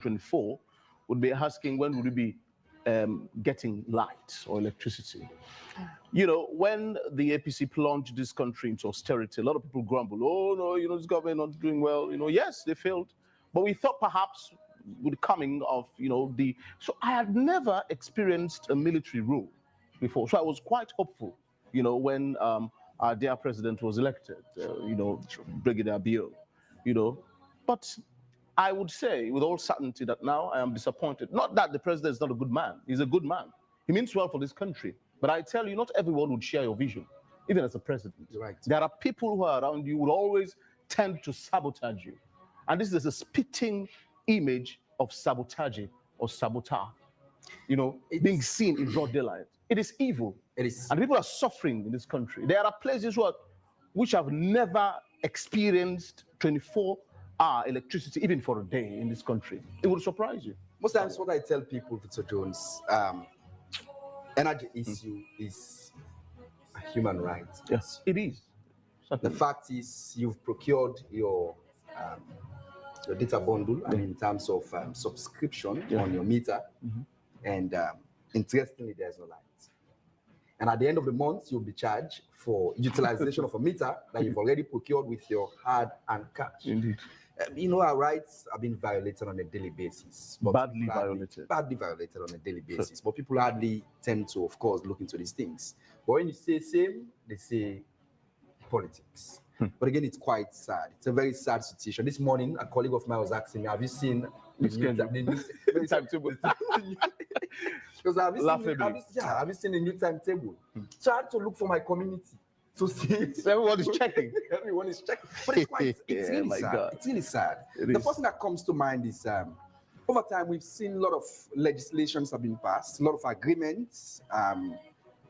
24 would be asking when would we be getting light or electricity. You know, when the APC plunged this country into austerity, a lot of people grumble, oh no, you know, this government not doing well. You know, yes, they failed. But we thought perhaps with the coming of, you know, so I had never experienced a military rule before. So I was quite hopeful, you know, when our dear president was elected, you know, Brigadier Bio, you know. But I would say with all certainty that now I am disappointed. Not that the president is not a good man. He's a good man. He means well for this country. But I tell you, not everyone would share your vision, even as a president. Right. There are people who are around you who will always tend to sabotage you. And this is a spitting image of sabotage or sabotage, you know, being seen in broad daylight. It is evil. It is. And people are suffering in this country. There are places which have never experienced 24-hour electricity, even for a day in this country. It would surprise you. Most times what I tell people, Victor Jones, energy issue is a human right. Yes, it is. The fact is you've procured your data bundle and in terms of subscription on your meter, and interestingly, there's no light. And at the end of the month, you'll be charged for utilization of a meter that you've already procured with your hard-earned cash. Indeed. You know, our rights are being violated on a daily basis. But Badly violated. Badly violated on a daily basis. But people hardly tend to, of course, look into these things. But when you say same, they say politics. But again, it's quite sad. It's a very sad situation. This morning, a colleague of mine was asking me, have you seen the new timetable? Because have you seen the new timetable? So I had to look for my community to see. So everyone is checking. Everyone is checking. But it's quite, it's really sad. God. It's really sad. The first thing that comes to mind is over time, we've seen a lot of legislations have been passed, a lot of agreements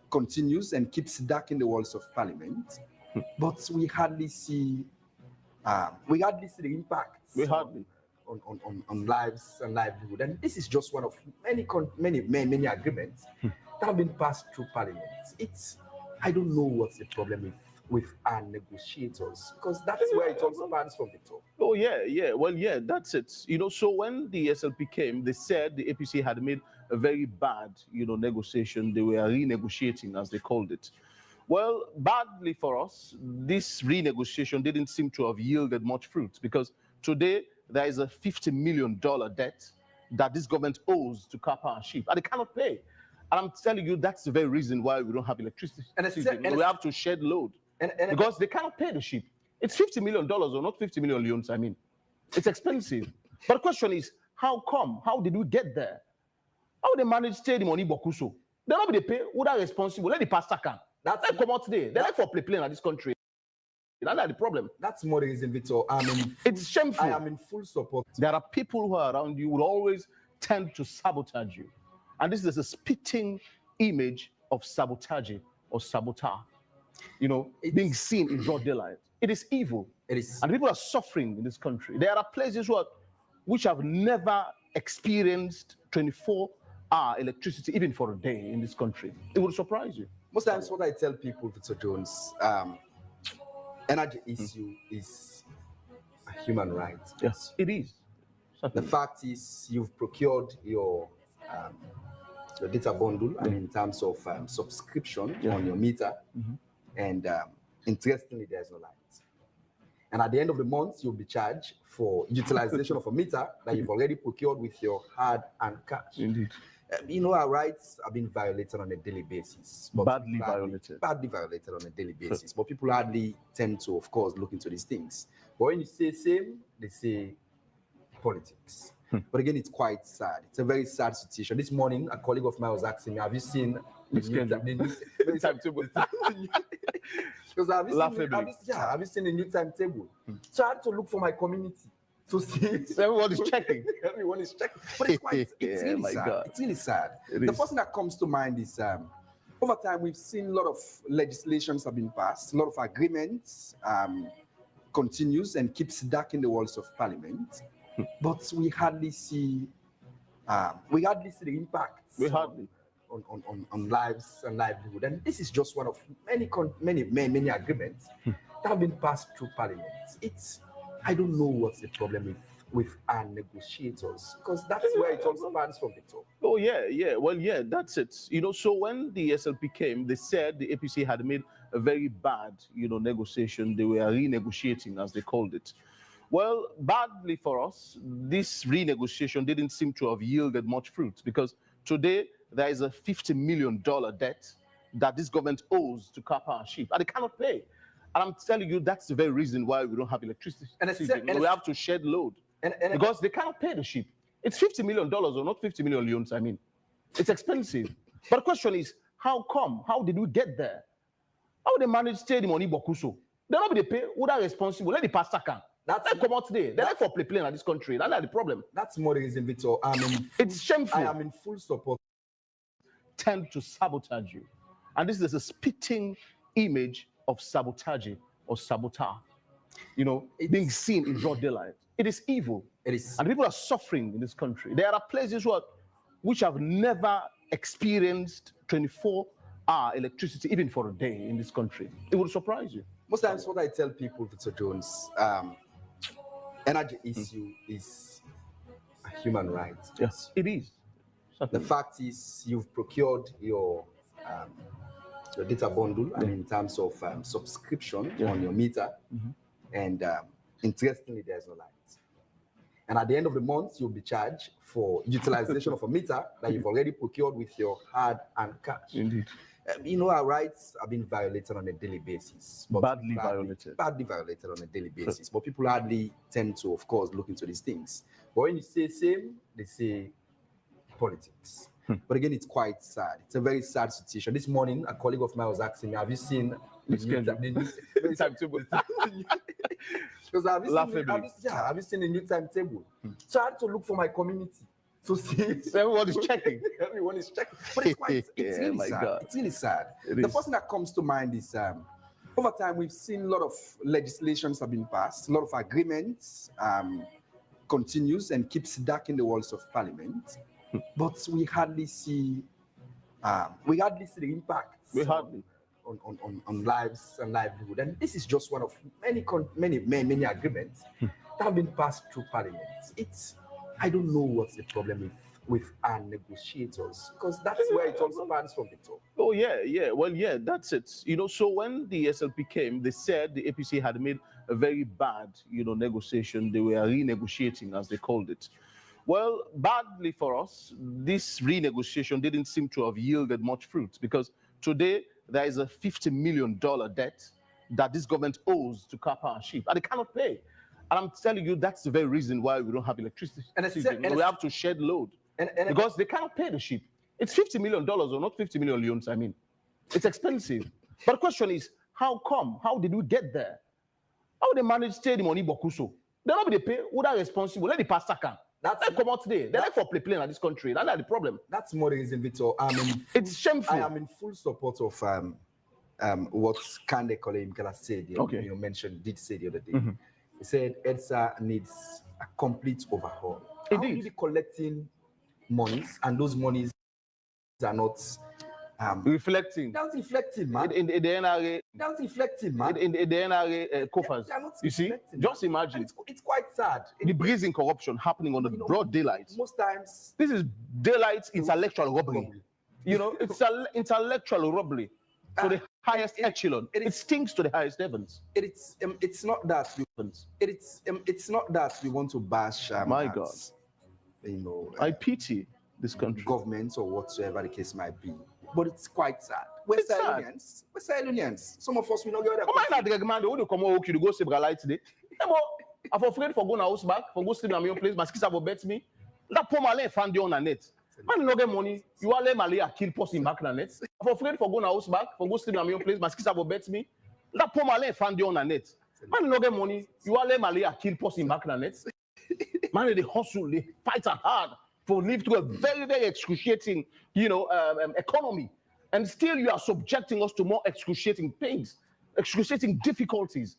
continues and keeps dark in the walls of parliament. But we hardly see the impact. We hardly on lives and livelihood, and this is just one of many agreements that have been passed through parliament. I don't know what's the problem with our negotiators, because that's where it all spans from, Victor. Oh yeah. Well, yeah, that's it. You know, so when the SLP came, they said the APC had made a very bad, you know, negotiation. They were renegotiating, as they called it. Well, badly for us, this renegotiation didn't seem to have yielded much fruit, because today there is a $50 million debt that this government owes to Kapa and Sheep, and they cannot pay. And I'm telling you, that's the very reason why we don't have electricity. And we have to shed load because they cannot pay the sheep. It's $50 million, or not 50 million loans, I mean. It's expensive. But the question is, how come? How did we get there? How they manage to pay the money Bokuso? They're not going to pay. Who are responsible? Let the pastor come. Let's come out today. They're like for play in this country. That's the problem. That's more the reason, Victor. It's shameful. I am in full support. There are people who are around you who will always tend to sabotage you. And this is a spitting image of sabotage or sabotage, you know, being seen in broad daylight. It is evil. It is. And people are suffering in this country. There are places which have never experienced 24-hour electricity, even for a day in this country. It will surprise you. Most times what I tell people, Victor Jones, energy issue is a human right. Yes, it is. The fact is you've procured your data bundle and in terms of subscription on your meter, and interestingly, there's no light. And at the end of the month, you'll be charged for utilization of a meter that you've already procured with your hard-earned cash. Indeed. You know, our rights are being violated on a daily basis. Badly violated. Badly violated on a daily basis. But people hardly tend to, of course, look into these things. But when you say same, they say politics. But again, it's quite sad. It's a very sad situation. This morning, a colleague of mine was asking me, have you seen the new timetable? Because have you seen the new timetable? So I had to look for my community to see. So everyone is checking. Everyone is checking. But it's really sad. God. It's really sad. The first thing that comes to mind is over time, we've seen a lot of legislations have been passed, a lot of agreements continues and keeps dark in the walls of parliament. But we hardly see the impact. We hardly on lives and livelihood, and this is just one of many agreements that have been passed through parliament. I don't know what's the problem with our negotiators, because that's where it all spans from, Victor. Oh, yeah, yeah. Well, yeah, that's it. So when the SLP came, they said the APC had made a very bad, negotiation. They were renegotiating, as they called it. Well, badly for us, this renegotiation didn't seem to have yielded much fruit, because today there is a $50 million debt that this government owes to Kapa and Sheep, and they cannot pay. And I'm telling you, that's the very reason why we don't have electricity. We have to shed load because they cannot pay the sheep. It's $50 million, or not 50 million leones, I mean. It's expensive. But the question is, how come? How did we get there? How they manage to pay the money Bokuso? They're not be pay. Who are responsible? Let the pastor can. They come out today. They're like for play in this country. That's the problem. That's more the reason, Victor. It's shameful. I am in full support. Tend to sabotage you. And this is a spitting image of sabotage or saboteur, being seen in broad daylight. It is evil. It is. And people are suffering in this country. There are places which have never experienced 24-hour electricity, even for a day in this country. It will surprise you. Most times what I tell people, Victor Jones, energy issue is a human right. Yes, it is. The fact is you've procured your data bundle, and in terms of subscription on your meter, and interestingly, there's no light. And at the end of the month, you'll be charged for utilization of a meter that you've already procured with your hard and cash. Indeed. Our rights are being violated on a daily basis. Badly violated on a daily basis. But people hardly tend to, of course, look into these things. But when you say same, they say politics. But again, it's quite sad. It's a very sad situation. This morning, a colleague of mine was asking me, have you seen the new timetable? Because have you seen the new timetable? So I had to look for my community to see. Everyone is checking. Everyone is checking. But it's really sad. God. It's really sad. The first thing that comes to mind is over time, we've seen a lot of legislations have been passed, a lot of agreements continues and keeps darkening the walls of parliament. But we hardly see the impact on lives and livelihood. And this is just one of many agreements that have been passed through parliament. I don't know what's the problem with our negotiators, because that's where it all spans from, Victor. Oh, yeah, yeah. Well, yeah, that's it. So when the SLP came, they said the APC had made a very bad, negotiation. They were renegotiating, as they called it. Well, badly for us, this renegotiation didn't seem to have yielded much fruit, because today there is a $50 million debt that this government owes to Kapa and Sheep, and they cannot pay. And I'm telling you, that's the very reason why we don't have electricity. We have to shed load because they cannot pay the sheep. It's $50 million, or not 50 million leones, I mean. It's expensive. But the question is, how come? How did we get there? How they manage to pay the money Bokuso? They're not going to pay. Who are responsible? Let the pastor can. They come out today. They're like for play in this country. That's the problem. That's more the reason, Victor. It's shameful. I am in full support of what Kande Koleimkala said. Did say the other day. He said EDSA needs a complete overhaul. How are you collecting monies, and those monies are not reflecting? That's reflecting, man. In the NRA. That's reflecting, man. In the NRA coffers. You see, just imagine. It's quite sad. The brazen corruption happening on the broad daylight. Most times, this is daylight intellectual robbery. It's intellectual robbery to the highest echelon. It stinks to the highest heavens. It's not that it's not that we want to bash. My God, I pity this country, governments or whatsoever the case might be. But it's quite sad. We're Sierra-Leoneans. Some of us, we don't get that. Come on, the man, they come out to go save light today. I'm afraid for going house back, for go sleep in my own place. My skis have bet me. That poor Malay found you on the net. Man, no get money. You are let Malay kill person back on the net. I'm afraid for going house back, for go sleep in my own place. My skis have bet me. That poor Malay found you on the net. Man, no get money. You are let Malay kill person back on the net. Man, they hustle, they fight hard for live to a very, very excruciating, economy. And still you are subjecting us to more excruciating pains, excruciating difficulties.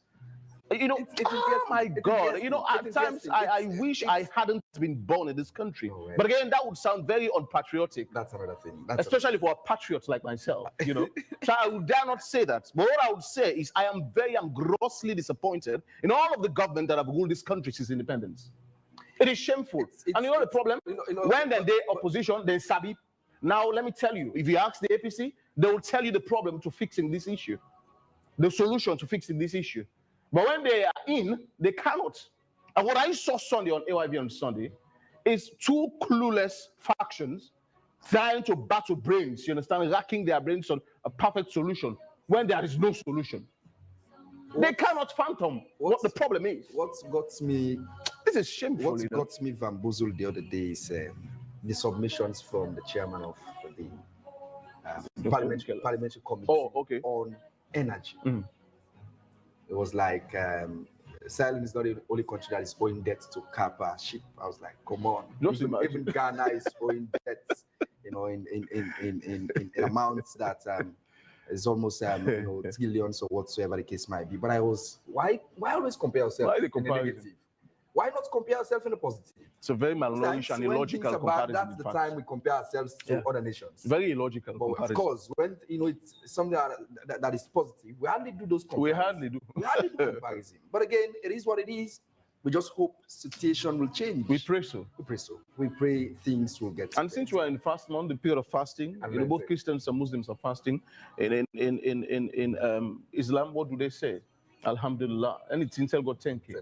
Oh my God. At times I wish I hadn't been born in this country. But again, that would sound very unpatriotic. That's another thing. Especially for a patriot like myself, So I would dare not say that. But what I would say is I am grossly disappointed in all of the government that have ruled this country since independence. It is shameful. And you know the problem? When they opposition, they sabi. Now, let me tell you, if you ask the APC, they will tell you the problem to fixing this issue, the solution to fixing this issue. But when they are in, they cannot. And what I saw Sunday on AYB on Sunday is two clueless factions trying to battle brains, you understand, racking their brains on a perfect solution when there is no solution. They cannot fathom what the problem is. What got me... This is shameful. What got me bamboozled the other day is the submissions from the chairman of the parliamentary committee on energy. It was like Silent is not the only country that is owing debt to Kappa ship. I was like, come on. Even Ghana is owing debt, in amounts that is almost trillions or whatsoever the case might be. But I was, why always compare ourselves in the negative? Why not compare ourselves in the positive? It's a very malnourished and illogical comparison. That's the time we compare ourselves to other nations. Very illogical but comparison. Of course, when it's something that is positive, we hardly do those comparisons. We hardly do comparison. But again, it is what it is. We just hope situation will change. We pray so. We pray things will get. And since we're in fast month, the period of fasting, both Christians and Muslims are fasting. In Islam, what do they say? Alhamdulillah, and it's until got 10K.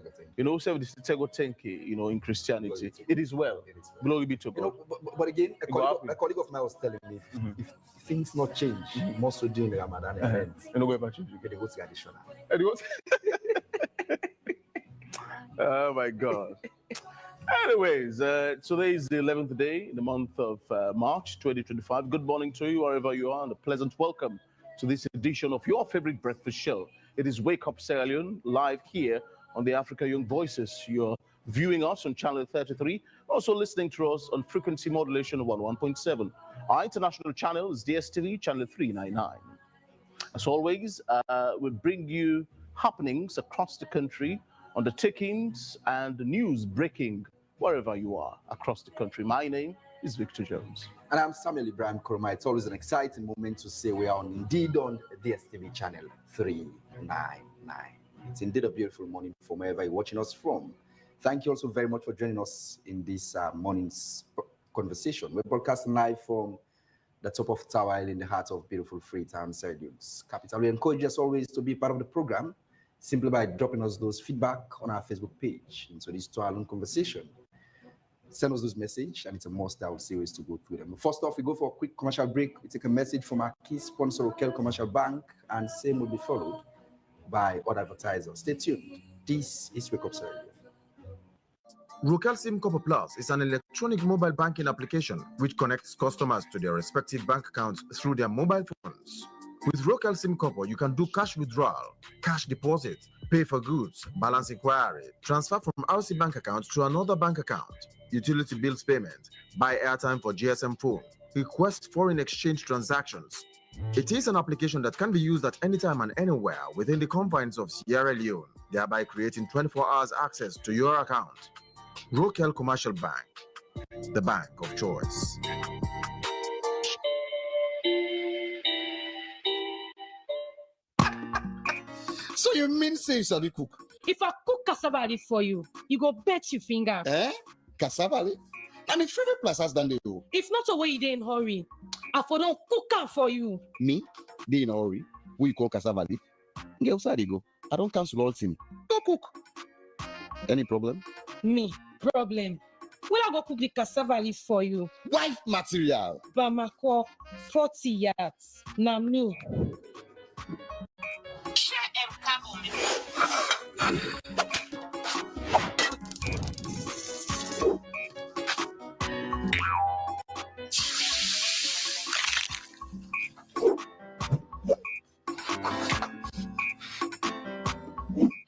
So this got 10K, in Christianity. It is well. Glory be to God. But again, a colleague of mine was telling me if things not change, more so during the Ramadan event, you go to additional. Oh my God. Anyways, today is the 11th day in the month of March 2025. Good morning to you wherever you are, and a pleasant welcome to this edition of your favorite breakfast show. It is Wake Up Sierra Leone, live here on the Africa Young Voices. You're viewing us on channel 33, also listening to us on frequency modulation of 101.7. Our international channel is DSTV, channel 399. As always, we bring you happenings across the country, undertakings and the news breaking wherever you are across the country. My name is Victor Jones. And I'm Samuel Ibrahim Kurma. It's always an exciting moment to say we are indeed on DSTV channel 399. It's indeed a beautiful morning from wherever you're watching us from. Thank you also very much for joining us in this morning's conversation. We're broadcasting live from the top of Tower Island in the heart of beautiful Freetown, Sierra Leone's capital. We encourage you as always to be part of the program simply by dropping us those feedback on our Facebook page into this 2-hour-long conversation. Send us those messages, and it's a must. I will see ways to go through them. First off, we go for a quick commercial break. We take a message from our key sponsor, Rokel Commercial Bank, and same will be followed by other advertisers. Stay tuned. This is Wake Up Sierra Leone. Rokel SIM Copper Plus is an electronic mobile banking application which connects customers to their respective bank accounts through their mobile phones. With Rokel SIM Copper, you can do cash withdrawal, cash deposit, pay for goods, balance inquiry, transfer from RC bank account to another bank account, utility bills payment, buy airtime for GSM phone, request foreign exchange transactions. It is an application that can be used at any time and anywhere within the confines of Sierra Leone, thereby creating 24 hours access to your account. Rokel Commercial Bank, the bank of choice. So you mean say you sabi cook? If I cook cassava leaf for you, you go bet your finger. Cassava leaf? Na my favorite places than they do. If not a way you dey in hurry, I for don't cook am for you. Me? They in a hurry? Who you call cassava leaf? Get outside you go. I don't cancel all thing. Go cook. Any problem? Me? Problem. Will I go cook the cassava leaf for you? Wife material. Bamako, 40 yards. Na me.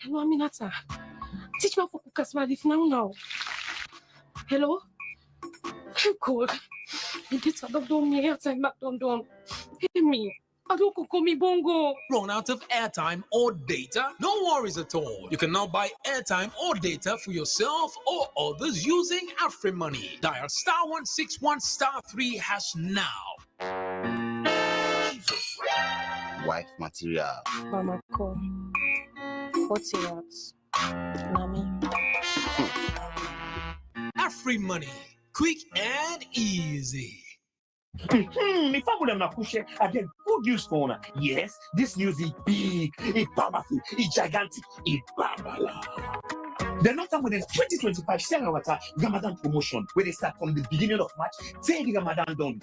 Hello, Aminata. Teach me how to cook cassava leaf now. Hello? I'm cold. You get out of me airtime back down. Hear me. I don't cook me bongo. Run out of airtime or data? No worries at all. You can now buy airtime or data for yourself or others using AfriMoney. Dial *161*3# now. Jesus. Wife material. Mama call. 40 yards. Nami. Free money, quick and easy. If I would have not pushed it, I get good news for her. Yes, this news is big, it's powerful, it's gigantic, it's barbara. The not time with the 2025 Sarah Water Ramadan promotion, where they start from the beginning of March, take the Ramadan done.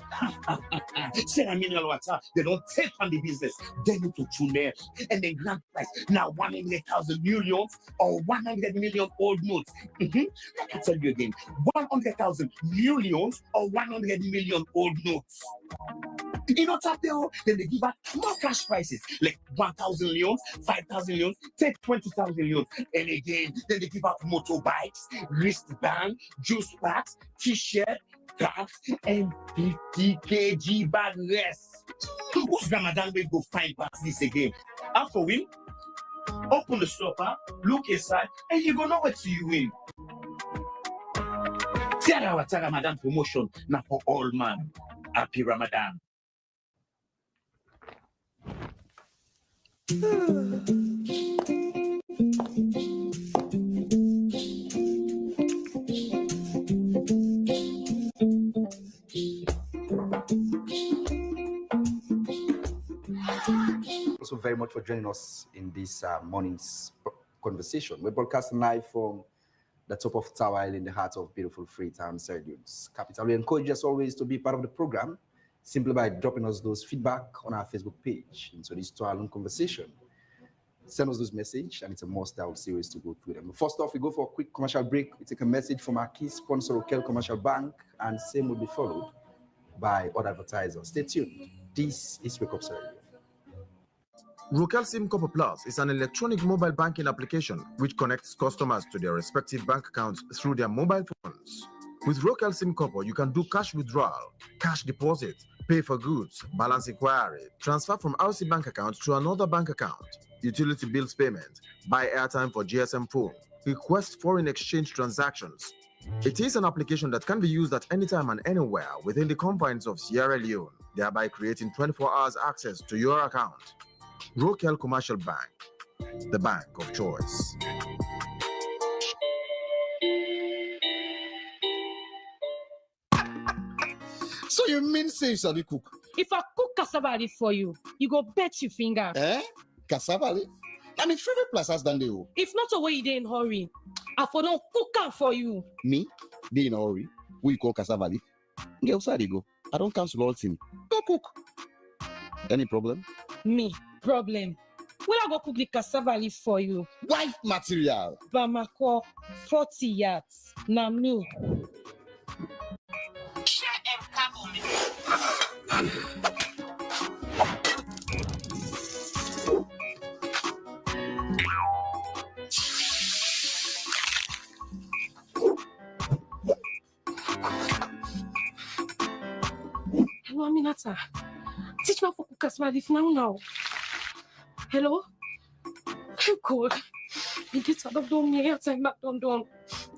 Sarah Mineral Water, they don't take on the business, they need to tune there. And then grand price, now 100,000 millions or 100 million old notes. Let me tell you again, 100,000 millions or 100 million old notes. You know, tap there, then they give out more cash prices, like 1,000 leons, 5,000 leons, take 20,000 leons. And again, then they give out motorbikes, wristband, juice packs, t-shirt, caps, and 50 kg bag rest. Who's Ramadan will go find past this again? After win, open the stopper, look inside, and you gonna know what you win. Tiara Wata Ramadan promotion, now for all man. Happy Ramadan. Also, very much for joining us in this morning's conversation. We're broadcasting live from the top of Tower Island in the heart of beautiful Freetown, Syracuse capital. We encourage you as always to be part of the program simply by dropping us those feedback on our Facebook page into this 2-hour-long conversation. Send us those messages, and it's a must-have series to go through them. First off, we go for a quick commercial break. We take a message from our key sponsor, Rokel Commercial Bank, and same will be followed by other advertisers. Stay tuned. This is Wake Up Syracuse. Rokel SIM Copper Plus is an electronic mobile banking application which connects customers to their respective bank accounts through their mobile phones. With Rokel SIM Copper, you can do cash withdrawal, cash deposit, pay for goods, balance inquiry, transfer from RC bank account to another bank account, utility bills payment, buy airtime for GSM phone, request foreign exchange transactions. It is an application that can be used at any time and anywhere within the confines of Sierra Leone, thereby creating 24 hours access to your account. Rokel Commercial Bank, the bank of choice. So you mean say you sabi cook? If I cook cassava leaf for you, you go bet your finger. Eh? Cassava leaf? Na my favorite plazas than they. If not a way you dey in hurry, I for don't cook am for you. Me? They in a hurry. We call cassava leaf. Get outside go. I don't cancel all thing. Go cook. Any problem? Me, problem. Will I go cook the cassava leaf for you? Wife material. Bamako, 40 yards. Na me. Hello, Aminata. Teach me how to cook cassava leaf now. Hello? I'm cold. You get out of me airtime back down.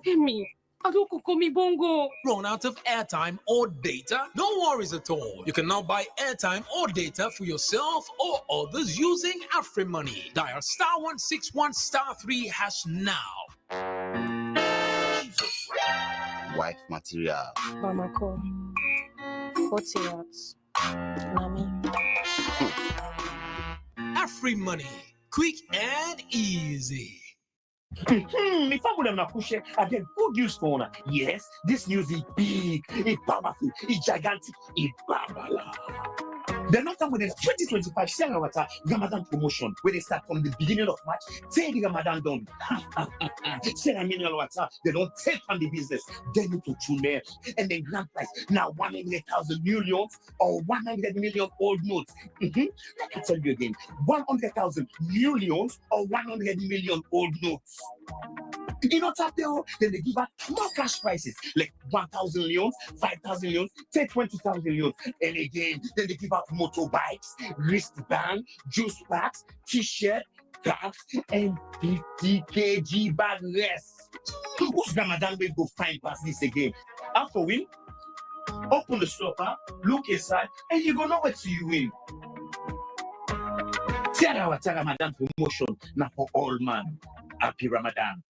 Hey me. I don't cook me bongo. Run out of airtime or data? No worries at all. You can now buy airtime or data for yourself or others using AfriMoney. Dial *161*3# now. Jesus. Wife material. Bamako, 40 yards. Nami. AfriMoney, quick and easy. If I would have not pushed it, I get good news for her. Yes, this news is big, it's powerful, it's gigantic, it's barbara. The not time with the 2025 Sarah Water Ramadan promotion, where they start from the beginning of March, take the Ramadan done. Sarah Mineral Water, they don't take on the business, they need to tune there. And then grand price, now 100,000 millions or 100 million old notes. Let me tell you again, 100,000 millions or 100 million old notes. You know, tap there, then they give out more cash prices, like 1,000 leons, 5,000 leons, take 20,000 leons. And again, then they give out motorbikes, wristband, juice packs, t-shirt, caps, and 50 kg bag rest. Who's Ramadan will go find past this again? After win, open the stopper, look inside, and you gonna know what you win. Tiara Wata Ramadan promotion, now for all man. Happy Ramadan.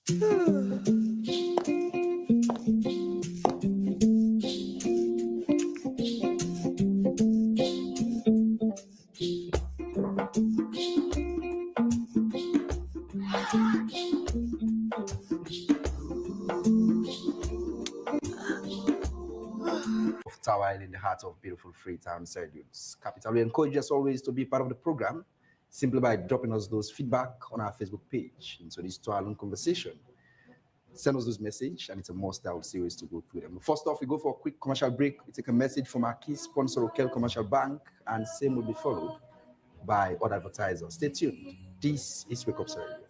Of Tower Island in the heart of beautiful Freetown, Syracuse capital. We encourage you as always to be part of the program simply by dropping us those feedback on our Facebook page into this 2-hour-long conversation. Send us those messages, and it's a must-have series to go through them. First off, we go for a quick commercial break. We take a message from our key sponsor, Rokel Commercial Bank, and same will be followed by other advertisers. Stay tuned. This is Wake Up Syracuse.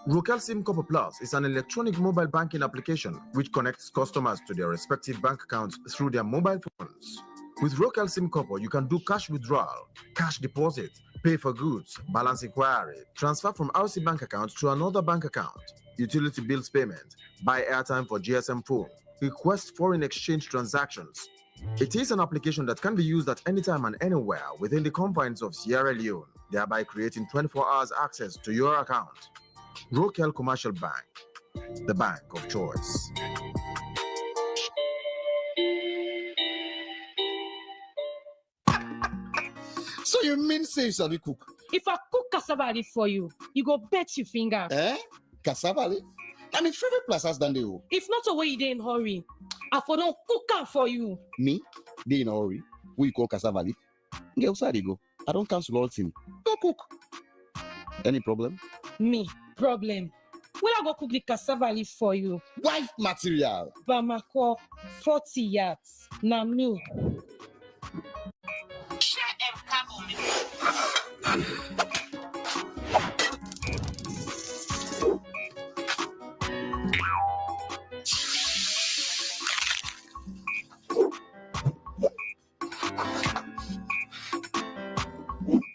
Rokel SIM Copper Plus is an electronic mobile banking application which connects customers to their respective bank accounts through their mobile phones. With Rokel SIM Copper, you can do cash withdrawal, cash deposit, pay for goods, balance inquiry, transfer from RC bank account to another bank account, utility bills payment, buy airtime for GSM phone, request foreign exchange transactions. It is an application that can be used at any time and anywhere within the confines of Sierra Leone, thereby creating 24 hours access to your account. Rokel Commercial Bank, the bank of choice. So you mean say you sabi cook? If I cook cassava leaf for you, you go bet your finger. Eh? Cassava leaf? Na my favorite plazas than they o. If not a way you dey in hurry, I for don't cook am for you. Me? They in a hurry. We call cassava leaf. Get outside you go. I don't cancel all thing. Go cook. Any problem? Me, problem. Will I go cook the cassava leaf for you? Wife material. Bamako, 40 yards. Na me.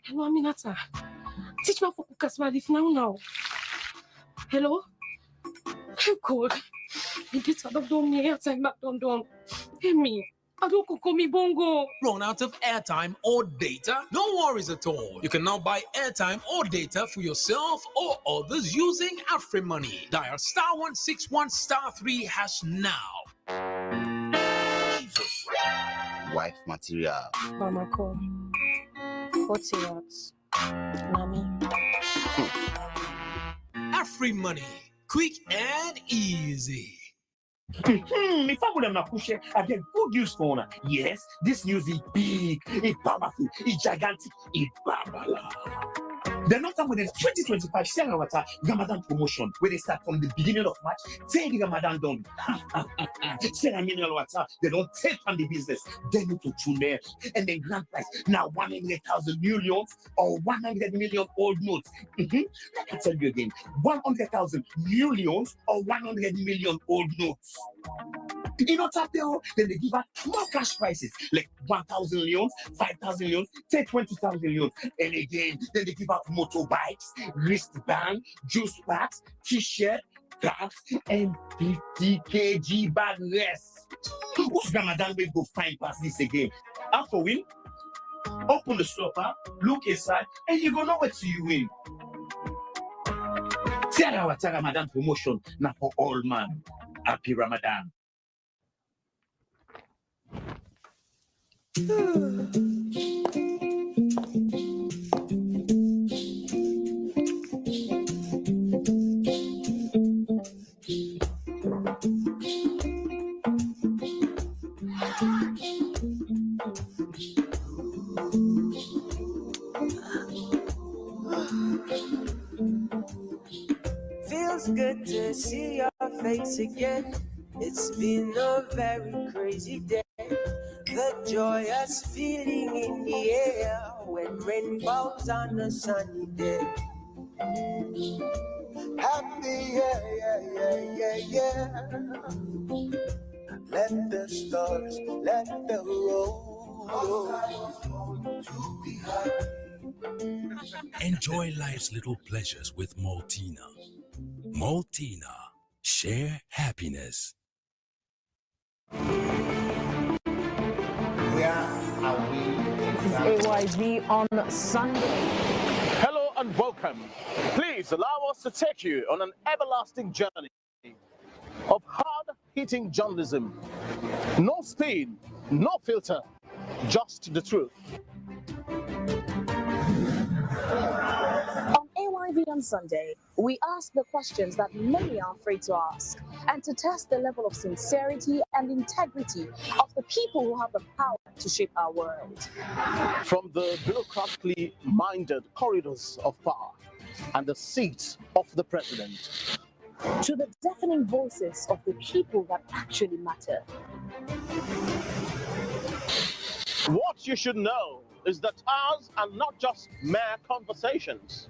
Hello, Aminata. Teach me how to cook cassava leaf now. Hello? I'm cold. You did sort of don't me outside McDonald's. Hey me. I don't cook me bongo. Run out of airtime or data? No worries at all. You can now buy airtime or data for yourself or others using AfriMoney. Dial *161*3# now. Jesus. Wife material. Bamako, 40 yards. Nami. AfriMoney. Quick and easy. If I would have pushed I get good news for her. Yes, this news is big, it's powerful, it's gigantic, it's babala. The next time within 2025 Sierra Water Ramadan promotion, where they start from the beginning of March, say the Ramadan done. Sierra Mineral Water, they don't take on the business, they need to tune there. And then grand price now 100,000 millions or 100 million old notes. Let me tell you again, 100,000 millions or 100 million old notes. You know, tap there, then they give out more cash prices like 1,000 leons, 5,000 leons, say 20,000 leons. And again, then they give out motorbikes, wristband, juice packs, t-shirt, caps, and 50 kg bag rest. Who's Ramadan will go find past this again? After win, open the stopper, look inside, and you go know what you win. Sierra Water Ramadan promotion, now for all man. Happy Ramadan. Feels good to see your face again. It's been a very crazy day. The joyous feeling in the air when rain falls on a sunny day. Happy, yeah. Let the stars, let the roll. Enjoy life's little pleasures with Maltina. Maltina. Share happiness. This is AYV on Sunday. Hello and welcome. Please allow us to take you on an everlasting journey of hard-hitting journalism. No spin, no filter, just the truth. On AYV on Sunday, we ask the questions that many are afraid to ask, and to test the level of sincerity and integrity of the people who have the power to shape our world. From the bureaucratically minded corridors of power and the seats of the president, to the deafening voices of the people that actually matter. what you should know is that ours are not just mere conversations.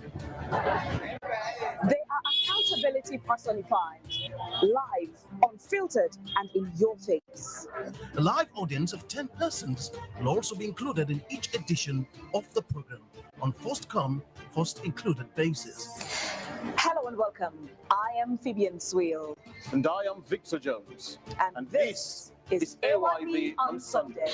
They are accountability personified, live, unfiltered, and in your face. A live audience of 10 persons will also be included in each edition of the program on first come, first included basis. Hello and welcome. I am Phoebe Swale. And I am Victor Jones. And this is AYV on Sunday.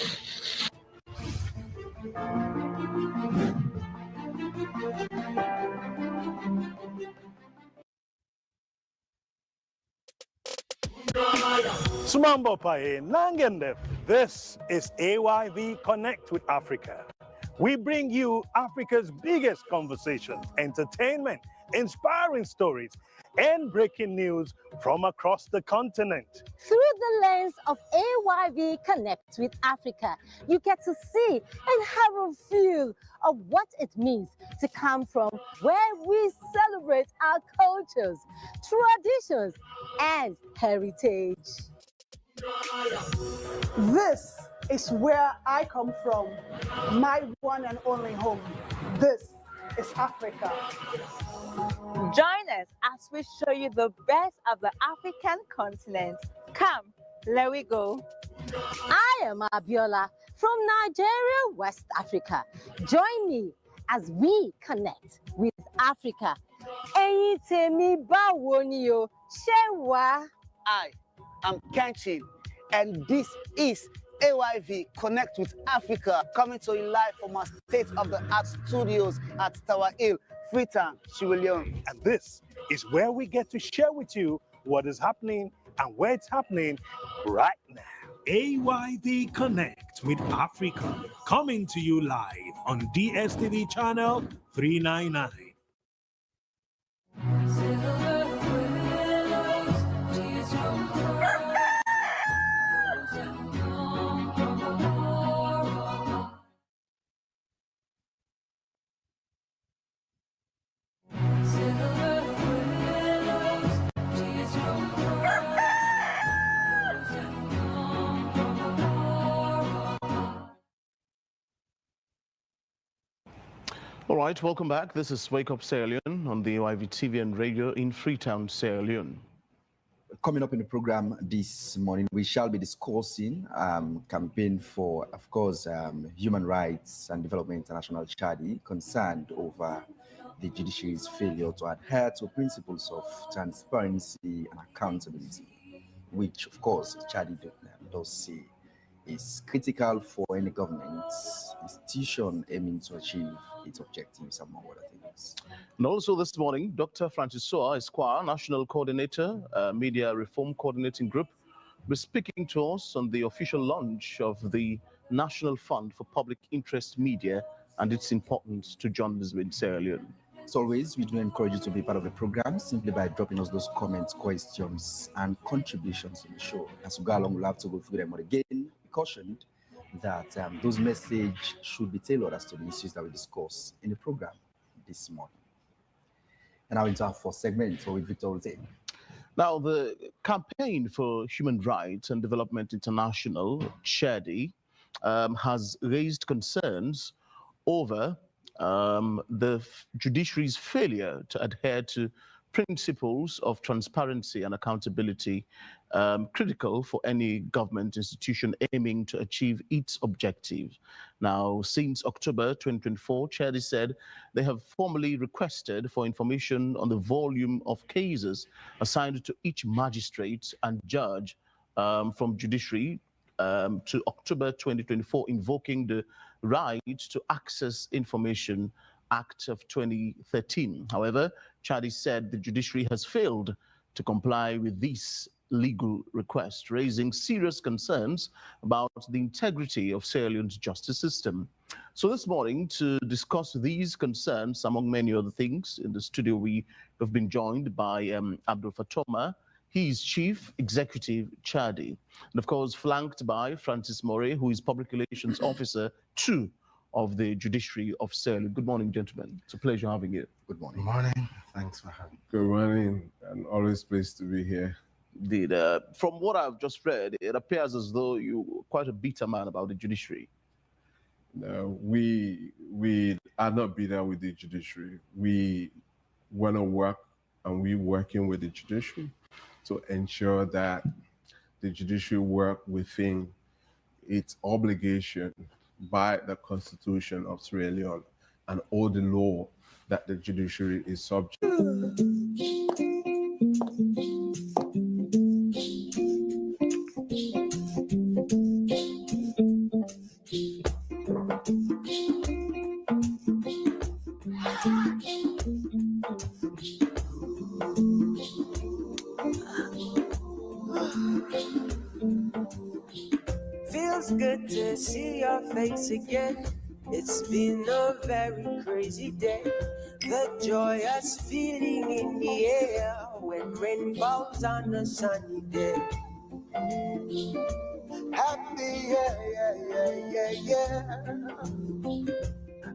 Sumambo Pae Nangendef. This is AYV Connect with Africa. We bring you Africa's biggest conversation, entertainment, inspiring stories, and breaking news from across the continent. Through the lens of AYV Connect with Africa, you get to see and have a feel of what it means to come from where we celebrate our cultures, traditions, and heritage. This is where I come from, my one and only home. This is Africa. Join us as we show you the best of the African continent. Come, let we go. I am Abiola from Nigeria, West Africa. Join me as we connect with Africa. Ẹ̀yin tèmi báwo ni o, ṣé wà? I am Kenshin, and this is AYV Connect with Africa, coming to you live from our state-of-the-art studios at Tower Hill, Freetown, Sierra Leone. And this is where we get to share with you what is happening and where it's happening right now. AYV Connect with Africa, coming to you live on DSTV channel 399. All right, welcome back. This is Wake Up Sierra Leone on the OIV TV and radio in Freetown, Sierra Leone. Coming up in the program this morning, we shall be discussing campaign for, of course, Human Rights and Development International Chadi, concerned over the judiciary's failure to adhere to principles of transparency and accountability, which, of course, Chadi does say is critical for any government institution aiming to achieve its objectives, among other things. And also this morning, Dr. Francis Soa Esquire, National Coordinator, Media Reform Coordinating Group, was speaking to us on the official launch of the National Fund for Public Interest Media and its importance to journalism in Sierra Leone. As always, we do encourage you to be part of the program simply by dropping us those comments, questions, and contributions to the show. As we go along, we'll have to go through them. But again, be cautioned that those messages should be tailored as to the issues that we discuss in the program this morning. And now into our first segment, so with Victor will take. Now, the Campaign for Human Rights and Development International, CHADI, has raised concerns over the judiciary's failure to adhere to principles of transparency and accountability, critical for any government institution aiming to achieve its objectives. Now, since October 2024, CHADI said they have formally requested for information on the volume of cases assigned to each magistrate and judge from judiciary to October 2024, invoking the right to access information Act of 2013. However, Chadi said the judiciary has failed to comply with these legal requests, raising serious concerns about the integrity of Sierra Leone's justice system. So this morning, to discuss these concerns, among many other things, in the studio we have been joined by Abdul Fatoma. He is Chief Executive Chadi, and of course flanked by Francis More, who is Public Relations Officer 2 of the Judiciary of Sierra Leone. Good morning, gentlemen. It's a pleasure having you. Good morning. Good morning. Thanks for having me. Good morning, and always pleased to be here. Indeed. From what I've just read, it appears as though you're quite a bitter man about the judiciary. No, we are not bitter with the judiciary. We want to work, and we're working with the judiciary to ensure that the judiciary work within its obligation by the Constitution of Sierra Leone and all the law that the judiciary is subject to. Feels good to see your face again. It's been a very crazy day. The joyous feeling in the air when rain falls on a sunny day. Happy, yeah.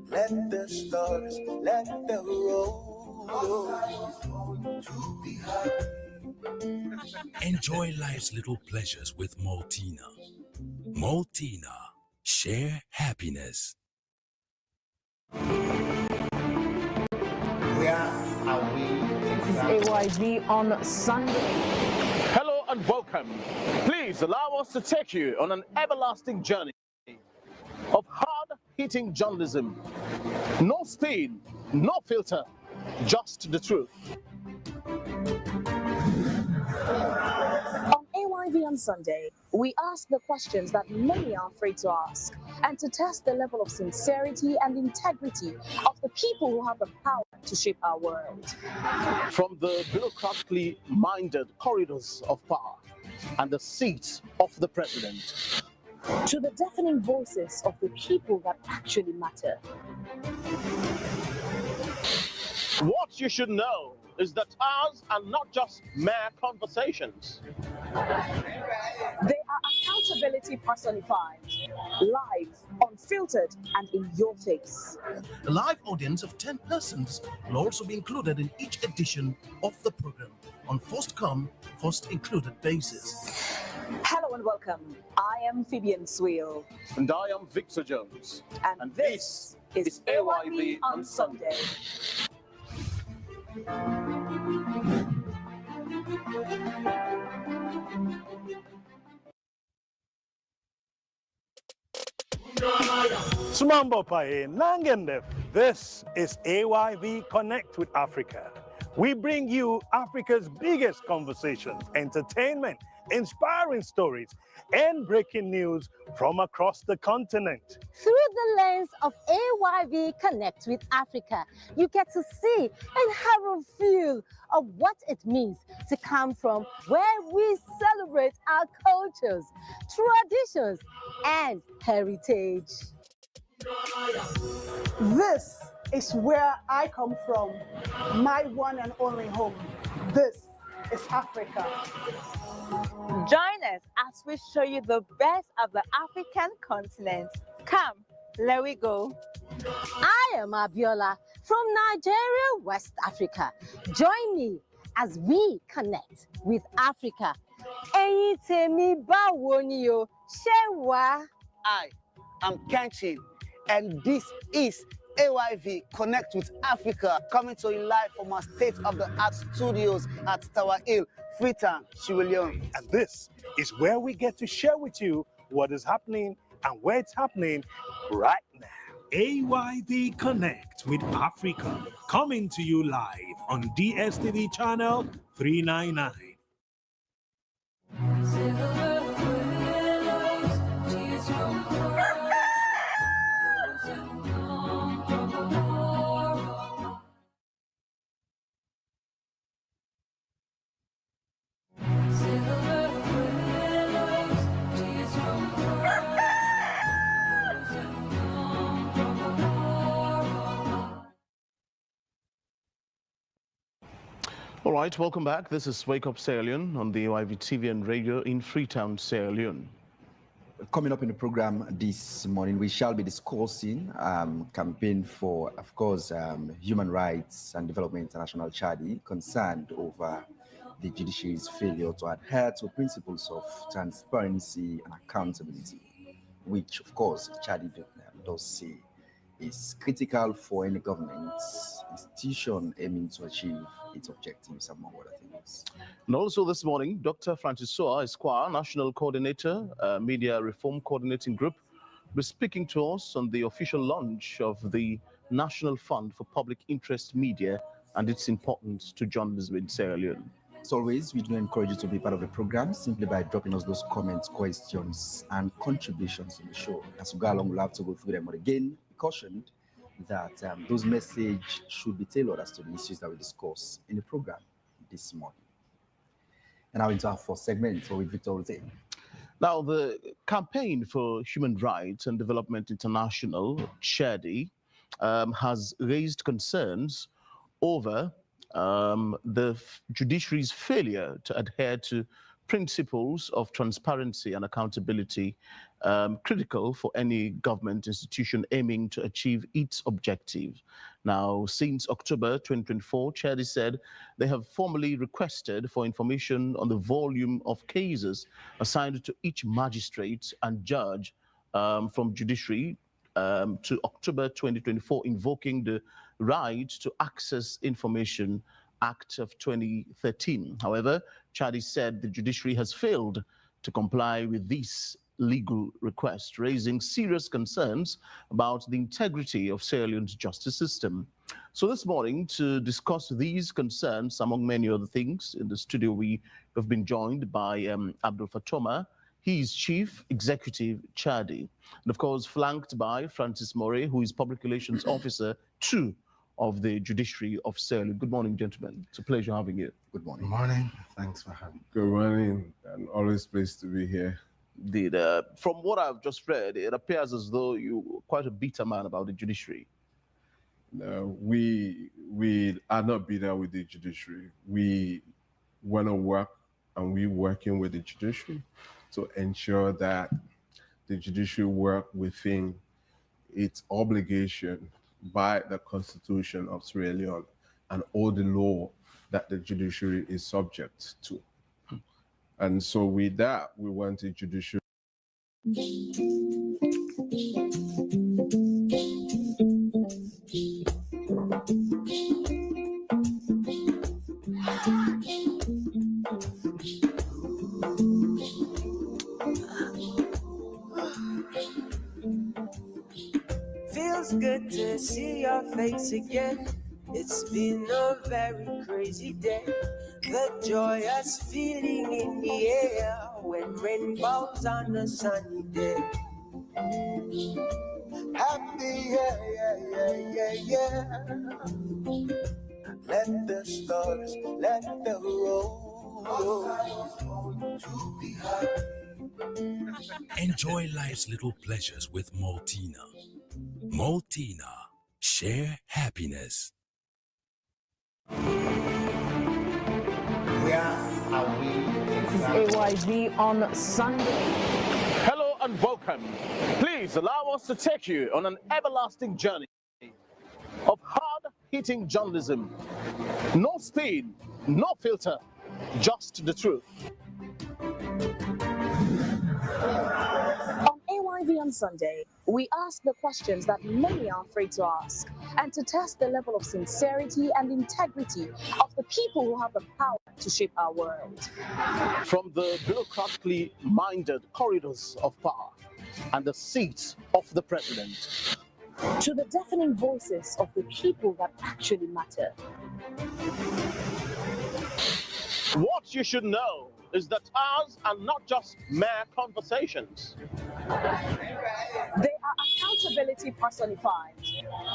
Let the stars, let the road to be happy. Enjoy life's little pleasures with Maltina. Maltina. Share happiness. Where are we? This is AYV on Sunday. Hello and welcome. Please allow us to take you on an everlasting journey of hard-hitting journalism. No spin, no filter, just the truth. On AYV on Sunday, we ask the questions that many are afraid to ask, and to test the level of sincerity and integrity of the people who have the power to shape our world. From the bureaucratically minded corridors of power and the seat of the president, to the deafening voices of the people that actually matter. what you should know is that ours are not just mere conversations. They are accountability personified, live, unfiltered, and in your face. A live audience of 10 persons will also be included in each edition of the program on first come, first included basis. Hello and welcome. I am Phoebian Sweel. And I am Victor Jones. And this is AYV on Sunday. Sumambo Pae Nangendef. This is AYV Connect with Africa. We bring you Africa's biggest conversation, entertainment, inspiring stories, and breaking news from across the continent. Through the lens of AYV Connect with Africa, you get to see and have a feel of what it means to come from where we celebrate our cultures, traditions, and heritage. This is where I come from, my one and only home. This is Africa. Join us as we show you the best of the African continent. Come, let we go. I am Abiola from Nigeria, West Africa. Join me as we connect with Africa. Ẹ̀yin tèmi báwo ni o, ṣé wà? I am Kenshin, and this is AYV Connect with Africa, coming to you live from our state-of-the-art studios at Tower Hill, Freetown, Sierra Leone. And this is where we get to share with you what is happening and where it's happening right now. AYV Connect with Africa, coming to you live on DSTV channel 399. All right, welcome back. This is Wake Up Sierra Leone on the AYV TV and radio in Freetown, Sierra Leone. Coming up in the program this morning, we shall be discussing campaign for, of course, Human Rights and Development International Chadi, concerned over the judiciary's failure to adhere to principles of transparency and accountability, which, of course, Chadi does say is critical for any government institution aiming to achieve its objectives, among other things. And also this morning, Dr. Francis Soa Esquire, National Coordinator, Media Reform Coordinating Group, was speaking to us on the official launch of the National Fund for Public Interest Media and its importance to journalism in Sierra Leone. As always, we do encourage you to be part of the program simply by dropping us those comments, questions, and contributions in the show. As we go along, we'll have to go through them. But again, be cautioned that those messages should be tailored as to the issues that we discuss in the program this morning. And now into our first segment, so with Victor Rote. Now, the Campaign for Human Rights and Development International, CHADI, has raised concerns over the judiciary's failure to adhere to principles of transparency and accountability, critical for any government institution aiming to achieve its objectives. Now, since October 2024, CHADI said they have formally requested for information on the volume of cases assigned to each magistrate and judge from Judiciary to October 2024, invoking the Right to Access Information Act of 2013. However, CHADI said the judiciary has failed to comply with this legal request, raising serious concerns about the integrity of Sierra Leone's justice system. So this morning, to discuss these concerns, among many other things, in the studio we have been joined by Abdul Fatoma. He is Chief Executive CHADI, and of course flanked by Francis Moray, who is Public Relations Officer 2 of the Judiciary of Sierra Leone. Good morning, gentlemen. It's a pleasure having you. Good morning. Good morning. Thanks for having me. Good morning, and always pleased to be here. Indeed. From what I've just read, it appears as though you're quite a bitter man about the judiciary. No, we are not bitter with the judiciary. We want to work, and we're working with the judiciary to ensure that the judiciary work within its obligation by the Constitution of Sierra Leone and all the law that the judiciary is subject to. And so with that, we want the judiciary. Feels good to see your face again. It's been a very crazy day. The joyous feeling in the air when rain falls on a sunny day. Happy, yeah. Let the stars, let the roll to be happy. Enjoy life's little pleasures with Maltina. Maltina. Share happiness. This is AYV on Sunday. Hello and welcome. Please allow us to take you on an everlasting journey of hard-hitting journalism. No spin, no filter, just the truth. On AYV on Sunday, we ask the questions that many are afraid to ask, and to test the level of sincerity and integrity of the people who have the power to shape our world. From the bureaucratically minded corridors of power and the seat of the president, to the deafening voices of the people that actually matter. What you should know is that ours are not just mere conversations. They are accountability personified,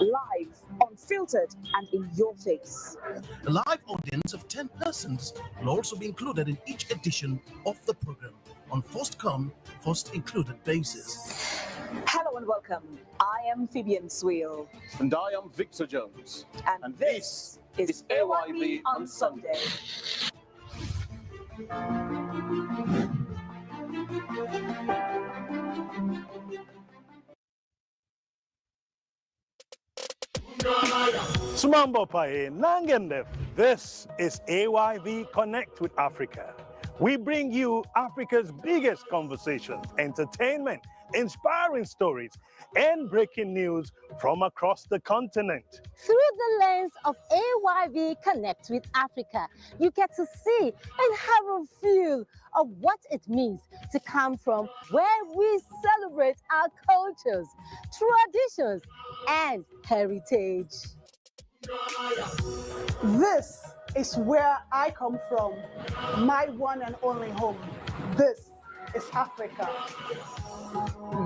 live, unfiltered, and in your face. A live audience of 10 persons will also be included in each edition of the program on first come, first included basis. Hello and welcome. I am Phoebe Sweel. And I am Victor Jones. And this is AYV on Sunday. Sumambo Pae Nangendef. This is AYV Connect with Africa. We bring you Africa's biggest conversation, entertainment, inspiring stories, and breaking news from across the continent. Through the lens of AYV Connect with Africa, you get to see and have a feel of what it means to come from where we celebrate our cultures, traditions, and heritage. This is where I come from, my one and only home. This is Africa.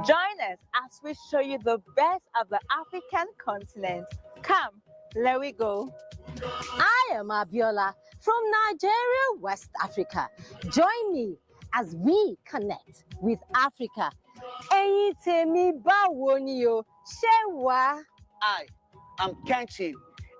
Join us as we show you the best of the African continent. Come, let we go. I am Abiola from Nigeria, West Africa. Join me as we connect with Africa. Ẹ̀yin tèmi báwo ni o, ṣé wà? I am Kenshin,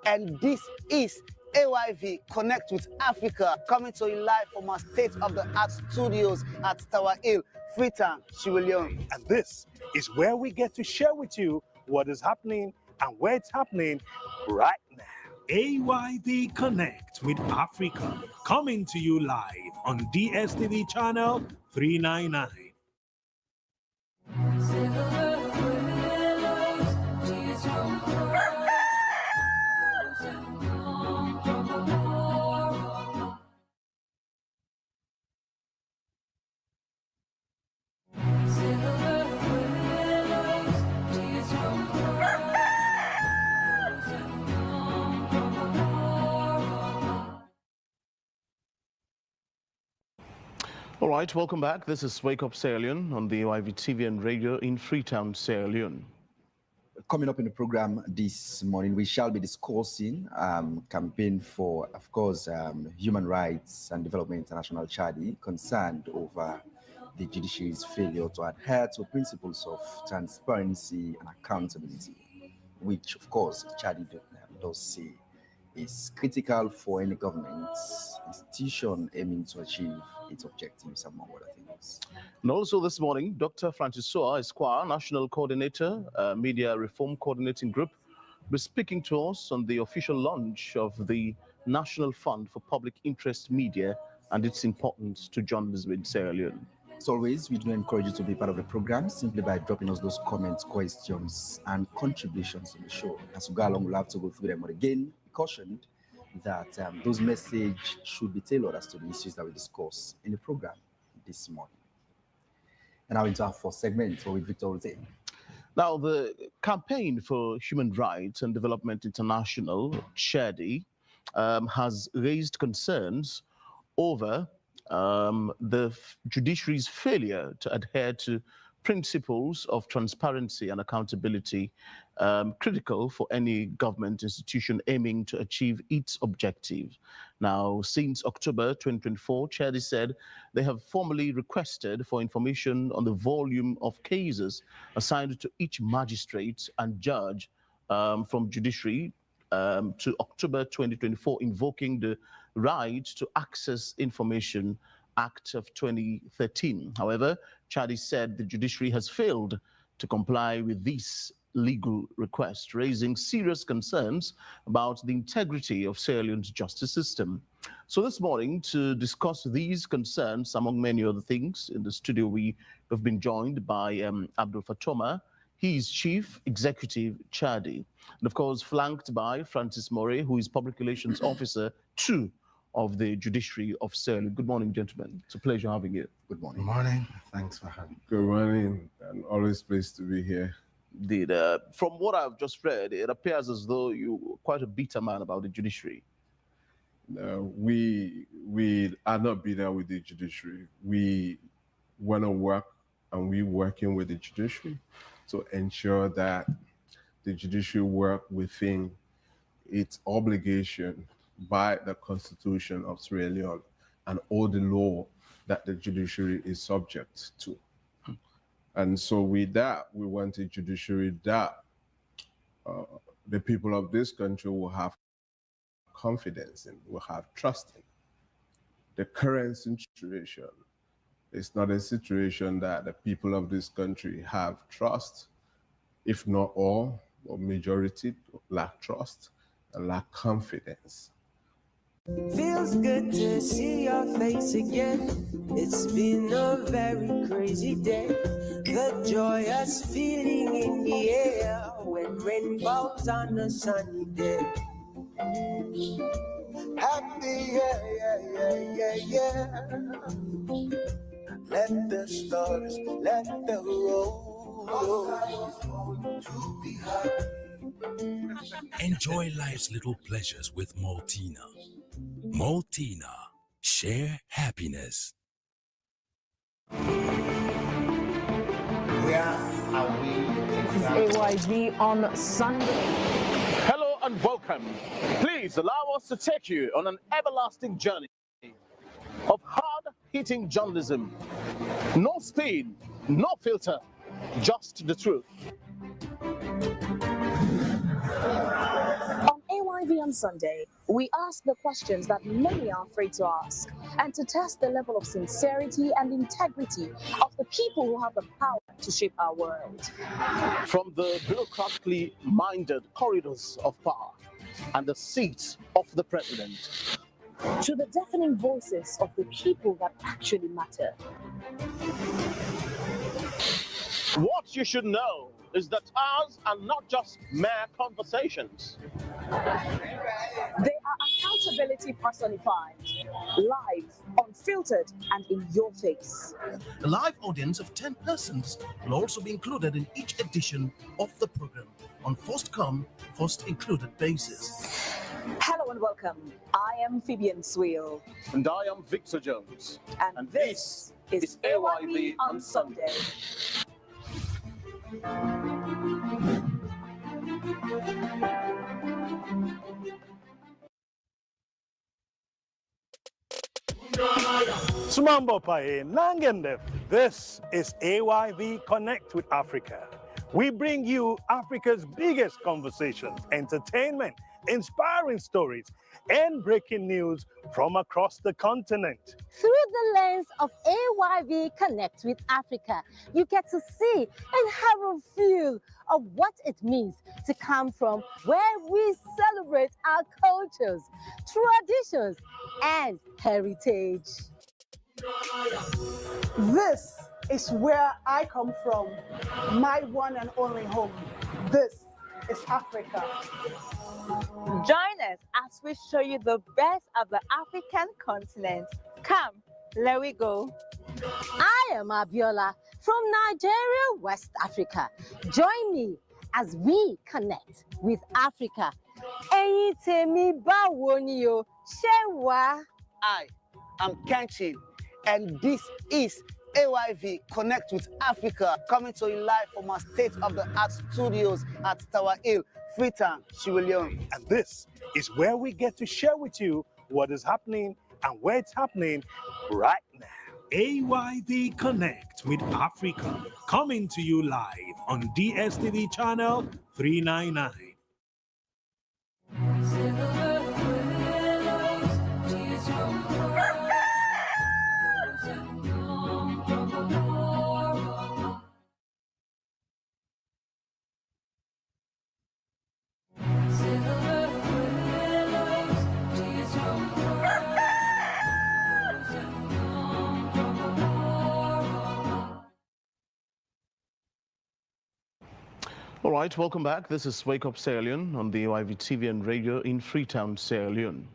and this is AYV Connect with Africa, coming to you live from our state-of-the-art studios at Tower Hill, Freetown, Sierra Leone. And this is where we get to share with you what is happening and where it's happening right now. AYV Connect with Africa, coming to you live on DSTV channel 399. All right, welcome back. This is Wake Up Sierra Leone on the AYV TV and radio in Freetown, Sierra Leone. Coming up in the program this morning, we shall be discussing campaign for, of course, Human Rights and Development International Chadi, concerned over the judiciary's failure to adhere to principles of transparency and accountability, which, of course, Chadi does say is critical for any government institution aiming to achieve its objectives, among other things. And also this morning, Dr. Francis Soa Esquire, National Coordinator, Media Reform Coordinating Group, will be speaking to us on the official launch of the National Fund for Public Interest Media and its importance to journalism in Sierra Leone. As always, we do encourage you to be part of the program simply by dropping us those comments, questions, and contributions on the show. As we go along, we'll have to go through them. But again, cautioned that those messages should be tailored as to the issues that we discuss in the program this morning. And now into our first segment with Victor Rote. Now, the Campaign for Human Rights and Development International, CHADI, has raised concerns over the judiciary's failure to adhere to principles of transparency and accountability, critical for any government institution aiming to achieve its objectives. Now, since October 2024, CHADI said they have formally requested for information on the volume of cases assigned to each magistrate and judge from Judiciary to October 2024, invoking the Right to Access Information Act of 2013. However, CHADI said the judiciary has failed to comply with this legal request, raising serious concerns about the integrity of Sierra Leone's justice system. So this morning, to discuss these concerns, among many other things, in the studio we have been joined by Abdul Fatoma. He is Chief Executive CHADI, and of course flanked by Francis Moray, who is Public Relations Officer 2 of the Judiciary of Sierra Leone. Good morning, gentlemen. It's a pleasure having you. Good morning. Good morning. Thanks for having me. Good morning, and always pleased to be here. Indeed. From what I've just read, it appears as though you're quite a bitter man about the judiciary. We are not bitter with the judiciary. We want to work, and we're working with the judiciary to ensure that the judiciary work within its obligation by the Constitution of Sierra Leone and all the law that the judiciary is subject to. And so with that, we want a judiciary that the people of this country will have confidence in, will have trust in. The current situation is not a situation that the people of this country have trust, if not all, or majority lack trust and lack confidence. Feels good to see your face again. It's been a very crazy day. The joyous feeling in the air when rain falls on a sunny day. Happy, yeah. Let the stars, let the road to be happy. Enjoy life's little pleasures with Maltina. Maltina. Share happiness. Where are we? This is AYV on Sunday. Hello and welcome. Please allow us to take you on an everlasting journey of hard-hitting journalism. No spin, no filter, just the truth. On AYV on Sunday, we ask the questions that many are afraid to ask, and to test the level of sincerity and integrity of the people who have the power to shape our world. From the bureaucratically minded corridors of power and the seats of the president, to the deafening voices of the people that actually matter. What you should know is that ours are not just mere conversations. They are accountability personified, live, unfiltered, and in your face. A live audience of 10 persons will also be included in each edition of the program on first come, first included basis. Hello and welcome. I am Phoebian Sweel. And I am Victor Jones. And this is AYV on Sunday. Sumambo Pae Nangendef. This is AYV Connect with Africa. We bring you Africa's biggest conversation, entertainment, inspiring stories, and breaking news from across the continent. Through the lens of AYV Connect with Africa, you get to see and have a feel of what it means to come from where we celebrate our cultures, traditions, and heritage. This is where I come from, my one and only home. This is Africa. Join us as we show you the best of the African continent. Come, let we go. I am Abiola from Nigeria, West Africa. Join me as we connect with Africa. Ẹ̀yin tèmi báwo ni o, ṣé wà? I am Kenshin, and this is AYV Connect with Africa, coming to you live from our state-of-the-art studios at Tower Hill, Freetown, Sierra Leone. And this is where we get to share with you what is happening and where it's happening right now. AYV Connect with Africa, coming to you live on DSTV channel 399. All right, welcome back. This is Wake Up Sierra Leone on the AYV TV and radio in Freetown, Sierra Leone.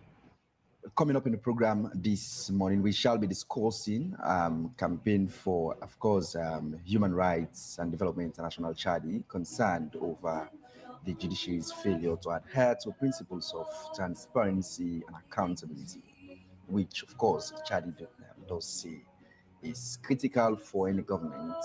Coming up in the program this morning, we shall be discussing campaign for, of course, Human Rights and Development International Chadi, concerned over the judiciary's failure to adhere to principles of transparency and accountability, which, of course, Chadi does say is critical for any government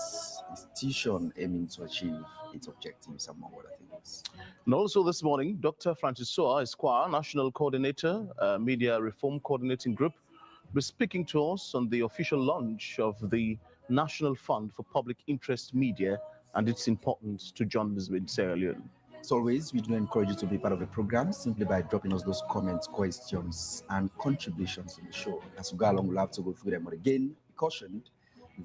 institution aiming to achieve its objectives, among other things. And also this morning, Dr. Francis Soa Esquire, National Coordinator, Media Reform Coordinating Group, will be speaking to us on the official launch of the National Fund for Public Interest Media and its importance to journalism in Sierra Leone. As always, we do encourage you to be part of the program simply by dropping us those comments, questions, and contributions in the show. As we go along, we'll have to go through them. But again, be cautioned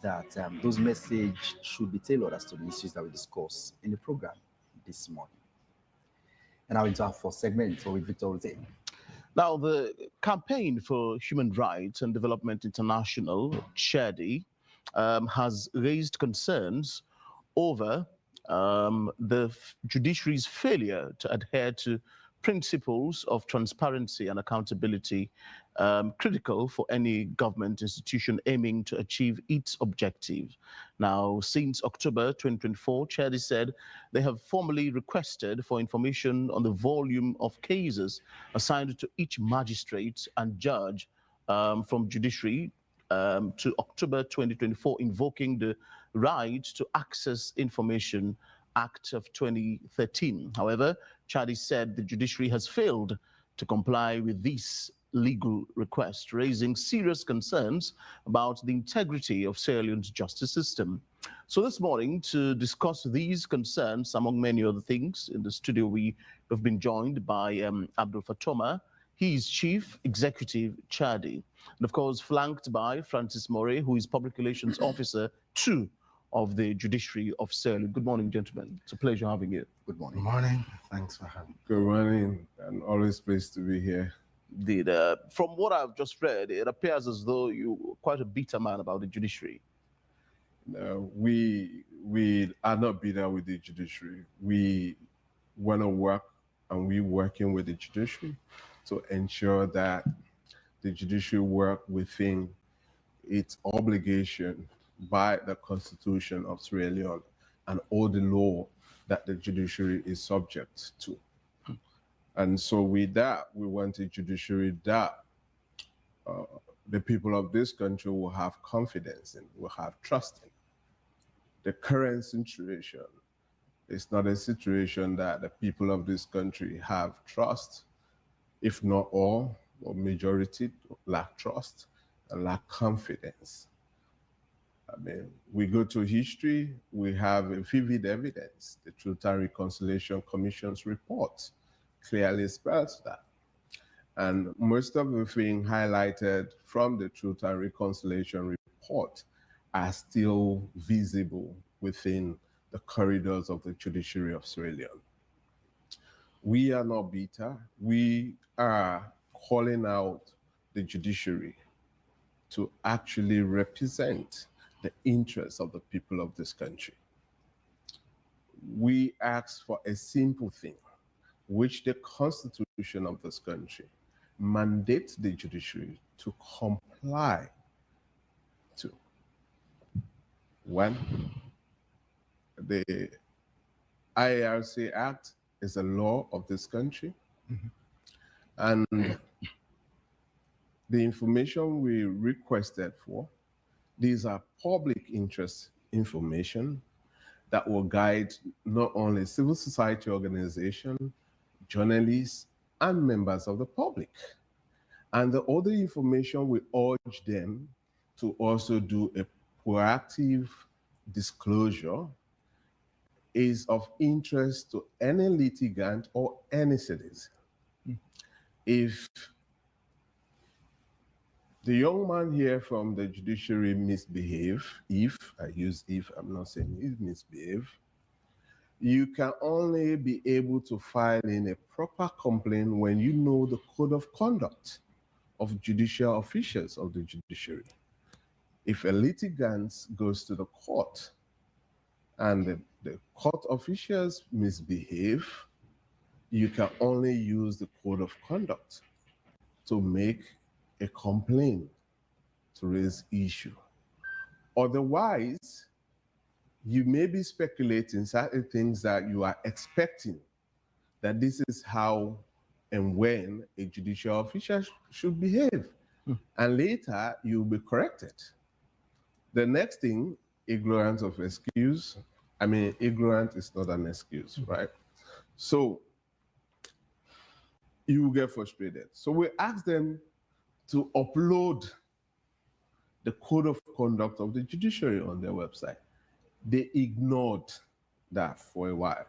that those messages should be tailored as to the issues that we discuss in the program this morning. And now into our first segment, with Victor Rote. Now, the Campaign for Human Rights and Development International, CHADI, has raised concerns over the judiciary's failure to adhere to principles of transparency and accountability, critical for any government institution aiming to achieve its objective. Now, since October 2024, CHADI said they have formally requested for information on the volume of cases assigned to each magistrate and judge from judiciary to October 2024, invoking the Right to Access Information Act of 2013. However, CHADI said the judiciary has failed to comply with this legal request, raising serious concerns about the integrity of Sierra Leone's justice system. So this morning, to discuss these concerns, among many other things, in the studio we have been joined by Abdul Fatoma. He is Chief Executive CHADI, and of course flanked by Francis Moray, who is Public Relations Officer 2 of the Judiciary of Sierra Leone. Good morning, gentlemen. It's a pleasure having you. Good morning. Good morning. Thanks for having me. Good morning, and always pleased to be here. Indeed. From what I've just read, it appears as though you're quite a bitter man about the judiciary. No, we are not bitter with the judiciary. We want to work, and we're working with the judiciary to ensure that the judiciary work within its obligation by the Constitution of Sierra Leone and all the law that the judiciary is subject to. And so with that, we want a judiciary that the people of this country will have confidence in, will have trust in. The current situation is not a situation that the people of this country have trust, if not all, or majority lack trust and lack confidence. I mean, we go to history, we have a vivid evidence. The Truth and Reconciliation Commission's report clearly spells that. And most of the things highlighted from the Truth and Reconciliation report are still visible within the corridors of the judiciary of Sierra Leone. We are not bitter. We are calling out the judiciary to actually represent the interests of the people of this country. We ask for a simple thing, which the Constitution of this country mandates the judiciary to comply to. One, the IRC Act is a law of this country, and the information we requested for, these are public interest information that will guide not only civil society organizations, journalists, and members of the public. And the other information, we urge them to also do a proactive disclosure is of interest to any litigant or any citizen. If the young man here from the judiciary misbehave, if, I use if, I'm not saying he misbehave, you can only be able to file in a proper complaint when you know the code of conduct of judicial officials of the judiciary. If a litigant goes to the court and the court officials misbehave, you can only use the code of conduct to make a complaint, to raise issue. Otherwise, you may be speculating certain things that you are expecting, that this is how and when a judicial official should behave. And later, you'll be corrected. The next thing, ignorance of excuse. I mean, ignorance is not an excuse, right? So you will get frustrated. So we ask them to upload the code of conduct of the judiciary on their website. They ignored that for a while.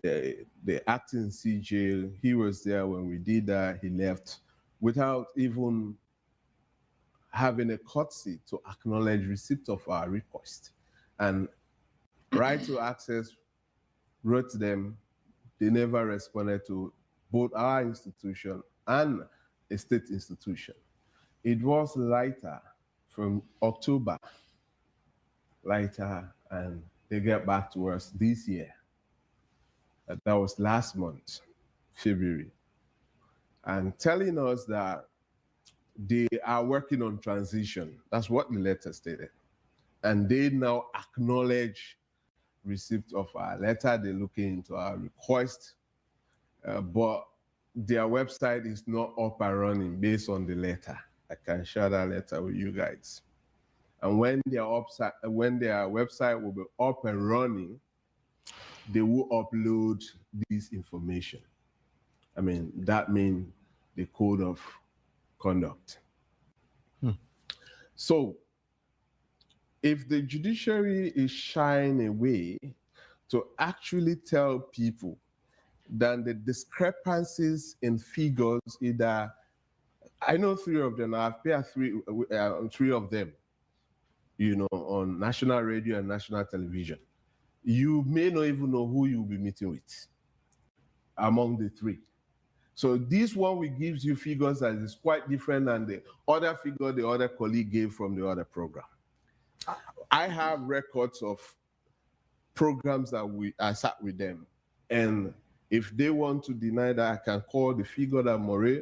the acting CJ, he was there when we did that. He left without even having a courtesy to acknowledge receipt of our request. And Right to Access wrote them, they never responded to both our institution and a state institution. It was later, from October, and they get back to us this year. That was last month, February, and telling us that they are working on transition. That's what the letter stated. And they now acknowledge receipt of our letter. They're looking into our request, but their website is not up and running based on the letter. I can share that letter with you guys. And when their website will be up and running, they will upload this information. I mean, that means the code of conduct. So if the judiciary is shying away to actually tell people that the discrepancies in figures, either, I know three of them, I've paid three of them, on national radio and national television. You may not even know who you'll be meeting with among the three. So this one will give you figures that is quite different than the other figure the other colleague gave from the other program. I have records of programs that I sat with them. And if they want to deny that, I can call the figure that Moray,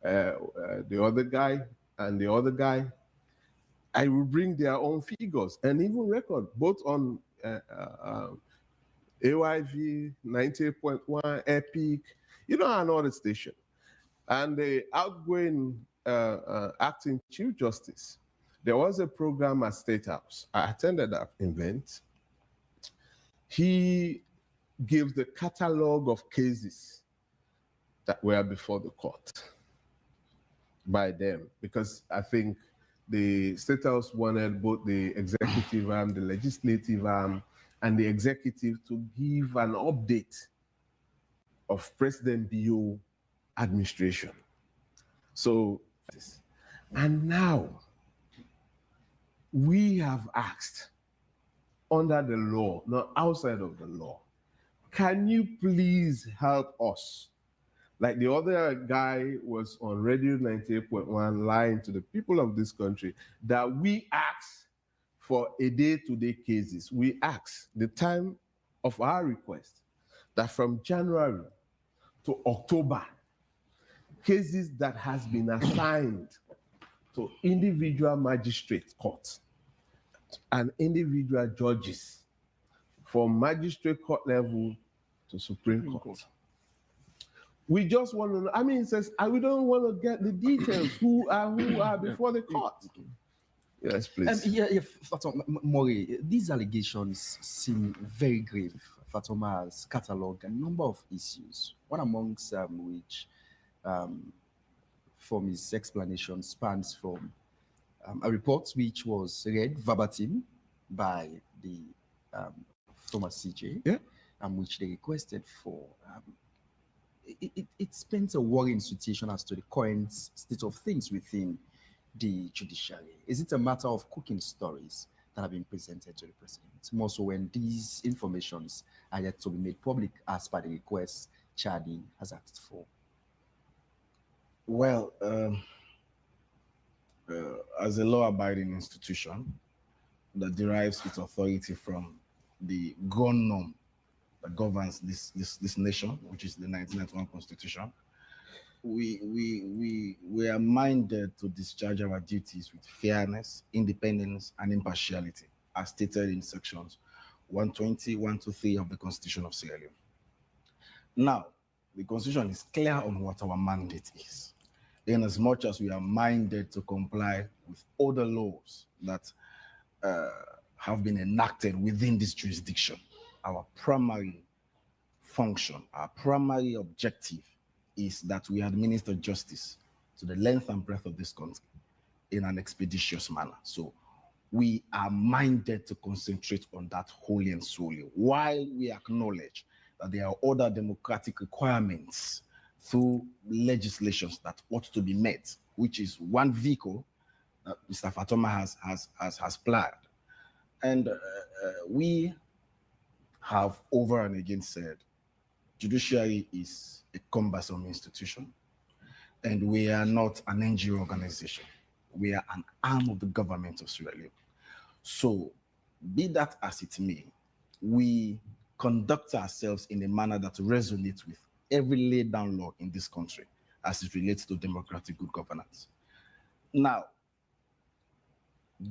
the other guy, and the other guy. I will bring their own figures and even record, both on AYV, 98.1, Epic, another station. And the outgoing acting Chief Justice, there was a program at State House. I attended that event. He gives the catalog of cases that were before the court by them, because I think the State House wanted both the executive arm, the legislative arm, and the executive to give an update of President Bio administration. So, and now we have asked, under the law, not outside of the law, can you please help us? Like the other guy was on Radio 98.1 lying to the people of this country that we ask for a day-to-day cases. We ask the time of our request that from January to October, cases that has been assigned to individual magistrate courts and individual judges from magistrate court level to Supreme Court. We just want to know, it says, we don't want to get the details, who are before the court. Yes, please. Fatoma, Maury, these allegations seem very grave. Fatoma has catalogued a number of issues, one amongst which, from his explanation, spans from a report which was read verbatim by the former CJ, which they requested for. It paints a worrying situation as to the current state of things within the judiciary. Is it a matter of cooking stories that have been presented to the president? More so when these informations are yet to be made public as per the request Chadi has asked for. Well, as a law-abiding institution that derives its authority from the ground norm that governs this nation, which is the 1991 Constitution, we are minded to discharge our duties with fairness, independence, and impartiality, as stated in sections 120, 123 of the Constitution of Sierra Leone. Now, the Constitution is clear on what our mandate is, in as much as we are minded to comply with all the laws that have been enacted within this jurisdiction. Our primary function, our primary objective is that we administer justice to the length and breadth of this country in an expeditious manner. So we are minded to concentrate on that wholly and solely, while we acknowledge that there are other democratic requirements through legislations that ought to be met, which is one vehicle that Mr. Fatoma has planned. And we have over and again said, judiciary is a cumbersome institution, and we are not an NGO organization. We are an arm of the government of Sierra Leone. So, be that as it may, we conduct ourselves in a manner that resonates with every laid down law in this country as it relates to democratic good governance. Now,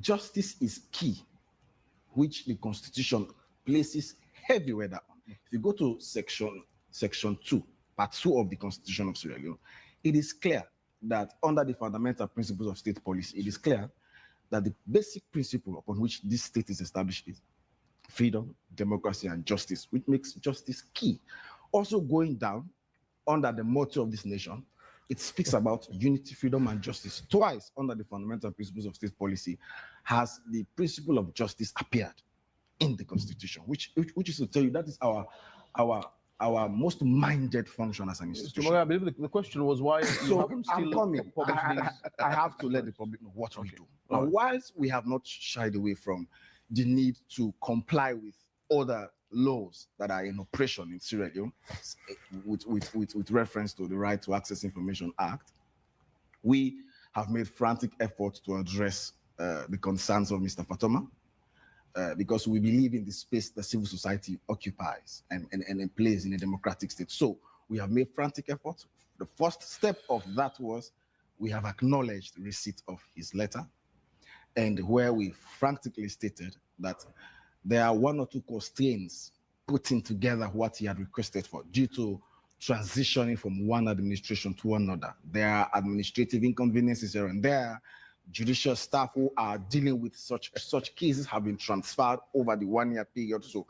justice is key, which the Constitution places heavy weight on. If you go to section 2, part 2 of the Constitution of Sierra Leone, it is clear that under the fundamental principles of state policy, it is clear that the basic principle upon which this state is established is freedom, democracy, and justice, which makes justice key. Also going down under the motto of this nation, it speaks about unity, freedom, and justice. Twice under the fundamental principles of state policy has the principle of justice appeared in the Constitution, which is to tell you that is our most minded function as an institution. I believe the question was why you haven't I'm still coming. published these. I have to let the public know what we do. Now, whilst we have not shied away from the need to comply with other laws that are in operation in Sierra Leone, with reference to the Right to Access Information Act, we have made frantic efforts to address the concerns of Mr. Fatoma, because we believe in the space that civil society occupies and plays in a democratic state. So we have made frantic efforts. The first step of that was we have acknowledged the receipt of his letter, and where we frantically stated that there are one or two constraints putting together what he had requested for due to transitioning from one administration to another. There are administrative inconveniences here and there. Judicial staff who are dealing with such cases have been transferred over the 1 year period. So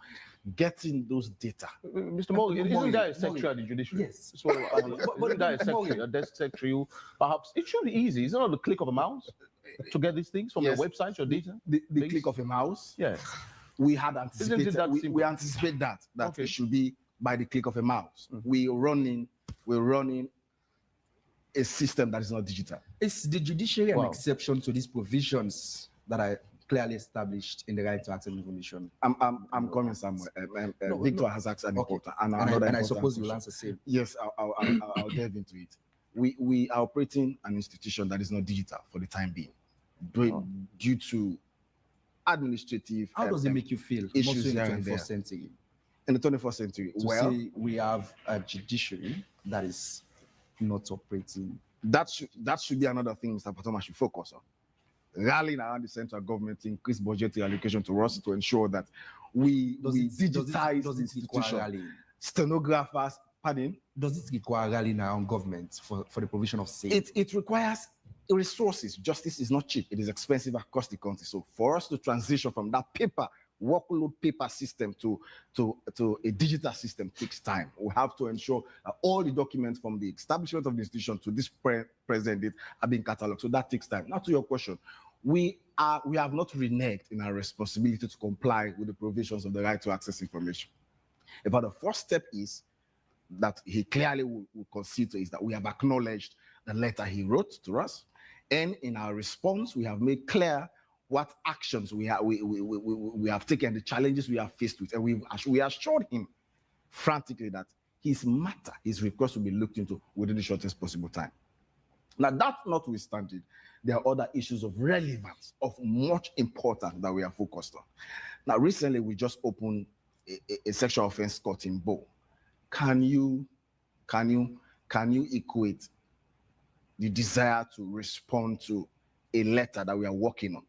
getting those data. Mr. Morgan, isn't there a secretary at the judiciary? Yes. So, isn't there a secretary, a desk secretary who perhaps it should be easy? Isn't it on the click of a mouse to get these things from Yes. your website, your data? The click of a mouse? Yeah. We had anticipated, Isn't it that simple? we anticipate that Okay. it should be by the click of a mouse. We're running a system that is not digital. Is the judiciary an Wow. exception to these provisions that are clearly established in the right to access information? I'm coming somewhere. Victor has asked an important And another I important suppose you'll question. answer same. Yes, I'll delve into it. We are operating an institution that is not digital for the time being, due to administrative. How does it make you feel? Issues Mostly in the here and 21st there. century. In the 21st century, To well, say we have a judiciary that is not operating. that should be another thing Mr. Fatoma should focus on. Rallying around the central government to increase budgetary allocation to us to ensure that we digitize the institution. Stenographers, pardon? Does it require rallying around government for the provision of safety? It requires resources. Justice is not cheap. It is expensive across the country. So for us to transition from that workload paper system to a digital system takes time. We have to ensure that all the documents from the establishment of the institution to this present date are being cataloged. So that takes time. Now to your question, we have not reneged in our responsibility to comply with the provisions of the right to access information. But the first step is that he clearly will consider is that we have acknowledged the letter he wrote to us, and in our response, we have made clear what actions we have taken, the challenges we are faced with, and we assured him frantically that his request will be looked into within the shortest possible time. Now, that notwithstanding, there are other issues of relevance, of much importance that we are focused on. Now, recently, we just opened a sexual offense court in Bo. Can you equate the desire to respond to a letter that we are working on?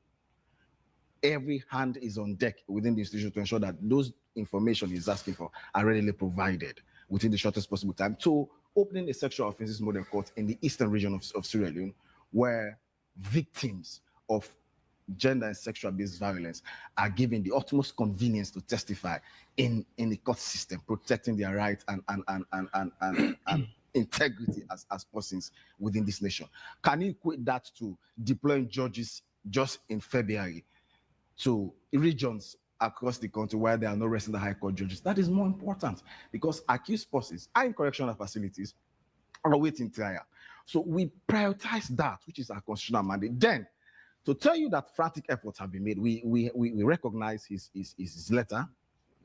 Every hand is on deck within the institution to ensure that those information he's asking for are readily provided within the shortest possible time to opening a sexual offences model court in the eastern region of Sierra Leone, where victims of gender and sexual-based violence are given the utmost convenience to testify in the court system, protecting their rights and integrity as persons within this nation. Can you equate that to deploying judges just in February to regions across the country where there are no resident high court judges. That is more important because accused persons are in correctional facilities are awaiting trial. So we prioritize that, which is our constitutional mandate. Then, to tell you that frantic efforts have been made, we recognize his letter,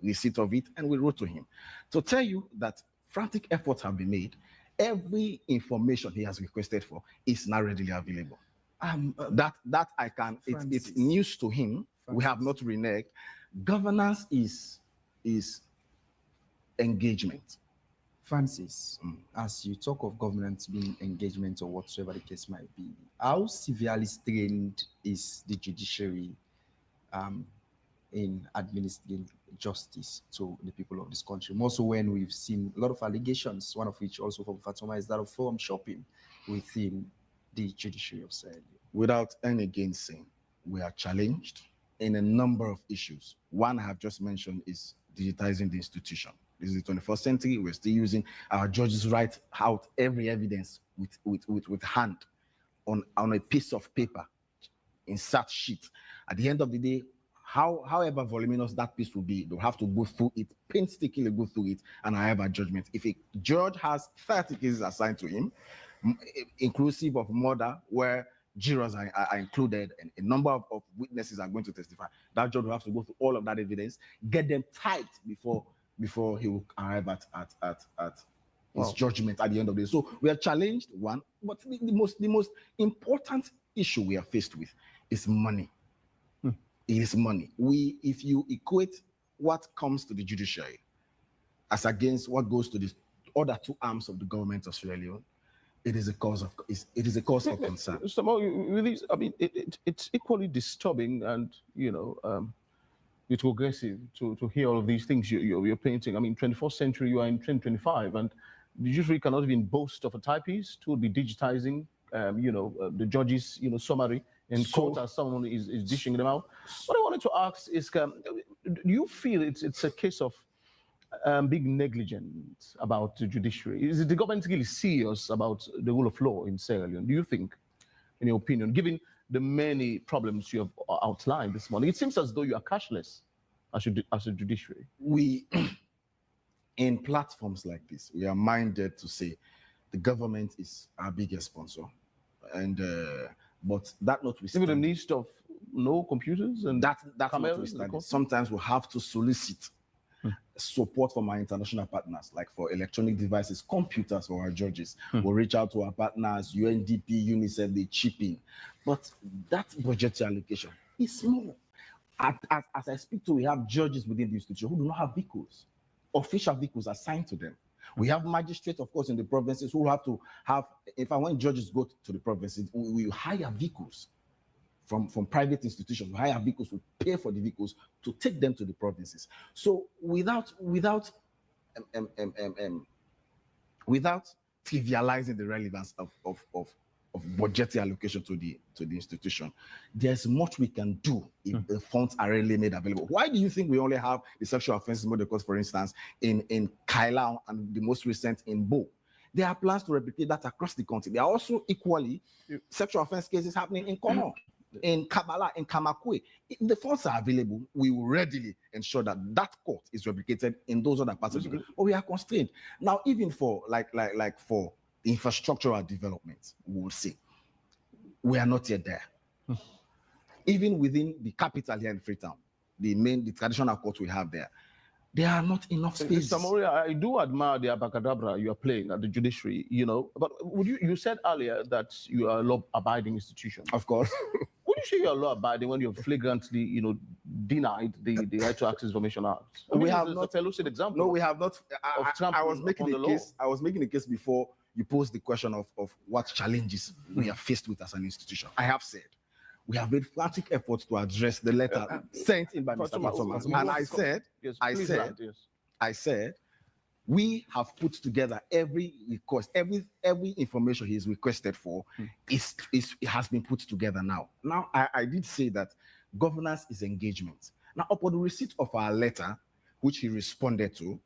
receipt of it, and we wrote to him. To tell you that frantic efforts have been made, every information he has requested for is now readily available. That I can, it's news to him. We have not reneged. Governance is engagement. Francis, as you talk of governance being engagement or whatsoever the case might be, how severely strained is the judiciary in administering justice to the people of this country? More so when we've seen a lot of allegations, one of which also from Fatoma is that of forum shopping within the judiciary of Sierra Leone. Without any gainsaying, we are challenged in a number of issues. One I have just mentioned is digitizing the institution. This is the 21st century. We're still using our judges write out every evidence with hand on a piece of paper, insert sheet. At the end of the day, however voluminous that piece will be, they'll have to go through it, painstakingly go through it, and I have a judgment. If a judge has 30 cases assigned to him, inclusive of murder, where jurors are included and a number of witnesses are going to testify, that judge will have to go through all of that evidence, get them typed before he will arrive at his judgment at the end of the day. So we are challenged, one, but the most important issue we are faced with is money. It is money. If you equate what comes to the judiciary as against what goes to the other two arms of the government of Sierra Leone, it is a cause of concern. It's equally disturbing and it's progressive to hear all of these things you're painting. I mean, 21st century, you are in 2025, and the judiciary cannot even boast of a typist who will be digitizing, the judges, summary in court as someone is dishing them out. What I wanted to ask is, do you feel it's a case of big negligence about the judiciary? Is the government really serious about the rule of law in Sierra Leone? Do you think, in your opinion, given the many problems you have outlined this morning, it seems as though you are cashless as a judiciary? We, in platforms like this, we are minded to say the government is our biggest sponsor, and but that notwithstanding, even the list of no computers and that's notwithstanding, sometimes we have to solicit support from our international partners, like for electronic devices, computers for our judges. We'll reach out to our partners, UNDP, UNICEF, they chip in. But that budgetary allocation is small. As I speak to, we have judges within the institution who do not have vehicles, official vehicles assigned to them. We have magistrates, of course, in the provinces who have to have, in fact, when judges go to the provinces, we hire vehicles from private institutions. We hire vehicles, we pay for the vehicles to take them to the provinces. So without trivializing the relevance of budgetary allocation to the institution, there's much we can do if the funds are really made available. Why do you think we only have the sexual offences model court, for instance, in Kailau and the most recent in Bo? There are plans to replicate that across the country. There are also equally sexual offense cases happening in Kono, in Kabala, in Kamakwe. If the funds are available, we will readily ensure that that court is replicated in those other parts of the country. But we are constrained. Now, even for like for infrastructural development, we will see we are not yet there. Even within the capital here in Freetown, the traditional court we have there are not enough space. Mr. Moria, I do admire the abacadabra you are playing at the judiciary, but you said earlier that you are a law-abiding institution. Of course. Would you say you are law-abiding when you're flagrantly, denied the right to access information act? We have not a lucid example. No, we have not. I was making a case. I was making a case before you posed the question of what challenges we are faced with as an institution. I have said we have made frantic efforts to address the letter sent in by Mr. Fatoma. And I said, we have put together every request, every information he's requested for it has been put together now. Now, I did say that governance is engagement. Now, upon the receipt of our letter, which he responded to,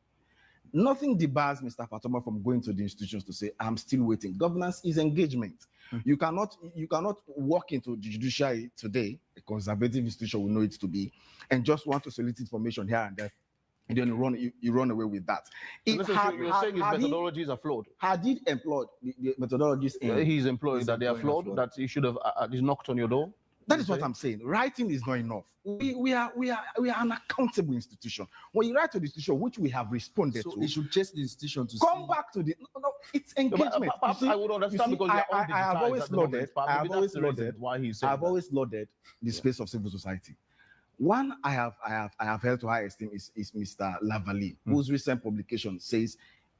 Nothing debars Mr. Fatoma from going to the institutions to say, I'm still waiting. Governance is engagement. You cannot walk into the judiciary today, a conservative institution we know it to be, and just want to solicit information here and there. And then you run away with that. You're saying his methodologies are flawed. Had he employed the methodologies he's employing that they are flawed, that he should have at least knocked on your door? That is what I'm saying. Writing is not enough. We are an accountable institution. When you write to the institution, which we have responded So to, it should chase the institution to come back to the it's engagement. Perhaps I would understand because I have always lauded. I have always lauded. why he's I have always lauded the space of civil society. One I have held to high esteem is Mr. Lavalley, whose recent publication says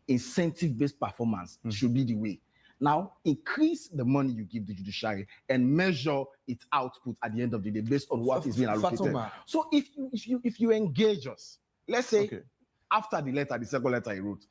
incentive-based performance should be the way. Now, increase the money you give the judiciary and measure its output at the end of the day based on what is being allocated. Fatoma. So if you engage us, let's say after the second letter he wrote,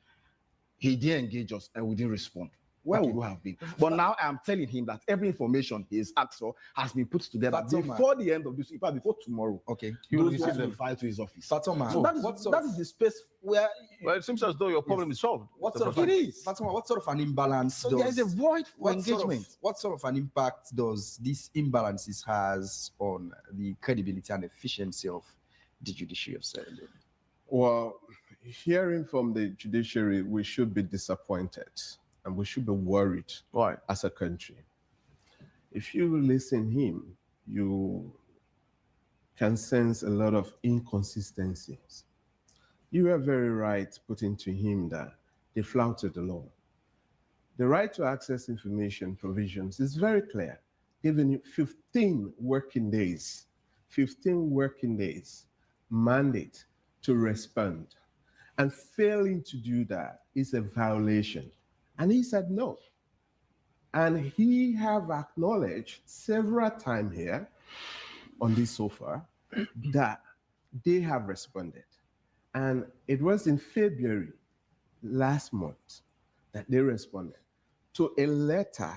he didn't engage us and we didn't respond. Where would we have been? But now I'm telling him that every information he is asked for has been put together Fatoma. before the end of this week, before tomorrow. Okay. He will receive them. file to his office. Fatoma, So that is the space where Well, it seems as though your problem is solved. what Mr. sort of Fatoma. Fatoma, what sort of an imbalance So does there is a void for engagement. What sort of an impact does these imbalances has on the credibility and efficiency of the judiciary of Sierra Leone? Well, hearing from the judiciary, we should be disappointed and we should be worried as a country. If you listen him, you can sense a lot of inconsistencies. You are very right putting to him that they flouted the law. The right to access information provisions is very clear, giving you 15 working days mandate to respond. And failing to do that is a violation. And he said no. And he have acknowledged several times here on this sofa that they have responded. And it was in February last month that they responded to a letter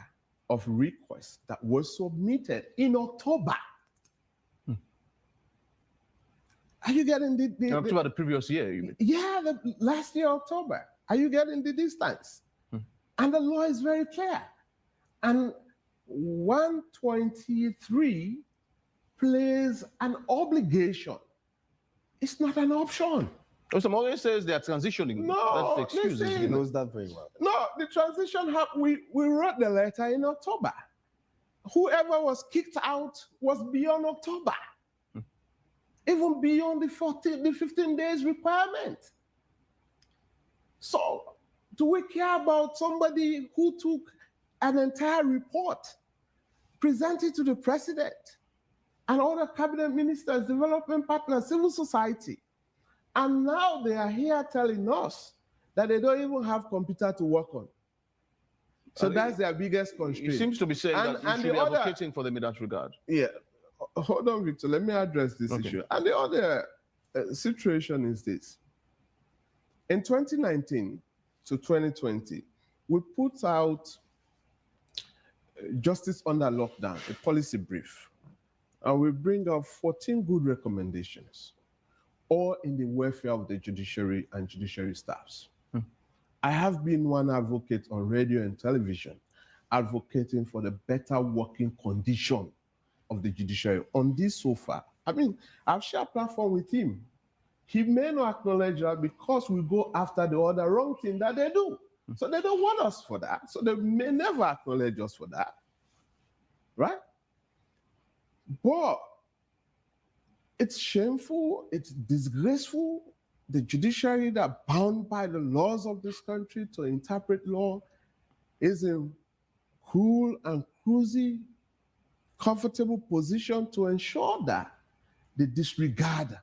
of request that was submitted in October. Are you getting October the previous year, you mean? Yeah, the last year, October. Are you getting the distance? And the law is very clear. And 123 plays an obligation. It's not an option. Mr. Morgan says they are transitioning. No, that's the excuse. listen. He knows that very well. No, the transition happened. We wrote the letter in October. Whoever was kicked out was beyond October. Even beyond the 15 days requirement. So, do we care about somebody who took an entire report, presented to the president and other cabinet ministers, development partners, civil society, and now they are here telling us that they don't even have computer to work on? So that's their biggest constraint. He seems to be saying that you should be advocating for them in that regard. Yeah. Hold on, Victor. Let me address this issue. And the other situation is this. In 2019 to 2020, we put out Justice Under Lockdown, a policy brief, and we bring up 14 good recommendations, all in the welfare of the judiciary and judiciary staffs. I have been one advocate on radio and television, advocating for the better working condition of the judiciary on this sofa. I mean, I've shared a platform with him. He may not acknowledge that because we go after the other wrong thing that they do. So they don't want us for that. So they may never acknowledge us for that. Right? But it's shameful, it's disgraceful. The judiciary that are bound by the laws of this country to interpret law is in cool and cozy, comfortable position to ensure that they disregard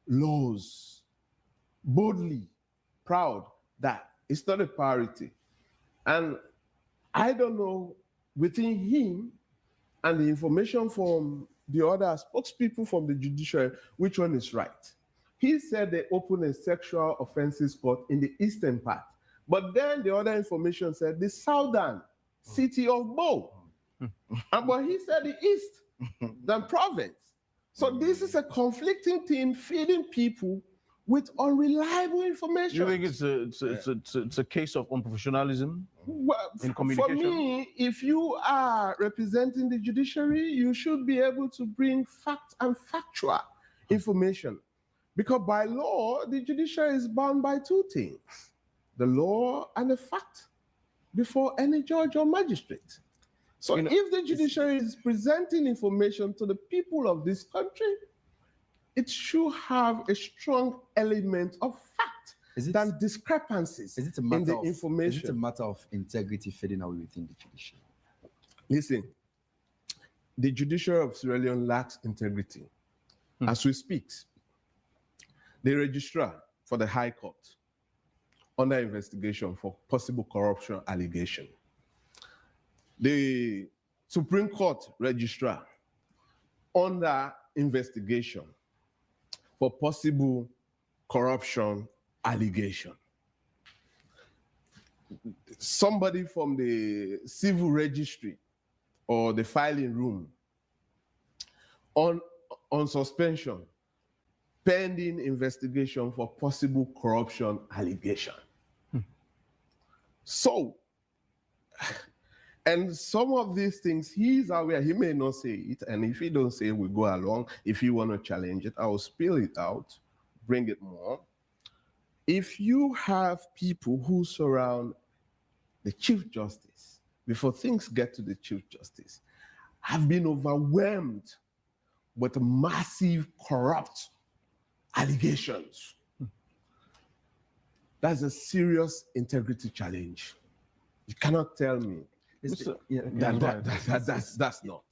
laws boldly, proud that it's not a priority. And I don't know within him and the information from the other spokespeople from the judiciary, which one is right. He said they opened a sexual offenses court in the eastern part. But then the other information said the southern city of Bo. But he said the east, the province. So this is a conflicting thing feeding people with unreliable information. You think it's a case of unprofessionalism Well, in for communication? me, if you are representing the judiciary, you should be able to bring fact and factual information. Because by law, the judiciary is bound by two things, the law and the fact, before any judge or magistrate. So if the judiciary is presenting information to the people of this country, it should have a strong element of fact than discrepancies Is it a in matter the of information. Is it a matter of integrity fading away within the judiciary? Listen, the judiciary of Sierra Leone lacks integrity. As we speak, the registrar for the High Court under investigation for possible corruption allegation. The Supreme Court registrar under investigation for possible corruption allegation. Somebody from the civil registry or the filing room on suspension pending investigation for possible corruption allegation. So, and some of these things, he's aware, he may not say it, and if he don't say it, we go along. If you want to challenge it, I will spill it out, bring it more. If you have people who surround the Chief Justice, before things get to the Chief Justice, have been overwhelmed with massive corrupt allegations, that's a serious integrity challenge. You cannot tell me that's not.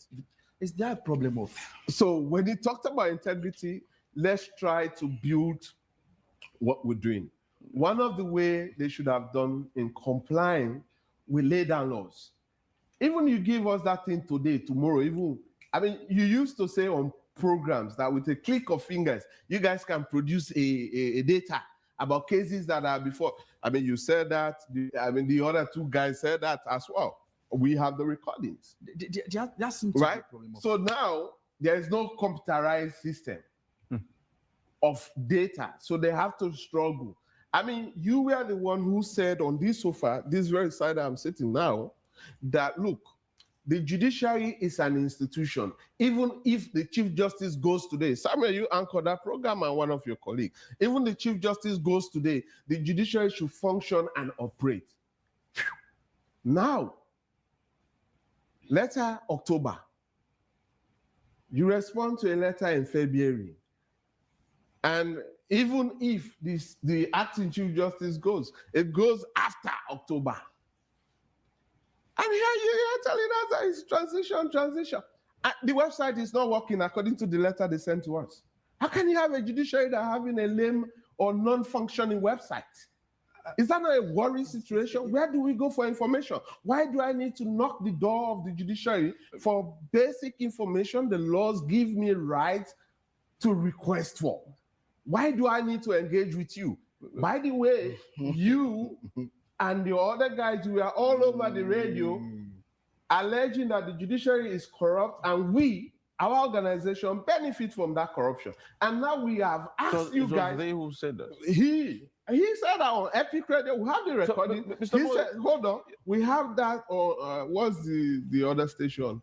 Is there a problem of? So when he talked about integrity, let's try to build what we're doing. One of the ways they should have done in complying with laid down laws. Even you give us that thing today, tomorrow, even, I mean, you used to say on programs that with a click of fingers, you guys can produce a data about cases that are before. I mean, you said that, I mean, the other two guys said that as well. We have the recordings. That seems to be right? a problem. So now there is no computerized system of data. So they have to struggle. I mean, you were the one who said on this sofa, this very side I'm sitting now, that look, the judiciary is an institution. Even if the Chief Justice goes today, Samuel, you anchored that program and one of your colleagues, even the Chief Justice goes today, the judiciary should function and operate. Now, letter October, you respond to a letter in February. And even if the acting Chief Justice goes, it goes after October. And here you're telling us that it's transition. The website is not working according to the letter they sent to us. How can you have a judiciary that having a lame or non-functioning website? Is that not a worrying situation? Where do we go for information? Why do I need to knock the door of the judiciary for basic information the laws give me rights to request for? Why do I need to engage with you? By the way, you and the other guys who are all over the radio alleging that the judiciary is corrupt, and we, our organization, benefit from that corruption. And now we have asked you guys. They who said that. He said that on Epic Radio. We have the recording. So, he said, hold on, we have that on what's the other station?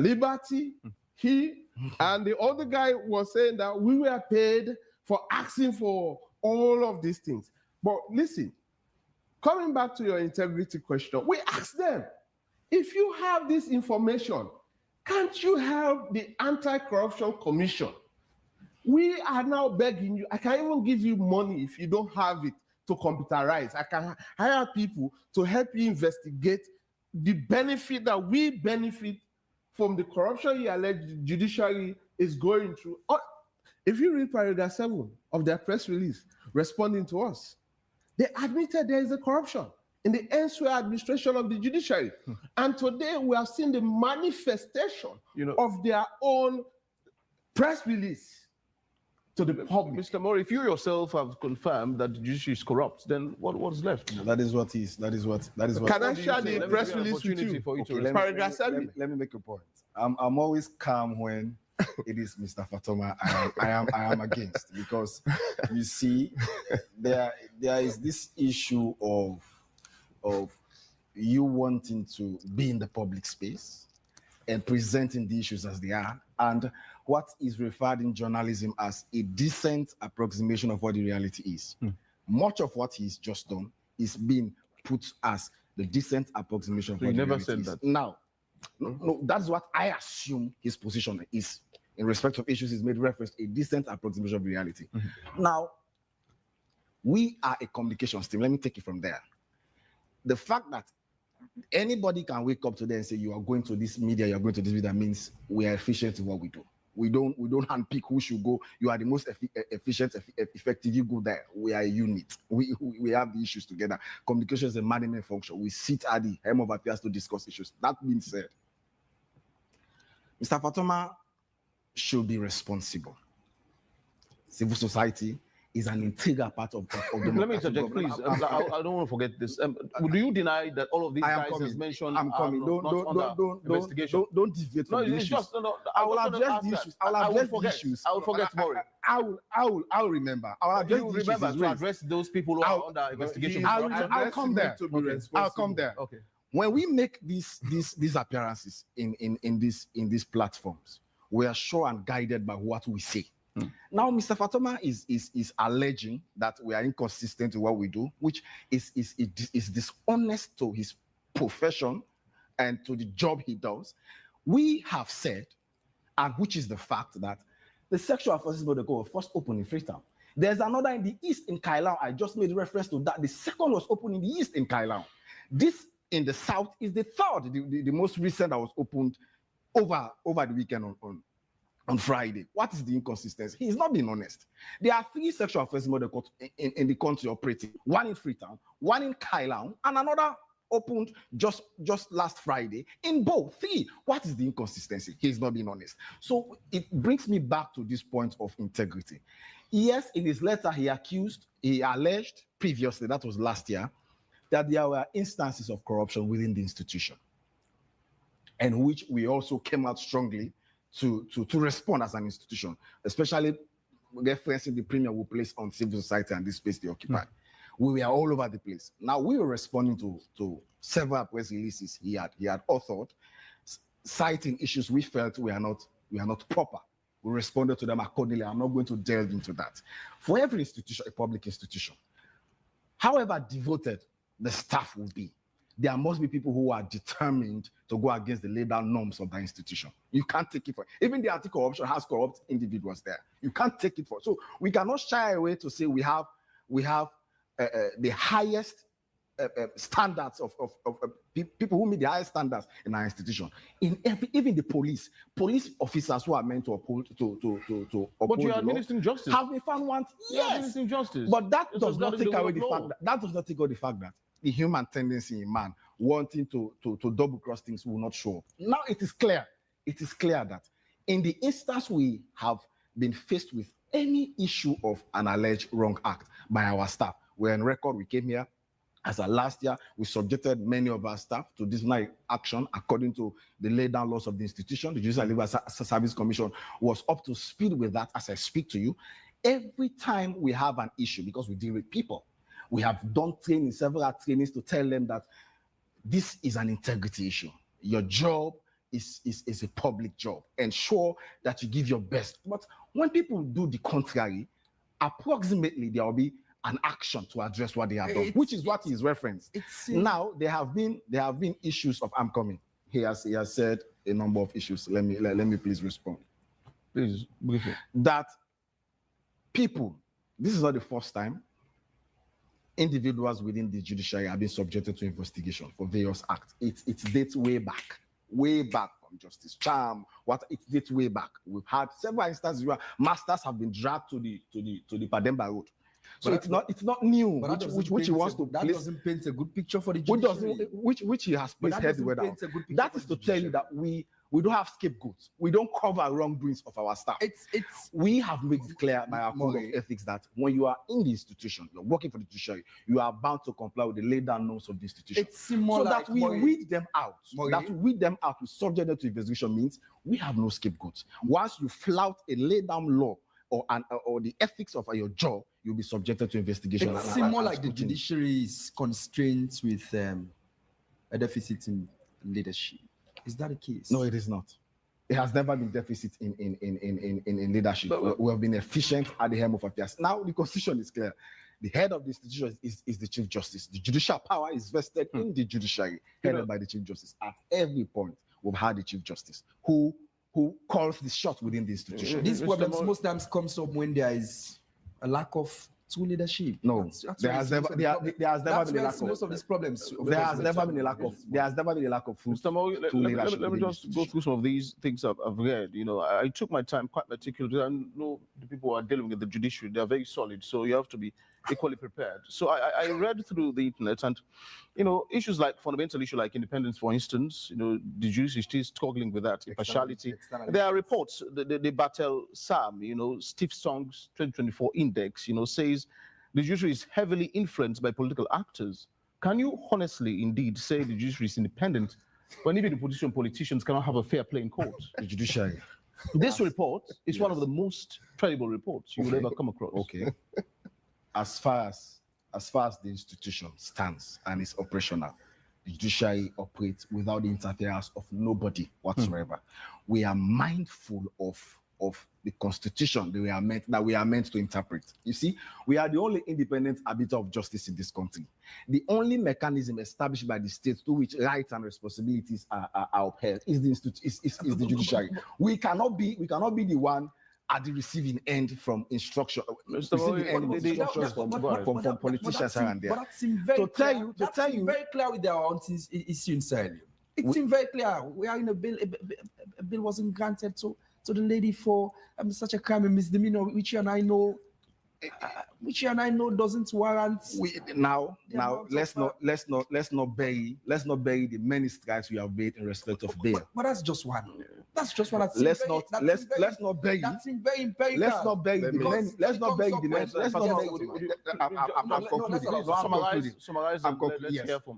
Liberty. He and the other guy was saying that we were paid for asking for all of these things. But listen, coming back to your integrity question, we asked them, if you have this information, can't you help the Anti-Corruption Commission? We are now begging you. I can even give you money if you don't have it to computerize. I can hire people to help you investigate the benefit that we benefit from the corruption you allege the judiciary is going through. If you read paragraph 7 of their press release responding to us, they admitted there is a corruption in the elsewhere administration of the judiciary. And today we have seen the manifestation of their own press release to the public. Mr. Mori, if you yourself have confirmed that the judiciary is corrupt, then what's left? That is what. Can I share the press release with you? Paragraph 7. Let me make a point. I'm always calm when it is Mr. Fatoma I am against, because you see there is this issue of you wanting to be in the public space and presenting the issues as they are, and what is referred in journalism as a decent approximation of what the reality is. Much of what he's just done is being put as the decent approximation of So what you the never reality said is. that. Now, no, that's what I assume his position is in respect of issues. He's made reference to a decent approximation of reality. Now, we are a communications team. Let me take it from there. The fact that anybody can wake up today and say you are going to this media, you are going to this media, means we are efficient in what we do. We don't handpick who should go. You are the most efficient, effective. You go there. We are a unit. We have the issues together. Communication is a management function. We sit at the helm of affairs to discuss issues. That being said, Mr. Fatoma should be responsible. Civil society is an integral part of the Let me interject, please. I don't want to forget this. Do you deny that all of these guys as mentioned I'm coming. Don't investigation? Don't deviate from the it's issues. just no. I will address the issues. I will address the issues. I will forget tomorrow. I will remember. I will address the issues. Remember to address those people who are under investigation. I'll come there. I'll come there. Okay. When we make these appearances in these platforms, we are sure and guided by what we say. Now, Mr. Fatoma is alleging that we are inconsistent in what we do, which is dishonest to his profession and to the job he does. We have said, and which is the fact, that the sexual offences protocol was first opened in Freetown. There's another in the east in Kailau. I just made reference to that. The second was opened in the east in Kailau. This in the south is the third, the most recent that was opened over the weekend on Friday. What is the inconsistency? He's not being honest. There are 3 sexual offences model in the country operating. One in Freetown, one in Kailau, and another opened just last Friday. In both 3, what is the inconsistency? He's not being honest. So it brings me back to this point of integrity. Yes, in his letter, he alleged previously, that was last year, that there were instances of corruption within the institution, and which we also came out strongly to respond as an institution, especially referencing the premium we place on civil society and this space they occupy. We were all over the place. Now we were responding to several press releases he had authored, citing issues we felt we are not proper. We responded to them accordingly. I'm not going to delve into that. For every institution, a public institution, however devoted the staff will be, there must be people who are determined to go against the laid down norms of the institution. You can't take it for even the anti-corruption has corrupt individuals there. You can't take it for. So we cannot shy away to say we have the highest standards of people who meet the highest standards in our institution. Even the police officers who are meant to uphold But you are administering justice. Have been found wanting. Yes, administering justice. But that does not take away the fact that does not take away the fact that the human tendency in man wanting to double cross things will not show up. Now it is clear that in the instance we have been faced with any issue of an alleged wrong act by our staff, we're on record. We came here as a last year, we subjected many of our staff to disciplinary action according to the laid down laws of the institution. The Judicial Legal Service Commission was up to speed with that as I speak to you. Every time we have an issue, because we deal with people, we have done several trainings to tell them that this is an integrity issue. Your job is a public job. Ensure that you give your best. But when people do the contrary, approximately there will be an action to address what they have done, which is what is referenced. Now there have been issues of coming. He has said a number of issues. Let me please respond. Please briefly. That people, this is not the first time individuals within the judiciary have been subjected to investigation for various acts. It dates way back from Justice Charm. It dates way back. We've had several instances where masters have been dragged to the Pademba Road. So it's not new, which he wants to place. That doesn't paint a good picture for the judiciary. Which he has placed head without. That is to tell you that we We don't have scapegoats. We don't cover wrongdoings of our staff. We have made it clear by our code of ethics that when you are in the institution, you're working for the judiciary, you are bound to comply with the laid down norms of the institution. So that we weed them out, we subject them to investigation means we have no scapegoats. Once you flout a laid down law or the ethics of your job, you'll be subjected to investigation. It seems more like the judiciary is constrained with a deficit in leadership. Is that the case? No, it is not. It has never been deficit in leadership. We have been efficient at the helm of affairs. Now the constitution is clear. The head of the institution is the Chief Justice. The judicial power is vested in the judiciary, headed by the Chief Justice. At every point, we've had the Chief Justice who calls the shot within the institution. These problems most times comes up when there is a lack of true leadership. No, there has never been a lack of most of these problems. There has never been a lack of Mr. Mo, let me just go through some of these things I've read. You know, I took my time quite meticulously. I know the people who are dealing with the judiciary, they're very solid, so you have to be equally prepared. So I read through the internet, and you know, issues like fundamental issue like independence, for instance, you know, the judiciary is still struggling with that, impartiality. There are reports, the Battle Sam, you know, Steve Song's 2024 index, you know, says the judiciary is heavily influenced by political actors. Can you honestly indeed say the judiciary is independent when even the politicians cannot have a fair play in court? The judiciary. This report is one of the most credible reports you will ever come across. Okay. As far as the institution stands and is operational, the judiciary operates without the interference of nobody whatsoever. We are mindful of the constitution that we are meant to interpret. You see, we are the only independent arbiter of justice in this country. The only mechanism established by the state to which rights and responsibilities are upheld is the judiciary. We cannot be the one at the receiving end from instruction, from politicians here and there. But that seems very clear. That seems very clear with our own issue in Sierra Leone. It seems very clear. We are in a bill. A bill wasn't granted to the lady for such a crime, a misdemeanor, which you and I know doesn't warrant. Now let's not bury the many strides we have made in respect of bail. But that's just one. That's just one. Let's not bury. That seems very empirical. Let's not bury the many. Let's not bury the many. I'm concluding.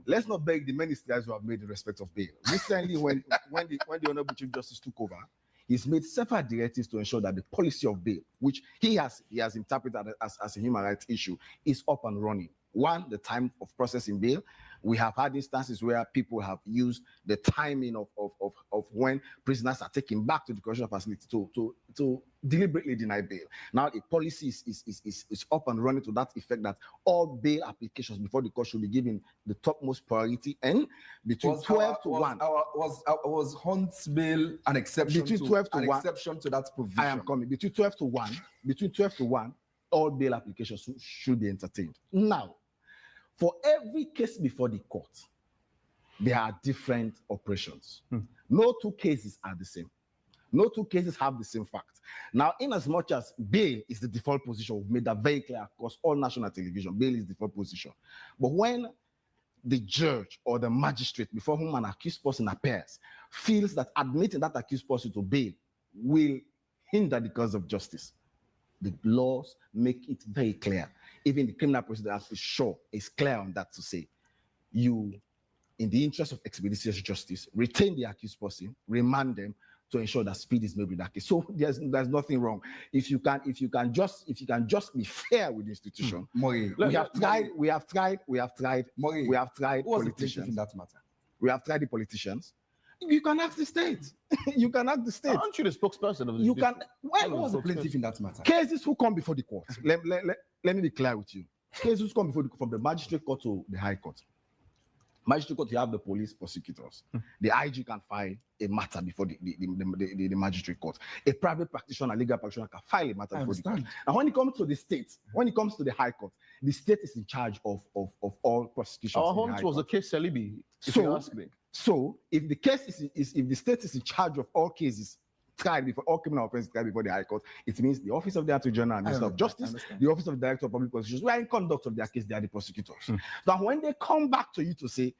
Let's not bury the many strides we have made in respect of bail. Recently, when the Honorable Chief Justice took over, he's made several directives to ensure that the policy of bail, which he has interpreted as a human rights issue, is up and running. One, the time of processing bail. We have had instances where people have used the timing of when prisoners are taken back to the correctional facility to deliberately deny bail. Now, the policy is up and running to that effect that all bail applications before the court should be given the topmost priority, and between 12 to 1. Was Hunt's bail an exception between to 12 to 1, exception to that provision? I am coming. Between 12 to 1, all bail applications should be entertained. Now, for every case before the court, there are different operations. No two cases are the same. No two cases have the same fact. Now, in as much as bail is the default position, we've made that very clear across all national television. Bail is the default position. But when the judge or the magistrate before whom an accused person appears feels that admitting that accused person to bail will hinder the cause of justice, the laws make it very clear. Even the Criminal Procedure Act is clear on that, to say you, in the interest of expeditious justice, retain the accused person, remand them to ensure that speed is made with that case. So there's nothing wrong. If you can just be fair with the institution. We have tried politicians in that matter. We have tried the politicians. You can ask the state. You can ask the state. Aren't you the spokesperson of the You can. What was the plaintiff in that matter? Cases who come before the court. Let me be clear with you. Cases come before from the magistrate court to the high court. Magistrate court, you have the police prosecutors. The IG can file a matter before the magistrate court. A private practitioner, legal practitioner can file a matter before the court. Now, when it comes to the state, when it comes to the high court, the state is in charge of all prosecutions. Our home was a case Salibi, if you ask me. So if the case if the state is in charge of all cases tried before, all criminal offenses tried before the High Court, it means the Office of the Attorney General and Minister of Justice, the Office of the Director of Public Prosecutions, we are in conduct of their case, they are the prosecutors. Now when they come back to you to say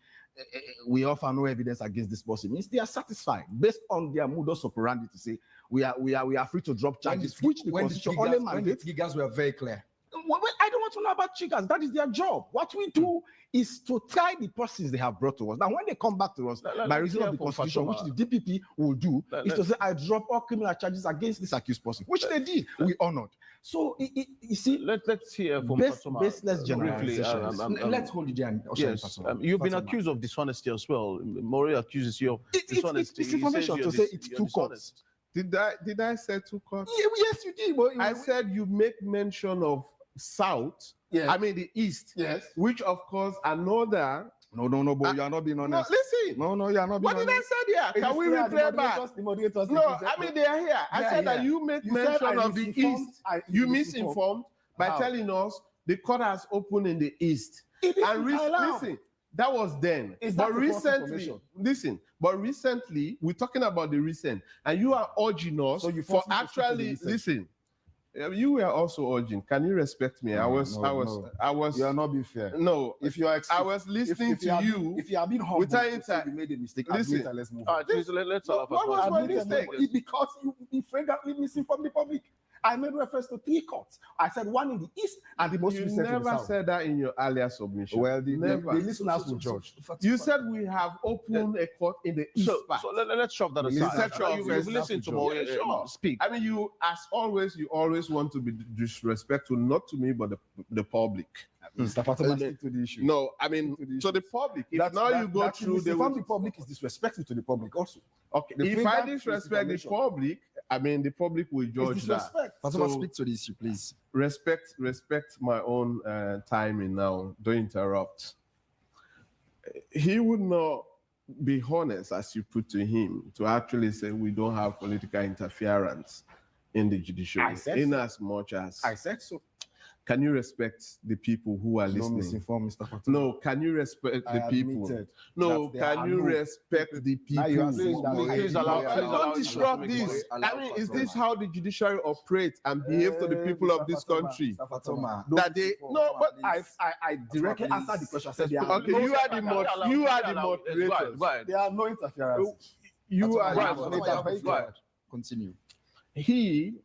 we offer no evidence against this person, means they are satisfied based on their modus operandi to say we are free to drop charges, which the Constitution only mandates. The figures were very clear. Well, I don't want to know about triggers. That is their job. What we do is to try the persons they have brought to us. Now, when they come back to us, by reason of the Constitution, which the DPP will do, is to say, I drop all criminal charges against this accused person, which they did. We honored. So, you see, let's hear from baseless generalizations. Let's hold it down. Yes, you've been accused of dishonesty as well. Maury accuses you of dishonesty. It's information to say it's two courts. Did I say two courts? Yes, you did. But I said you make mention of South. Yes. I mean the East. Yes. Which of course another. No, but you are not being honest. No, listen. No, you are not being What honest. did I say there? Can we replay back? The moderators No, I mean they are here. I said that you make mention of the East. You misinformed by telling us the court has opened in the East. And listen, that was then. But recently, we're talking about the recent, and you are urging us for actually listen. You were also urging. Can you respect me? I was. You are not being fair. No, I was listening to you. If you have been humble, you made a mistake. Listen, let's move on. Let's all what was my mistake? Because you fragrantly misinformed the public. I made reference to 3 courts. I said one in the East and the most recent in the South. You never said that in your earlier submission. Well, the listeners will judge. You said we have opened a court in the East. So let's shove that aside. You've listened to Maury speak. I mean, you always want to be disrespectful, not to me, but the public. Mr. Fatoma, speak to the issue. No, I mean, to the public. If now you go through the public is disrespectful to the public also. Okay, if I disrespect the public, I mean, the public will judge that. Fatoma, speak to the issue, please. Respect my own timing now. Don't interrupt. He would not be honest, as you put to him, to actually say we don't have political interference in the judiciary. As much as I said so. Can you respect the people who are listening? Misinform Mr. Fatoma. No, can you respect the people? No, can you respect the people? Please allow. Don't disrupt this. I mean, is this how the judiciary operates and behave to the people of this country? That they no, but I directly answered the question. I said, okay, you are the moderators. There are no interferences. You are the moderators. Continue. You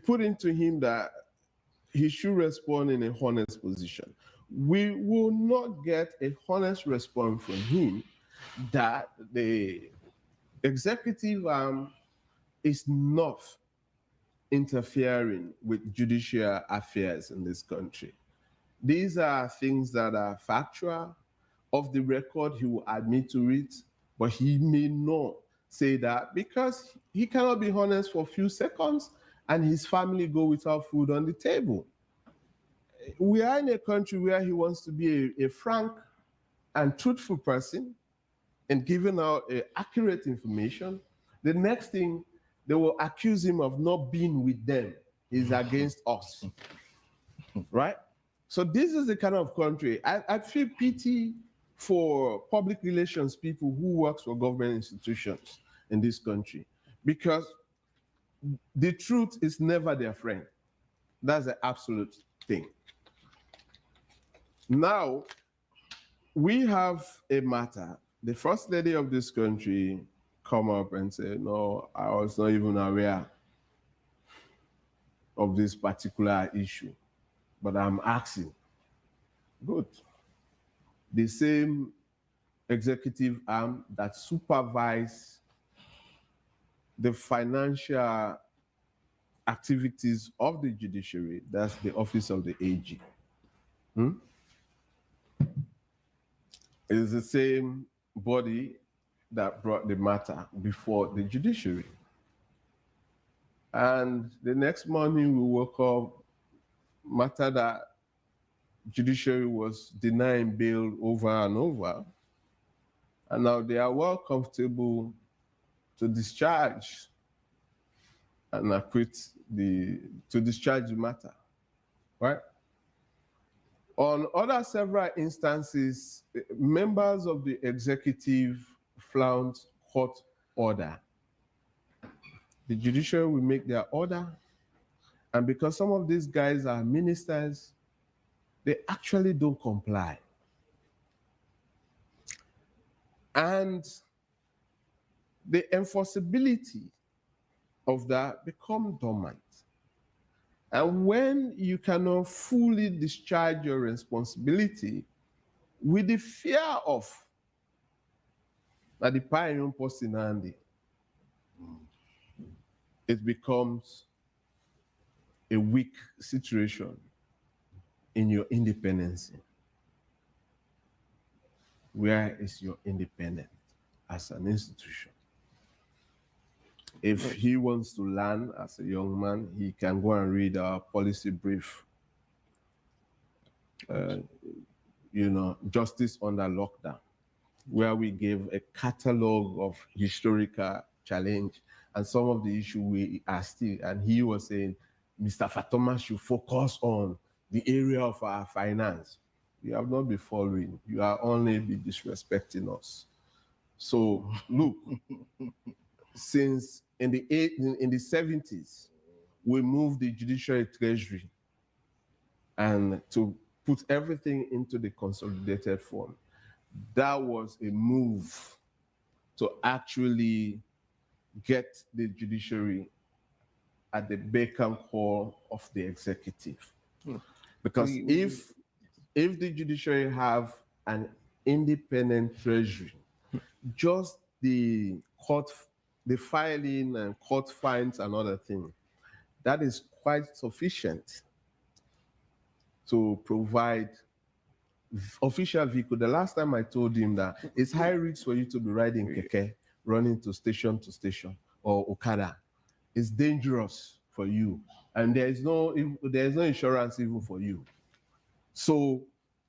put into him that he should respond in a honest position. We will not get a honest response from him that the executive arm is not interfering with judicial affairs in this country. These are things that are factual. Off the record, he will admit to it, but he may not say that because he cannot be honest for a few seconds and his family go without food on the table. We are in a country where he wants to be a frank and truthful person and giving out accurate information. The next thing, they will accuse him of not being with them. He's against us, right? So this is the kind of country. I feel pity for public relations people who work for government institutions in this country because the truth is never their friend. That's the absolute thing. Now, we have a matter. The first lady of this country come up and say, no, I was not even aware of this particular issue, but I'm asking. Good. The same executive arm that supervise the financial activities of the judiciary, that's the office of the AG. It is the same body that brought the matter before the judiciary. And the next morning we woke up, matter that judiciary was denying bail over and over. And now they are well comfortable to discharge and acquit to discharge the matter, right? On other several instances, members of the executive flout court order. The judiciary will make their order, and because some of these guys are ministers, they actually don't comply. And the enforceability of that become dormant. And when you cannot fully discharge your responsibility with the fear of that the pioneer postinandi, it becomes a weak situation in your independence. Where is your independence as an institution? If he wants to learn as a young man, he can go and read our policy brief. Justice under lockdown, where we gave a catalog of historical challenge and some of the issues we are still, and he was saying, Mr. Fatoma should focus on the area of our finance. You have not been following. You are only be disrespecting us. So look, since in the 70s, we moved the judiciary treasury and to put everything into the consolidated form. That was a move to actually get the judiciary at the beck and call of the executive. Because if the judiciary have an independent treasury, just the court, the filing and court fines and other things, that is quite sufficient to provide official vehicle. The last time I told him that it's high risk for you to be riding keke, running to station or Okada. It's dangerous for you, and there is no insurance even for you. So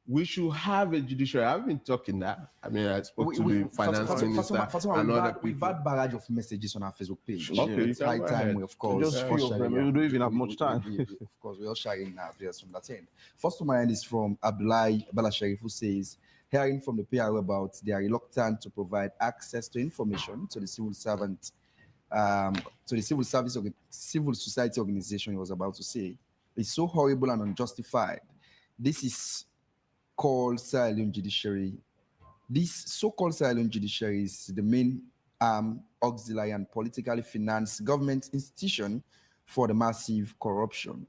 we should have a judiciary. I've been talking that. I mean, I spoke to the finance minister and other people. We've had barrage of messages on our Facebook page. Okay, It's high time we, of course, just few of them. We don't even have much time. Of course, we're all sharing our videos from that end. First to my end is from Abdullahi Balasharif, who says, hearing from the PRO about they are reluctant to provide access to information to the civil servant, to the civil society organization he was about to say. It's so horrible and unjustified. This is called Sierra Leone Judiciary. This so-called Sierra Leone Judiciary is the main auxiliary and politically financed government institution for the massive corruption.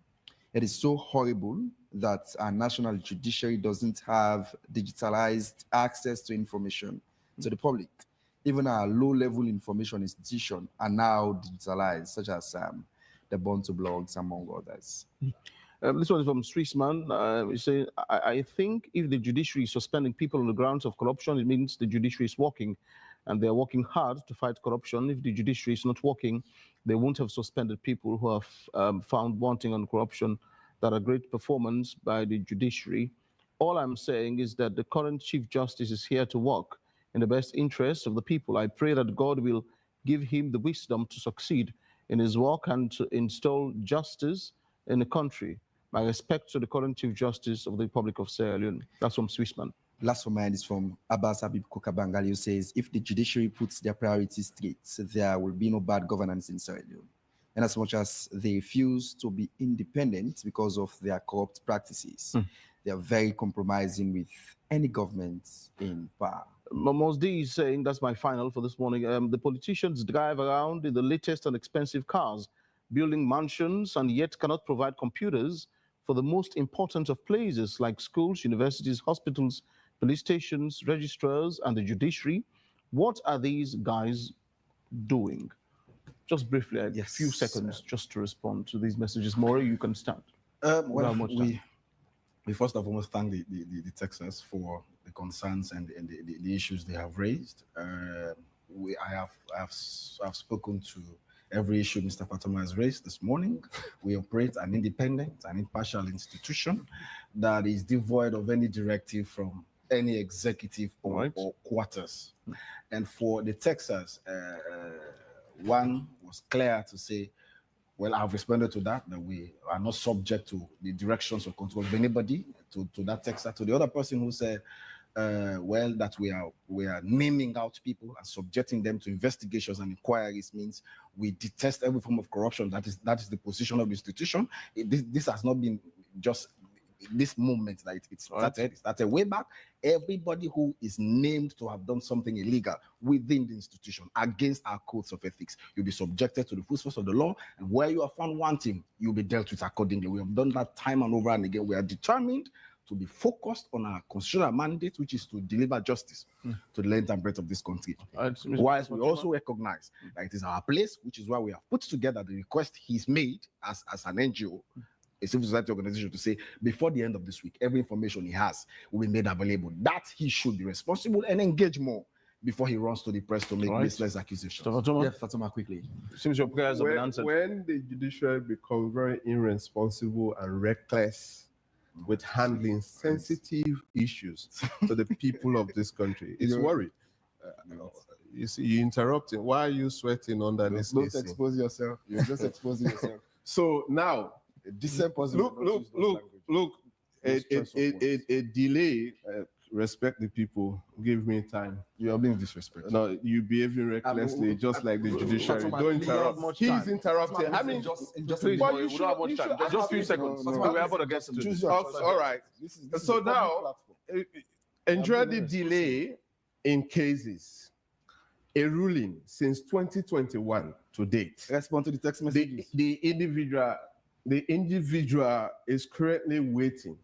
It is so horrible that our national judiciary doesn't have digitalized access to information to the public. Even our low-level information institutions are now digitalized, such as the Bonto blogs, among others. This one is from Streetsman. He says, I think if the judiciary is suspending people on the grounds of corruption, it means the judiciary is working, and they're working hard to fight corruption. If the judiciary is not working, they won't have suspended people who have found wanting on corruption. That a great performance by the judiciary. All I'm saying is that the current Chief Justice is here to work in the best interest of the people. I pray that God will give him the wisdom to succeed in his work and to install justice in the country. My respect to the current Chief Justice of the Republic of Sierra Leone. That's from Swissman. Last for mine is from Abbas Habib Kokabangali, who says, if the judiciary puts their priorities straight, there will be no bad governance in Sierra Leone. And as much as they refuse to be independent because of their corrupt practices, they are very compromising with any government in power. Mosdi is saying, that's my final for this morning, the politicians drive around in the latest and expensive cars, building mansions, and yet cannot provide computers for the most important of places like schools, universities, hospitals, police stations, registrars, and the judiciary. What are these guys doing? Just briefly, a few seconds just to respond to these messages. Maury, you can start. We first and foremost thank the Texans for the concerns and the issues they have raised. I have spoken to every issue Mr. Fatoma has raised this morning. We operate an independent and impartial institution that is devoid of any directive from any executive or quarters. And for the Texans, one was clear to say, well, I've responded to that we are not subject to the directions or control of anybody, to that Texas. To the other person who said, well, that we are naming out people and subjecting them to investigations and inquiries means we detest every form of corruption. That is the position of the institution. This has not been just this movement that it started way back. Everybody who is named to have done something illegal within the institution against our codes of ethics, you'll be subjected to the full force of the law, and where you are found wanting, you'll be dealt with accordingly. We have done that time and over and again. We are determined to be focused on our constitutional mandate, which is to deliver justice to the length and breadth of this country. Whilst we also recognize that it is our place, which is why we have put together the request he's made as an NGO, a civil society organization, to say before the end of this week, every information he has will be made available. That he should be responsible and engage more before he runs to the press to make baseless accusations. Yeah, Fatoma, quickly. Seems your prayers have been answered. When the judiciary becomes very irresponsible and reckless with handling sensitive issues to the people of this country, it's worried. You see, you're interrupting. Why are you sweating under this? Don't expose yourself. You're just exposing yourself. So now, look, a delay. Respect the people. Give me time. You are being disrespectful. No, you behaving recklessly, just like the judiciary. Don't interrupt. He's interrupting. I mean, please, but we don't have much time. Just a few seconds. We have other guests to do. All right. So now, enjoy the delay in cases. A ruling since 2021 to date. Respond to the text messages. The individual is currently waiting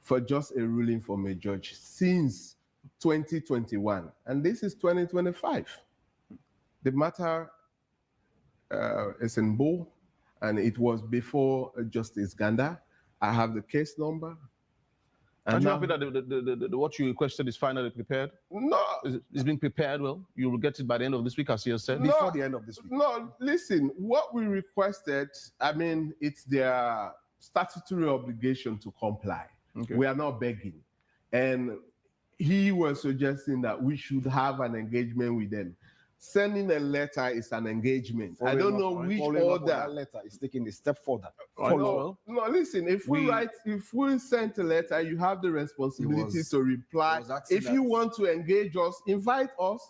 for just a ruling from a judge since 2021, and this is 2025. The matter is in Bo, and it was before Justice Ganda. I have the case number. Are you happy that the what you requested is finally prepared? No. It's been prepared well? You will get it by the end of this week, as you said? Before the end of this week. No, listen, what we requested, I mean, it's their statutory obligation to comply. Okay. We are not begging. And he was suggesting that we should have an engagement with them. Sending a letter is an engagement. I don't know which order. That letter is taking a step further. No, listen, if we send a letter, you have the responsibility to reply. If you want to engage us, invite us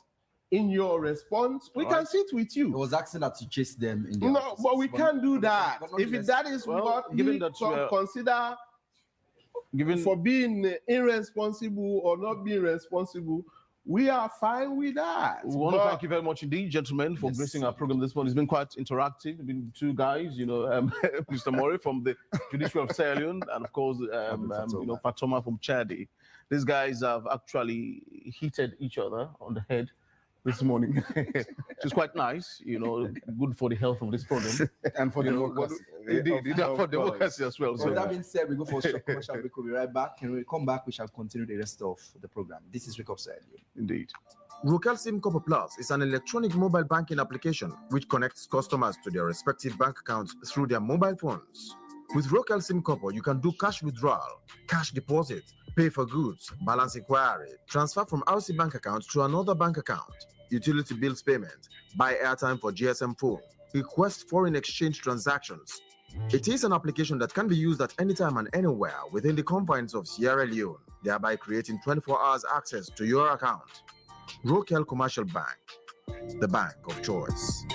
in your response. We can sit with you. It was asking that to chase them in the No, but we can't do that. If that is what given we that consider for being irresponsible or not being responsible, we are fine with that. We want to thank you very much indeed, gentlemen, for gracing our program this morning. It's been quite interactive. It's been two guys, Mr. Mori from the Judiciary of Sierra Leone, and of course, Fatoma from Chadi. These guys have actually hit each other on the head this morning, which is quite nice, good for the health of this program. And for democracy. Indeed, for democracy as well. So with that being said, we go for a short commercial break. We'll be right back. And when we come back, we shall continue the rest of the program. This is Wake Up Sierra Leone. Indeed. Rokel SIM Copper Plus is an electronic mobile banking application which connects customers to their respective bank accounts through their mobile phones. With Rokel SIM Copper, you can do cash withdrawal, cash deposit, pay for goods, balance inquiry, transfer from RC bank account to another bank account, utility bills payment, buy airtime for GSM phone, request foreign exchange transactions. It is an application that can be used at any time and anywhere within the confines of Sierra Leone, thereby creating 24 hours access to your account. Rokel Commercial Bank, the bank of choice.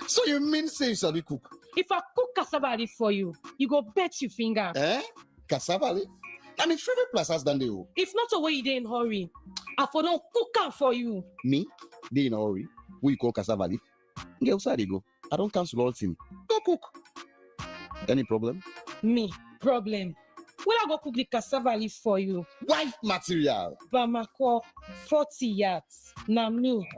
So you mean say you sabi cook? If I cook cassava leaf for you, you go bet your finger. Cassava leaf? I mean, favorite places than they will. If not a way you dey in hurry, I for don't cook am for you. Me? They in a hurry? We call cassava leaf? Get outside you go. I don't cancel all thing. Go cook. Any problem? Me? Problem. When I go cook the cassava leaf for you? Wife material. Bamako, 40 yards. Na me.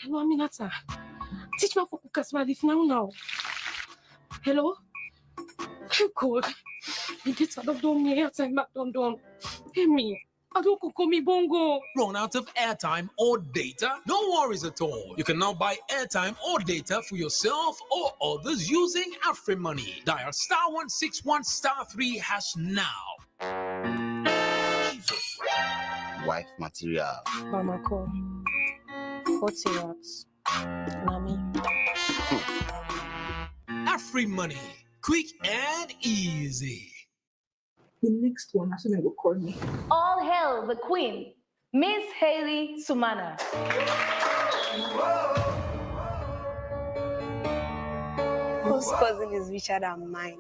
Hello, Aminata. Teach me how to cook cassava leaf now. Hello? I'm cold. You get out of me airtime back down. Hey me. I don't cook me bongo. Run out of airtime or data? No worries at all. You can now buy airtime or data for yourself or others using AfriMoney. Dial *161*3# now. Jesus. Wife material. Bamako. 40 watts. Nami. Afri-Money. Quick and easy. The next one, as soon as they will call me. All hail the Queen, Miss Hailey Sumana. Whose cousin is richer than mine?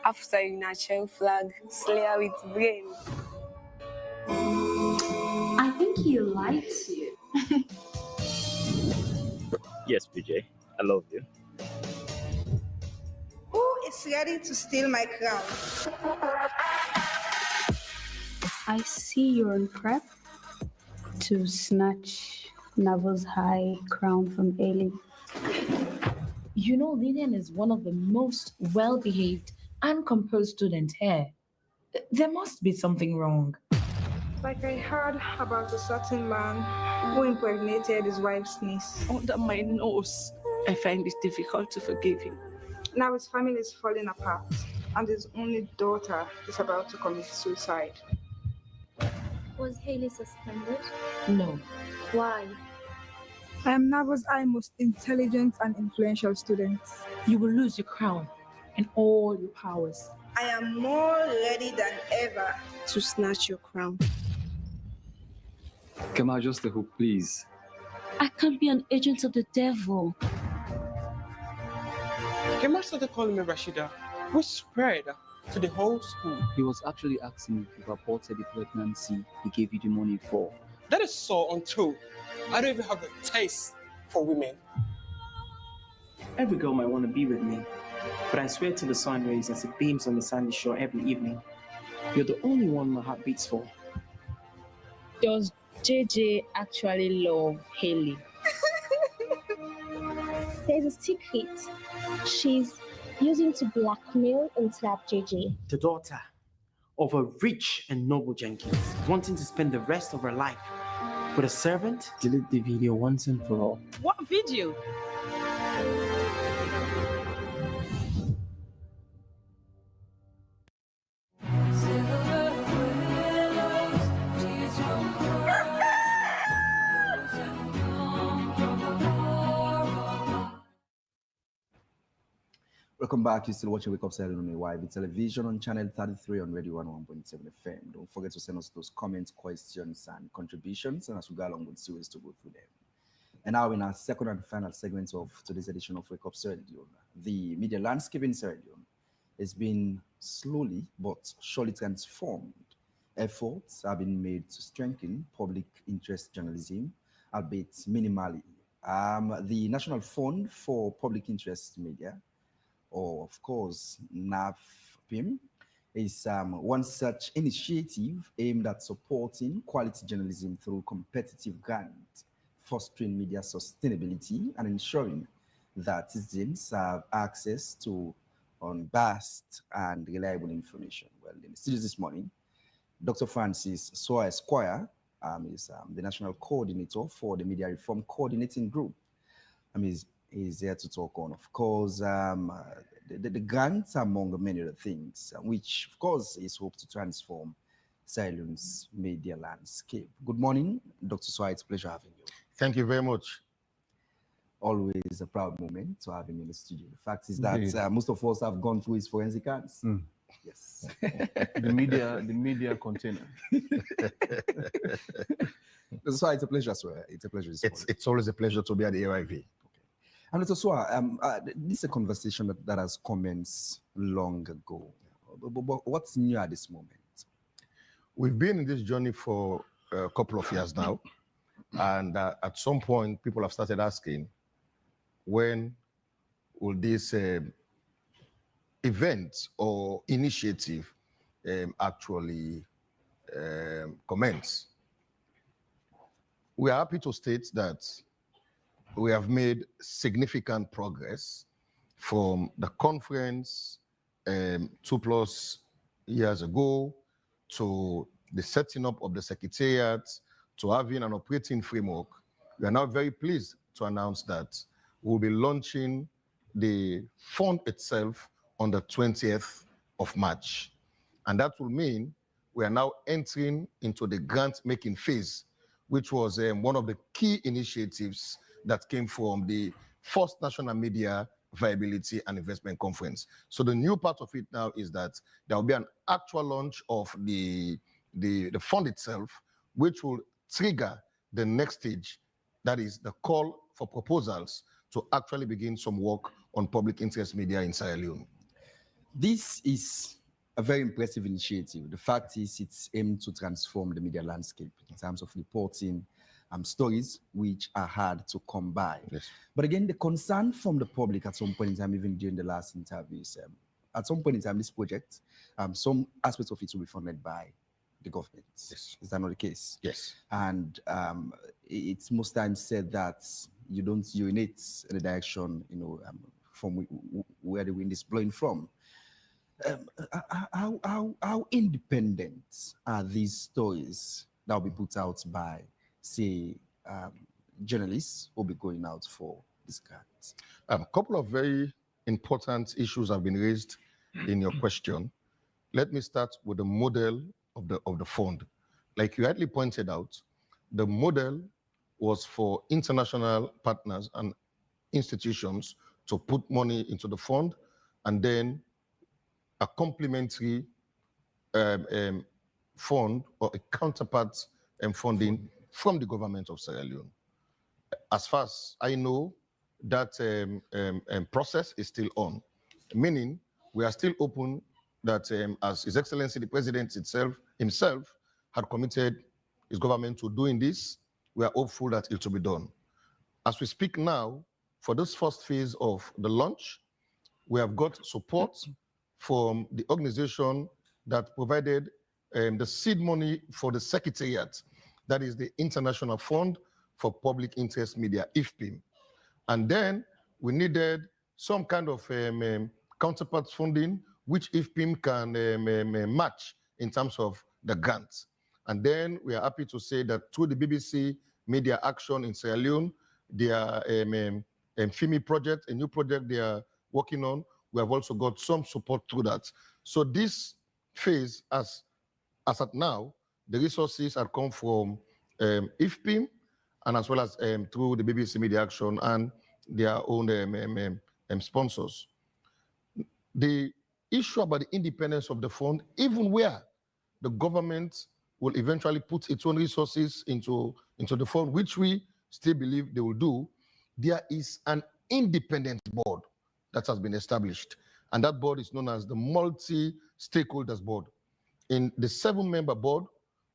After a natural flag, slayer with brains. I think he likes you. Yes, PJ, I love you. Who is ready to steal my crown? I see you're in prep to snatch Nava's high crown from Ailey. You know, Lillian is one of the most well-behaved and composed students here. There must be something wrong. Like I heard about a certain man who impregnated his wife's niece. Under my nose, I find it difficult to forgive him. Now his family is falling apart, and his only daughter is about to commit suicide. Was Hailey suspended? No. Why? I am Nava's most intelligent and influential student. You will lose your crown and all your powers. I am more ready than ever to snatch your crown. Can I adjust the hook, please? I can't be an agent of the devil. Kemal started calling me Rashida, which spread to the whole school. He was actually asking if you aborted the pregnancy he gave you the money for. That is so untrue. I don't even have a taste for women. Every girl might want to be with me, but I swear to the sun rays as it beams on the sandy shore every evening, you're the only one my heart beats for. Does JJ actually love Hailey? There's a secret she's using to blackmail and slap JJ. The daughter of a rich and noble Jenkins, wanting to spend the rest of her life with a servant. Delete the video once and for all. What video? Welcome back. You're still watching Wake Up Saturday on YV television on channel 33 on Radio 101.7 FM. Don't forget to send us those comments, questions, and contributions, and as we go along with series to go through them. And now in our second and final segment of today's edition of Wake Up Saturday, the media landscape in Sierra Leone has been slowly but surely transformed. Efforts have been made to strengthen public interest journalism, albeit minimally. The National Fund for Public Interest Media, or of course NAFPIM, is one such initiative aimed at supporting quality journalism through competitive grants, fostering media sustainability, and ensuring that citizens have access to unbiased and reliable information. Well, in the studio this morning, Dr. Francis Soa Esquire is the national coordinator for the Media Reform Coordinating Group. He's here to talk on, of course, the grants, among many other things, which, of course, is hoped to transform Sierra Leone's media landscape. Good morning, Dr. Soa. It's a pleasure having you. Thank you very much. Always a proud moment to have him in the studio. The fact is that most of us have gone through his forensic hands. Yes. the media container. So it's a pleasure, sir. It's a pleasure. It's always a pleasure to be at the AIV. And Dr. Soa, this is a conversation that has commenced long ago. But what's new at this moment? We've been in this journey for a couple of years now. And at some point, people have started asking, when will this event or initiative actually commence? We are happy to state that we have made significant progress from the conference 2+ years ago to the setting up of the secretariat to having an operating framework. We are now very pleased to announce that we'll be launching the fund itself on the 20th of March. And that will mean we are now entering into the grant-making phase, which was one of the key initiatives that came from the first National Media Viability and Investment Conference. So the new part of it now is that there will be an actual launch of the fund itself, which will trigger the next stage, that is the call for proposals to actually begin some work on public interest media in Sierra Leone. This is a very impressive initiative. The fact is, it's aimed to transform the media landscape in terms of reporting stories which are hard to come by. Yes. But again, the concern from the public at some point in time, even during the last interviews, at some point in time, this project, some aspects of it will be funded by the government. Yes. Is that not the case? Yes. And it's most times said that you don't urinate in the direction, from where the wind is blowing from. How independent are these stories that will be put out by, say, journalists who will be going out for this grant? A couple of very important issues have been raised in your question. Let me start with the model of the fund. Like you rightly pointed out, the model was for international partners and institutions to put money into the fund, and then a complementary fund or a counterpart funding from the government of Sierra Leone. As far as I know, that process is still on, meaning we are still open that as His Excellency the President himself had committed his government to doing this, we are hopeful that it will be done. As we speak now, for this first phase of the launch, we have got support from the organization that provided the seed money for the secretariat, that is the International Fund for Public Interest Media, IFPIM. And then we needed some kind of counterpart funding, which IFPIM can match in terms of the grants. And then we are happy to say that through the BBC Media Action in Sierra Leone, their FIMI project, a new project they are working on, we have also got some support through that. So this phase, as at now, the resources have come from IFPIM, and as well as through the BBC Media Action and their own sponsors. The issue about the independence of the fund, even where the government will eventually put its own resources into the fund, which we still believe they will do, there is an independent board that has been established. And that board is known as the Multi-Stakeholders Board. In the 7-member board,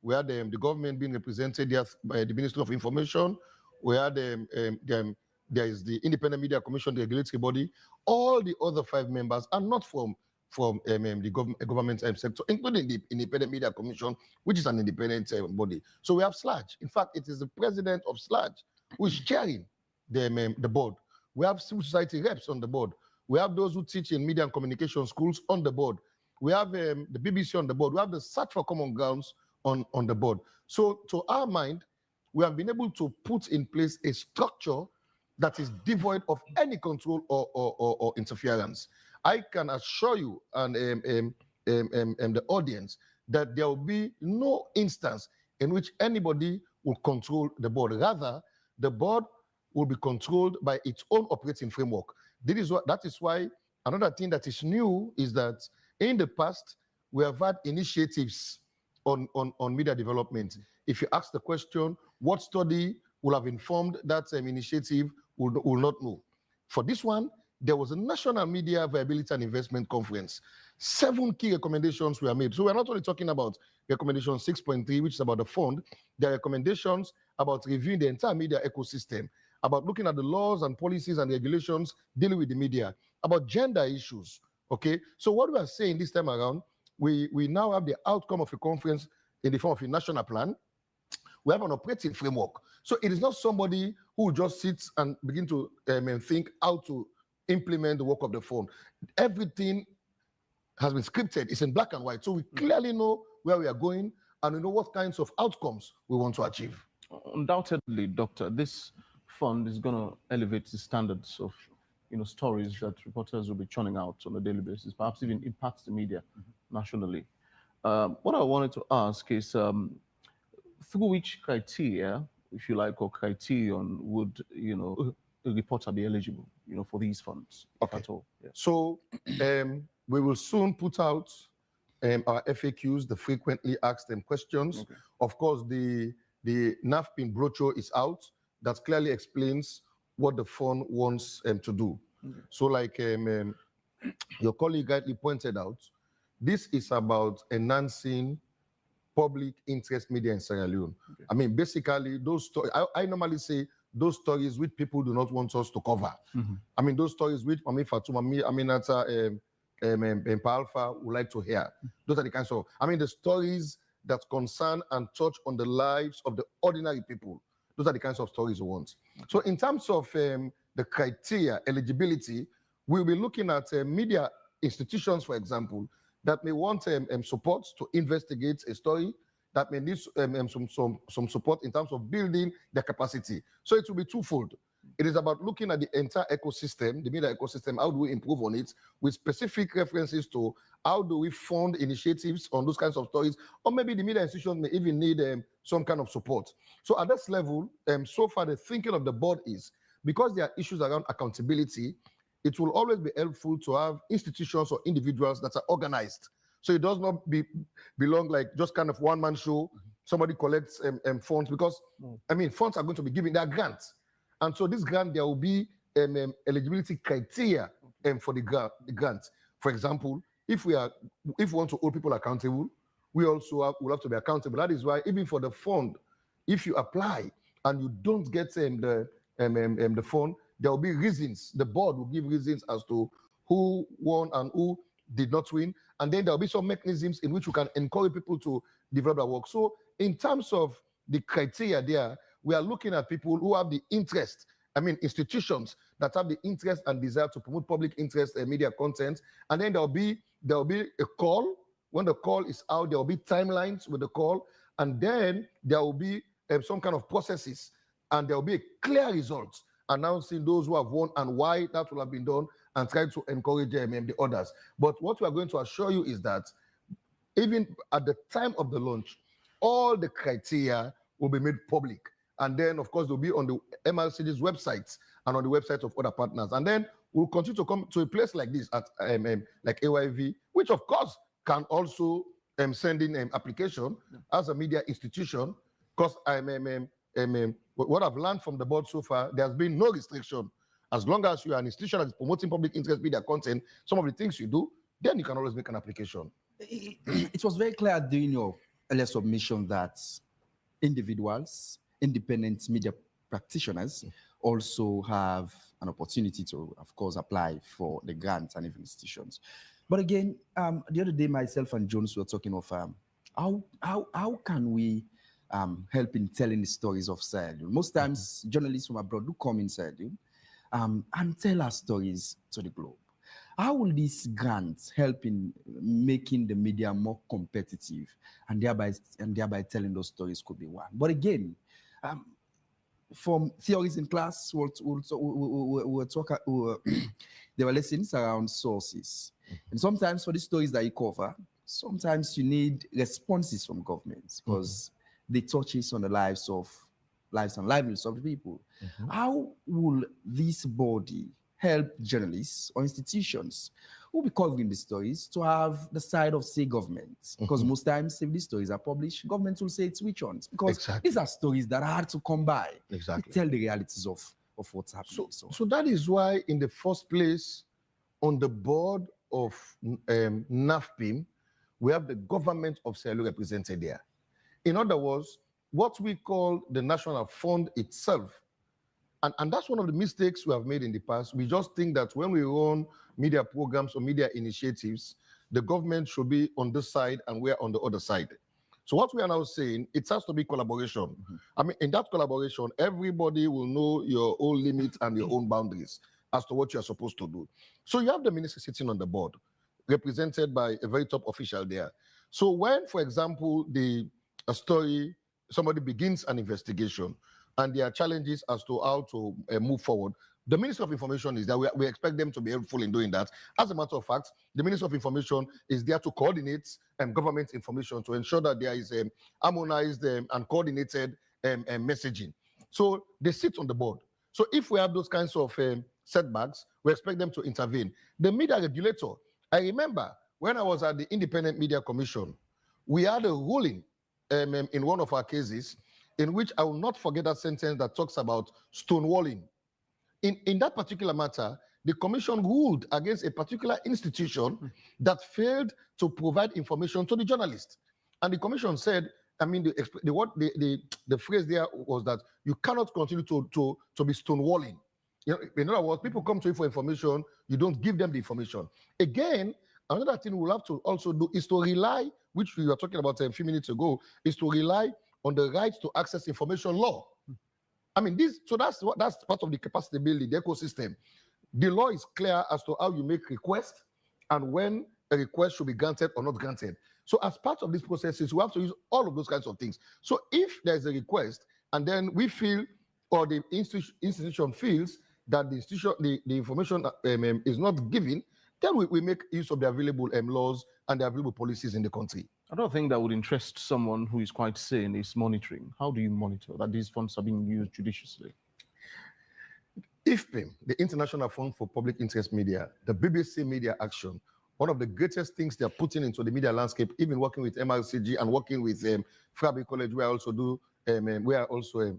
we had the government being represented there by the Ministry of Information. We had there is the Independent Media Commission, the regulatory body. All the other 5 members are not from the government sector, including the Independent Media Commission, which is an independent body. So we have SLAG. In fact, it is the president of SLAG who is chairing the board. We have civil society reps on the board. We have those who teach in media and communication schools on the board. We have the BBC on the board. We have the Search for Common Grounds on the board. So to our mind, we have been able to put in place a structure that is devoid of any control or interference. I can assure you and the audience that there will be no instance in which anybody will control the board. Rather, the board will be controlled by its own operating framework. That is why another thing that is new is that in the past, we have had initiatives on media development. If you ask the question, what study will have informed that initiative, will not know. For this one, there was a National Media Viability and Investment Conference. 7 key recommendations were made. So we're not only talking about recommendation 6.3, which is about the fund. There are recommendations about reviewing the entire media ecosystem, about looking at the laws and policies and regulations dealing with the media, about gender issues, okay? So what we are saying this time around, we now have the outcome of a conference in the form of a national plan. We have an operating framework. So it is not somebody who just sits and begin to think how to implement the work of the fund. Everything has been scripted. It's in black and white. So we clearly know where we are going and we know what kinds of outcomes we want to achieve. Undoubtedly, Doctor, this fund is going to elevate the standards of stories that reporters will be churning out on a daily basis, perhaps even impact the media nationally. What I wanted to ask is through which criteria, if you like, or criterion would, a reporter be eligible, for these funds, if at all? Yeah. So we will soon put out our FAQs, the frequently asked them questions. Okay. Of course, the NAFPIN brochure is out that clearly explains what the fund wants to do. Okay. So like your colleague rightly pointed out, this is about enhancing public interest media in Sierra Leone. Okay. I mean, basically, those stories, I normally say those stories which people do not want us to cover. I mean, those stories which Mami Fatuma, Aminata, Alpha would like to hear. Those are the kinds of, the stories that concern and touch on the lives of the ordinary people. Those are the kinds of stories we want. So in terms of the criteria, eligibility, we'll be looking at media institutions, for example, that may want support to investigate a story, that may need some support in terms of building their capacity. So it will be twofold. It is about looking at the entire ecosystem, the media ecosystem, how do we improve on it, with specific references to how do we fund initiatives on those kinds of stories, or maybe the media institution may even need some kind of support. So at this level, so far the thinking of the board is, because there are issues around accountability, it will always be helpful to have institutions or individuals that are organized. So it does not belong like just kind of one-man show, somebody collects funds, because, funds are going to be given, they are grants. And so this grant, there will be eligibility criteria for the grant. For example, if we want to hold people accountable, we also will have to be accountable. That is why even for the fund, if you apply and you don't get the fund, there will be reasons. The board will give reasons as to who won and who did not win. And then there will be some mechanisms in which you can encourage people to develop their work. So in terms of the criteria there, we are looking at people who have the interest, institutions that have the interest and desire to promote public interest and media content. And then there will be a call. When the call is out, there will be timelines with the call. And then there will be some kind of processes. And there will be a clear result announcing those who have won and why that will have been done, and try to encourage the others. But what we are going to assure you is that even at the time of the launch, all the criteria will be made public. And then, of course, they'll be on the MRCG's websites and on the websites of other partners. And then we'll continue to come to a place like this at like AYV, which, of course, can also send in an application as a media institution, because what I've learned from the board so far, there's been no restriction. As long as you are an institution that is promoting public interest media content, some of the things you do, then you can always make an application. It was very clear during your earlier submission that individuals, independent media practitioners, also have an opportunity to, of course, apply for the grants and even institutions. But again, the other day, myself and Jones were talking of how can we help in telling the stories of Sierra Leone. Most times, journalists from abroad do come in Sierra Leone and tell our stories to the globe. How will these grants help in making the media more competitive, and thereby telling those stories could be one? But again, from theories in class, there were lessons around sources. And sometimes for the stories that you cover, sometimes you need responses from governments, because they touches on the lives and livelihoods of the people. How will this body help journalists or institutions who will be covering the stories to have the side of, say, government? Because most times, if these stories are published, government will say it's which ones, because these are stories that are hard to come by. They tell the realities of what's happening. So that is why, in the first place, on the board of NAFPIM, we have the government of Sierra Leone represented there. In other words, what we call the National Fund itself, and that's one of the mistakes we have made in the past. We just think that when we run media programs or media initiatives, the government should be on this side and we're on the other side. So what we are now saying, it has to be collaboration. In that collaboration, everybody will know your own limits and your own boundaries as to what you are supposed to do. So you have the minister sitting on the board, represented by a very top official there. So when, for example, a story, somebody begins an investigation and there are challenges as to how to move forward, The Minister of Information is there. We expect them to be helpful in doing that. As a matter of fact, the Minister of Information is there to coordinate government information to ensure that there is harmonized and coordinated messaging. So they sit on the board. So if we have those kinds of setbacks, we expect them to intervene. The media regulator, I remember when I was at the Independent Media Commission, we had a ruling in one of our cases in which I will not forget that sentence that talks about stonewalling. In that particular matter, the commission ruled against a particular institution that failed to provide information to the journalist. And the commission said, I mean, the phrase there was that you cannot continue to be stonewalling. You know, in other words, people come to you for information, you don't give them the information. Again, another thing we'll have to also do is to rely, which we were talking about a few minutes ago, is to rely on the right to access information law. I mean, that's part of the capacity building, the ecosystem. The law is clear as to how you make requests and when a request should be granted or not granted. So as part of these processes, we have to use all of those kinds of things. So if there's a request and then we feel, or the institution feels that the information is not given, then we make use of the available laws and the available policies in the country. I don't think that would interest someone who is quite sane is monitoring. How do you monitor that these funds are being used judiciously? IFPIM, the International Fund for Public Interest Media, the BBC Media Action, one of the greatest things they're putting into the media landscape, even working with MRCG and working with Fabric College, where I also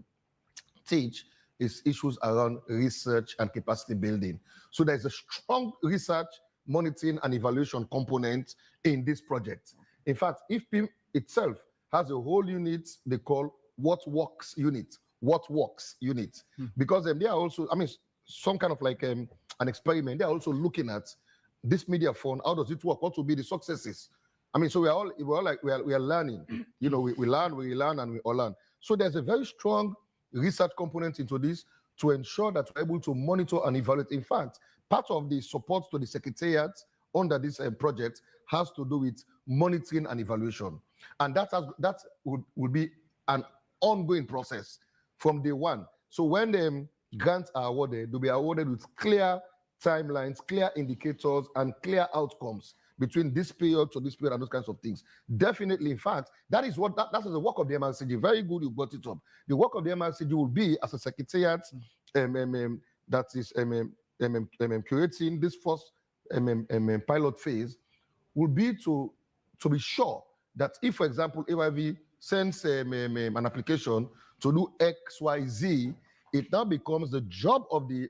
teach, is issues around research and capacity building. So there's a strong research, monitoring, and evaluation component in this project. In fact, IFPIM itself has a whole unit they call What Works Unit. What Works Unit. Because they are also, I mean, some kind of like an experiment. They are also looking at this media fund. How does it work? What will be the successes? I mean, so we are learning. You know, we learn, and we all learn. So there's a very strong research component into this to ensure that we're able to monitor and evaluate. In fact, part of the support to the secretariat under this project has to do with monitoring and evaluation. And that would be an ongoing process from day one. So when the grants are awarded, they'll be awarded with clear timelines, clear indicators, and clear outcomes between this period to this period and those kinds of things. Definitely, in fact, that is the work of the MRCG. Very good you brought it up. The work of the MRCG will be as a secretariat that is curating this first pilot phase, will be to be sure that if, for example, AYV sends an application to do X, Y, Z, it now becomes the job of the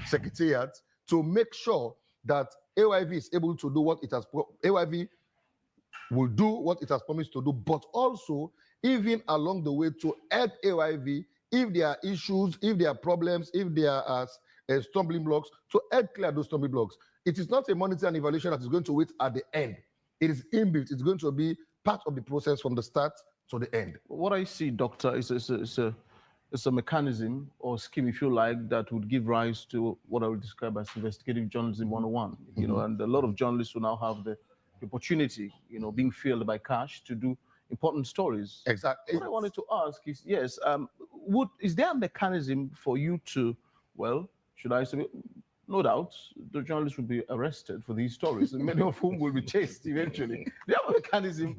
secretariat to make sure that AYV is able to do what it has. AYV will do what it has promised to do, but also even along the way to help AYV if there are issues, if there are problems, if there are stumbling blocks, to help clear those stumbling blocks. It is not a monitoring and evaluation that is going to wait at the end. It is inbuilt. It's going to be part of the process from the start to the end. What I see, Doctor, is a mechanism or scheme, if you like, that would give rise to what I would describe as investigative journalism 101. You know, and a lot of journalists will now have the opportunity, you know, being filled by cash to do important stories. Exactly. What I wanted to ask is, yes, is there a mechanism for you to, well, should I say, no doubt, the journalists will be arrested for these stories, and many of whom will be chased eventually. Do you have a mechanism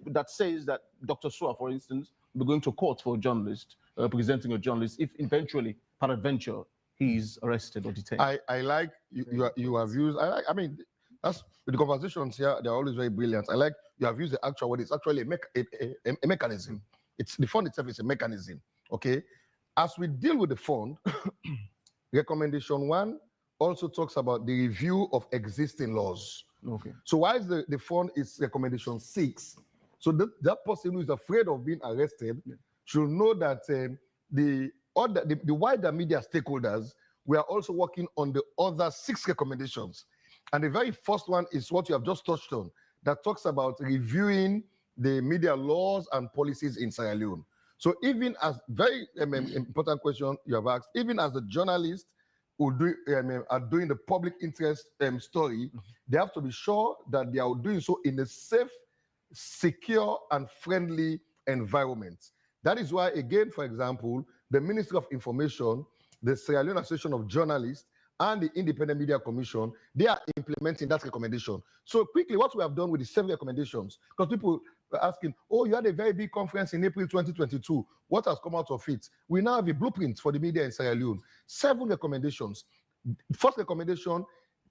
that says that Dr. Sua, for instance, will be going to court for a journalist, representing a journalist, if eventually, peradventure, he's arrested or detained? I like you have used. I mean, that's the conversations here. They're always very brilliant. I like you have used the actual word. It's actually a mechanism. It's the fund itself is a mechanism. Okay, as we deal with the fund, recommendation 1 also talks about the review of existing laws. Okay. So why is the fund is recommendation 6? So that person who is afraid of being arrested should know that the wider media stakeholders, we are also working on the other 6 recommendations. And the very first one is what you have just touched on, that talks about reviewing the media laws and policies in Sierra Leone. So even as very important question you have asked, even as the journalist who are doing the public interest story, they have to be sure that they are doing so in a safe, secure, and friendly environment. That is why, again, for example, the Ministry of Information the Sierra Leone Association of Journalists, and the Independent Media Commission, they are implementing that recommendation. So quickly, what we have done with the 7 recommendations, because people were asking, oh, you had a very big conference in April 2022. What has come out of it? We now have a blueprint for the media in Sierra Leone. 7 recommendations. First recommendation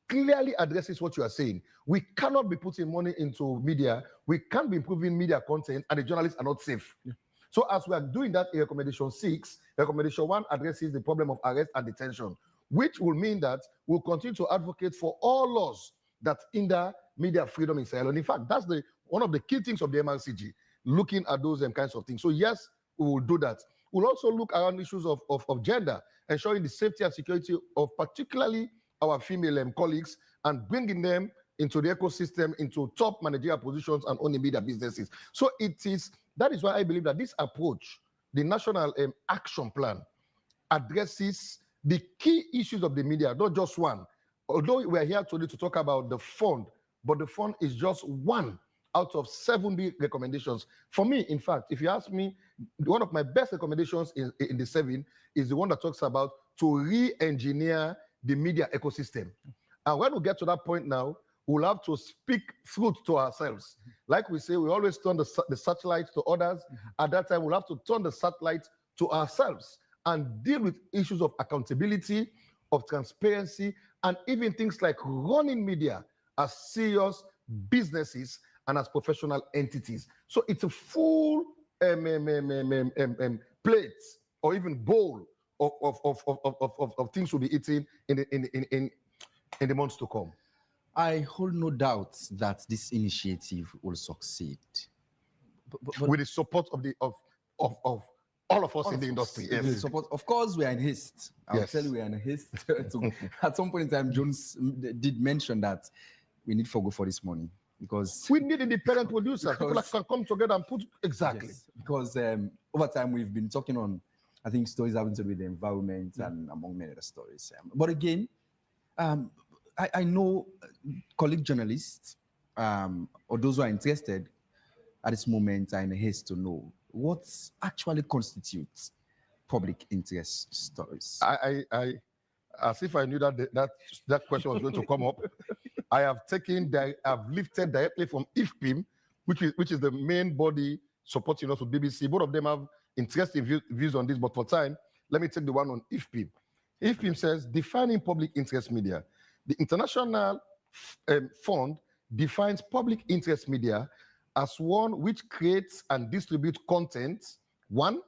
clearly addresses what you are saying. We cannot be putting money into media. We can't be improving media content, and the journalists are not safe. Yeah. So as we are doing that in recommendation 6, recommendation 1 addresses the problem of arrest and detention, which will mean that we'll continue to advocate for all laws that hinder media freedom in Sierra Leone. In fact, that's one of the key things of the MRCG, looking at those kinds of things. So yes, we will do that. We'll also look around issues of gender, ensuring the safety and security of particularly our female colleagues, and bringing them into the ecosystem, into top managerial positions and owning media businesses. So that is why I believe that this approach, the National Action Plan, addresses the key issues of the media, not just one. Although we are here today to talk about the fund, but the fund is just one out of 7 big recommendations. For me, in fact, if you ask me, one of my best recommendations in the 7 is the one that talks about to re-engineer the media ecosystem. And when we get to that point now, we'll have to speak truth to ourselves. Like we say, we always turn the satellite to others. At that time, we'll have to turn the satellite to ourselves and deal with issues of accountability, of transparency, and even things like running media as serious businesses and as professional entities. So it's a full plate or even bowl of things we'll be eating in the months to come. I hold no doubt that this initiative will succeed. But with the support of all of us in the industry. Yes. Support. Of course, we are in haste. I'll tell you we are in haste. At some point in time, Jones did mention that we need to go for this money because we need independent producers. People that can come together and put exactly. Yes, because over time we've been talking on, I think, stories having to do with the environment and among many other stories. But again, I know colleague journalists or those who are interested at this moment are in haste to know what actually constitutes public interest stories. I as if I knew that question was going to come up. I've lifted directly from IFPIM, which is the main body supporting us with BBC. Both of them have interesting views on this, but for time, let me take the one on IFPIM. IFPIM says, defining public interest media. The International Fund defines public interest media as one which creates and distributes content, 1,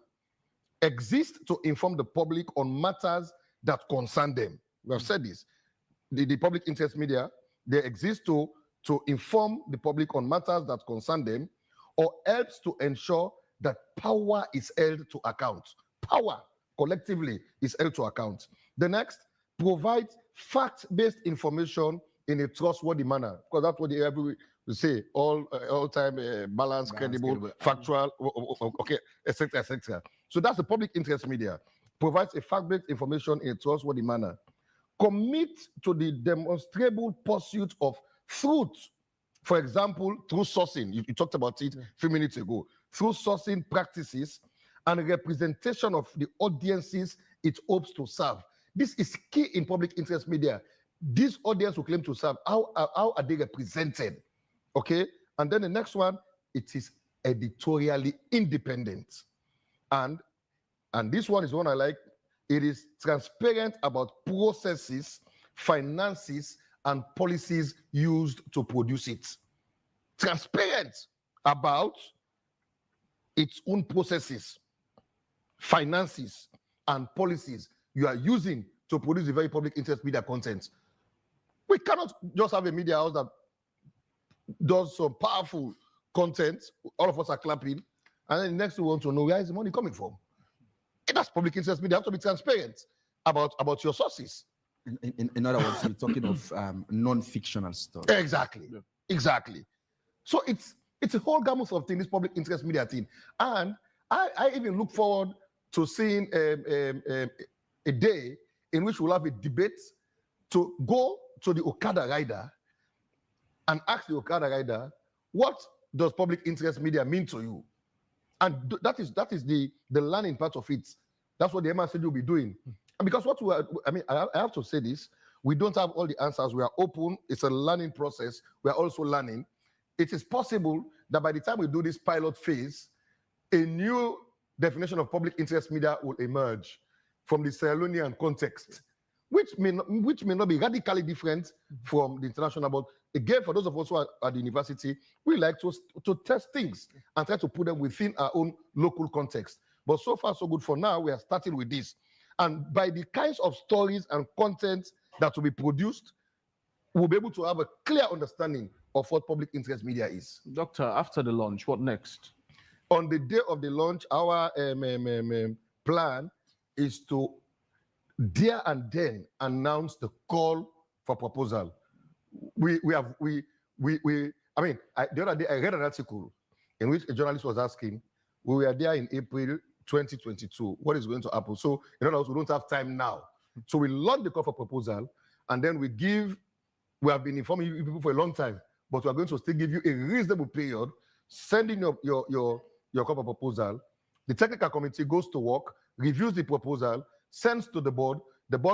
exists to inform the public on matters that concern them. We have said this. The public interest media, they exist to inform the public on matters that concern them, or helps to ensure that power is held to account. Power, collectively, is held to account. The next, provides fact-based information in a trustworthy manner, because that's what we say, all time balanced, credible, factual, okay, etc., etc. So that's the public interest media. Provides a fact-based information in a trustworthy manner. Commit to the demonstrable pursuit of truth. For example, through sourcing, you talked about it a few minutes ago, through sourcing practices and representation of the audiences it hopes to serve. This is key in public interest media. This audience will claim to serve. How are they represented? Okay, and then the next one, it is editorially independent. And this one is one I like. It is transparent about processes, finances, and policies used to produce it. Transparent about its own processes, finances, and policies you are using to produce the very public interest media content. We cannot just have a media house that does some powerful content, all of us are clapping, and then next we want to know where is the money coming from. And that's public interest media. You have to be transparent about your sources. In other words, you're talking of non-fictional stuff. Exactly. Yeah. Exactly. So it's a whole gamut of things, this public interest media thing. And I even look forward to seeing a day in which we'll have a debate to go to the Okada rider and ask the Okada rider, what does public interest media mean to you? And that is the learning part of it. That's what the MRCD will be doing. because what we are, I mean, I have to say this, we don't have all the answers. We are open. It's a learning process. We are also learning. It is possible that by the time we do this pilot phase, a new definition of public interest media will emerge from the Sierra Leonean context, which may not be radically different from the international. But again, for those of us who are at the university, we like to test things and try to put them within our own local context. But so far, so good. For now, we are starting with this. And by the kinds of stories and content that will be produced, we'll be able to have a clear understanding of what public interest media is. Doctor, after the launch, what next? On the day of the launch, our plan is to there and then announce the call for proposal. The other day I read an article in which a journalist was asking, we were there in April 2022, what is going to happen? So in other words, we don't have time now. So we launch the call for proposal, and then we have been informing you people for a long time, but we are going to still give you a reasonable period, sending your call for proposal. The technical committee goes to work, reviews the proposal, sends to the board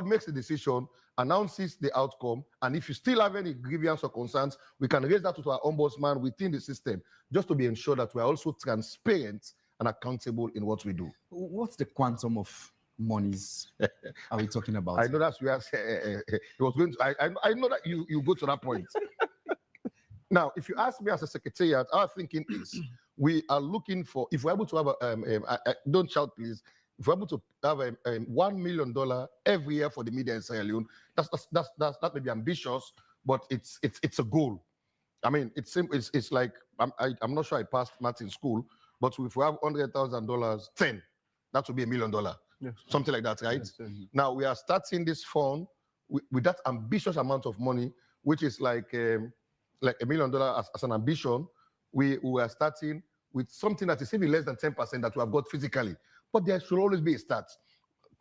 makes the decision, announces the outcome, and if you still have any grievance or concerns, we can raise that to our ombudsman within the system, just to be ensured that we are also transparent and accountable in what we do. What's the quantum of monies are we talking about? I know that's where it was going to. I know that you go to that point. Now, if you ask me as a secretariat, our thinking is we are looking for, if we're able to have don't shout please, if we're able to have $1 million every year for the media in Sierra Leone, that may be ambitious, but it's a goal. I mean, it's like I'm not sure I passed math in school, but if we have $100,000, 10, that would be $1 million. Yes. Something like that, right? Yes. Now we are starting this fund with that ambitious amount of money, which is like $1 million as an ambition. We are starting with something that is even less than 10% that we have got physically. But there should always be a start.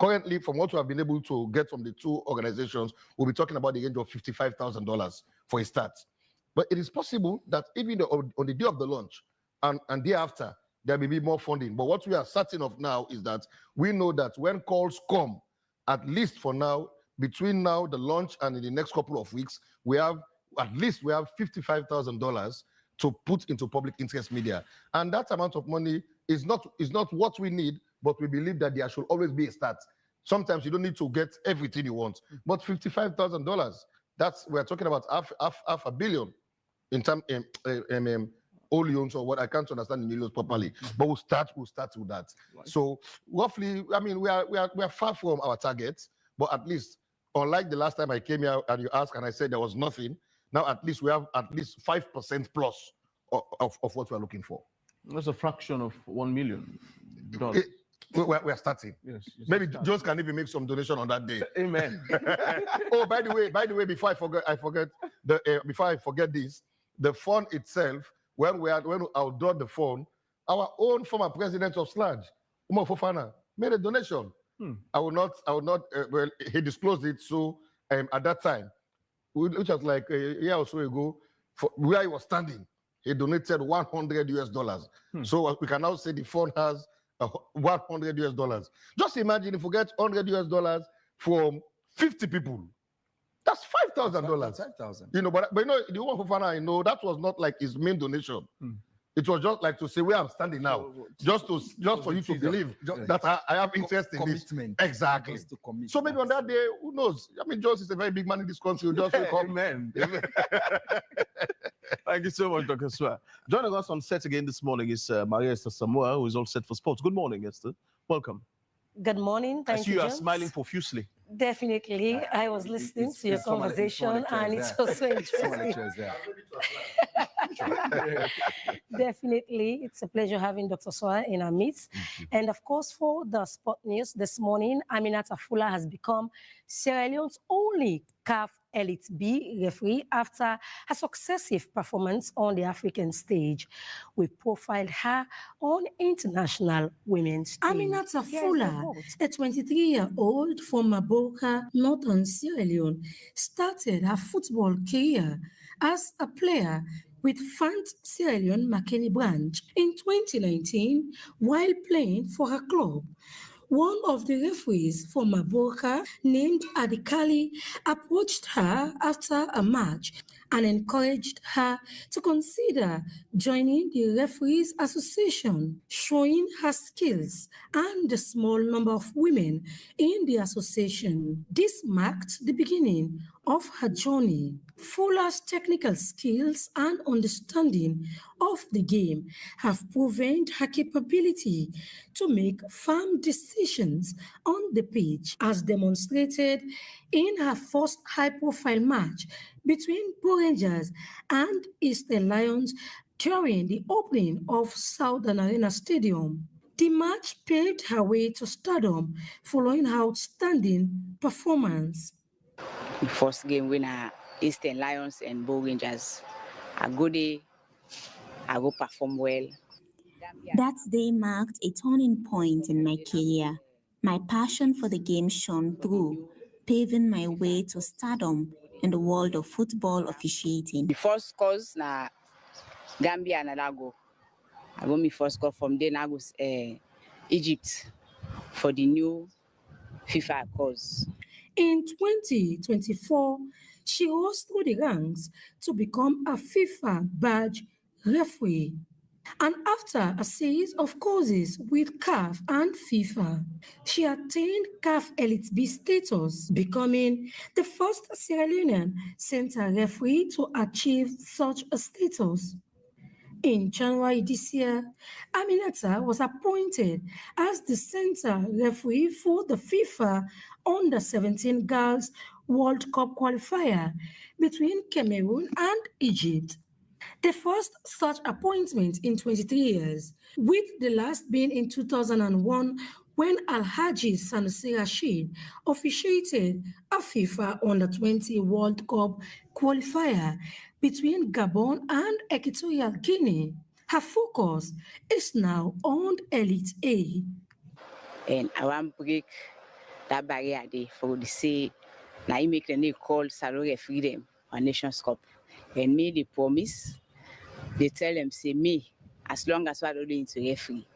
Currently, from what we have been able to get from the two organizations, we'll be talking about the range of $55,000 for a start. But it is possible that even on the day of the launch and day after, there may be more funding. But what we are certain of now is that we know that when calls come, at least for now, between now, the launch, and in the next couple of weeks, we have $55,000 to put into public interest media. And that amount of money is not what we need, but we believe that there should always be a start. Sometimes you don't need to get everything you want, but $55,000, we're talking about half $500 million in terms Olions or what I can't understand in millions properly, but we'll start with that. Right. So roughly, I mean, we are far from our targets, but at least, unlike the last time I came here and you asked and I said there was nothing, now at least we have at least 5% plus of what we're looking for. That's a fraction of $1 million. We're starting. Yes, maybe Jones can even make some donation on that day. Amen. Oh, by the way, before I forget this, the fund itself, when we outdoor the fund, our own former president of SLAJ, Umar Fofana, made a donation. I will not. Well, he disclosed it. So at that time, which was like a year or so ago, for where he was standing, he donated $100. So we can now say the fund has $100. Just imagine if we get $100 from 50 people. That's $5,000. 5,000. You know, but you know, the one Fofana, I know that was not like his main donation. It was just like to say where I'm standing now, just for you to believe that I have interest in commitment. This. Exactly. So maybe on that day, who knows? I mean, Jones is a very big man in this country. Just will come. Amen. Thank you so much, Dr. Swa. Joining us on set again this morning is Maria Esther Samoa, who is all set for sports. Good morning, Esther. Welcome. Good morning. Thank you. You are smiling profusely. Definitely. I was listening to your conversation and it's also interesting. Definitely. It's a pleasure having Dr. Swa in our midst. And of course, for the sport news this morning, Aminata Fuller has become Sierra Leone's only CAF Elite B referee after her successive performance on the African stage. We profiled her on International Women's Day. Aminata Fuller, a 23-year-old from Maboka, Northern Sierra Leone, started her football career as a player with Fant Sierra Leone Makeni branch in 2019 while playing for her club. One of the referees for Maboka, named Adikali, approached her after a match and encouraged her to consider joining the Referees Association, showing her skills and the small number of women in the association. This marked the beginning of her journey. Fuller's technical skills and understanding of the game have proven her capability to make firm decisions on the pitch, as demonstrated in her first high-profile match between Blue Rangers and Eastern Lions during the opening of Southern Arena Stadium. The match paved her way to stardom following her outstanding performance. The first game winner, Eastern Lions and Blue Rangers. A good day, I go perform well. That day marked a turning point in my career. My passion for the game shone through, paving my way to stardom in the world of football officiating. The first cause na Gambia and I go my first call from there. I go Egypt for the new FIFA cause. In 2024, she rose through the ranks to become a FIFA badge referee. And after a series of courses with CAF and FIFA, she attained CAF Elite B status, becoming the first Sierra Leonean center referee to achieve such a status. In January this year, Aminata was appointed as the center referee for the FIFA Under-17 Girls World Cup qualifier between Cameroon and Egypt. The first such appointment in 23 years, with the last being in 2001 when Alhaji Sanusi Rashid officiated a FIFA Under-20 World Cup qualifier between Gabon and Equatorial Guinea. Her focus is now on Elite A. And I want to break that barrier there for the say, now I make the name called Salary Freedom on Nations Cup. And me, they promise, they tell them, say me, as long as we're doing to referee,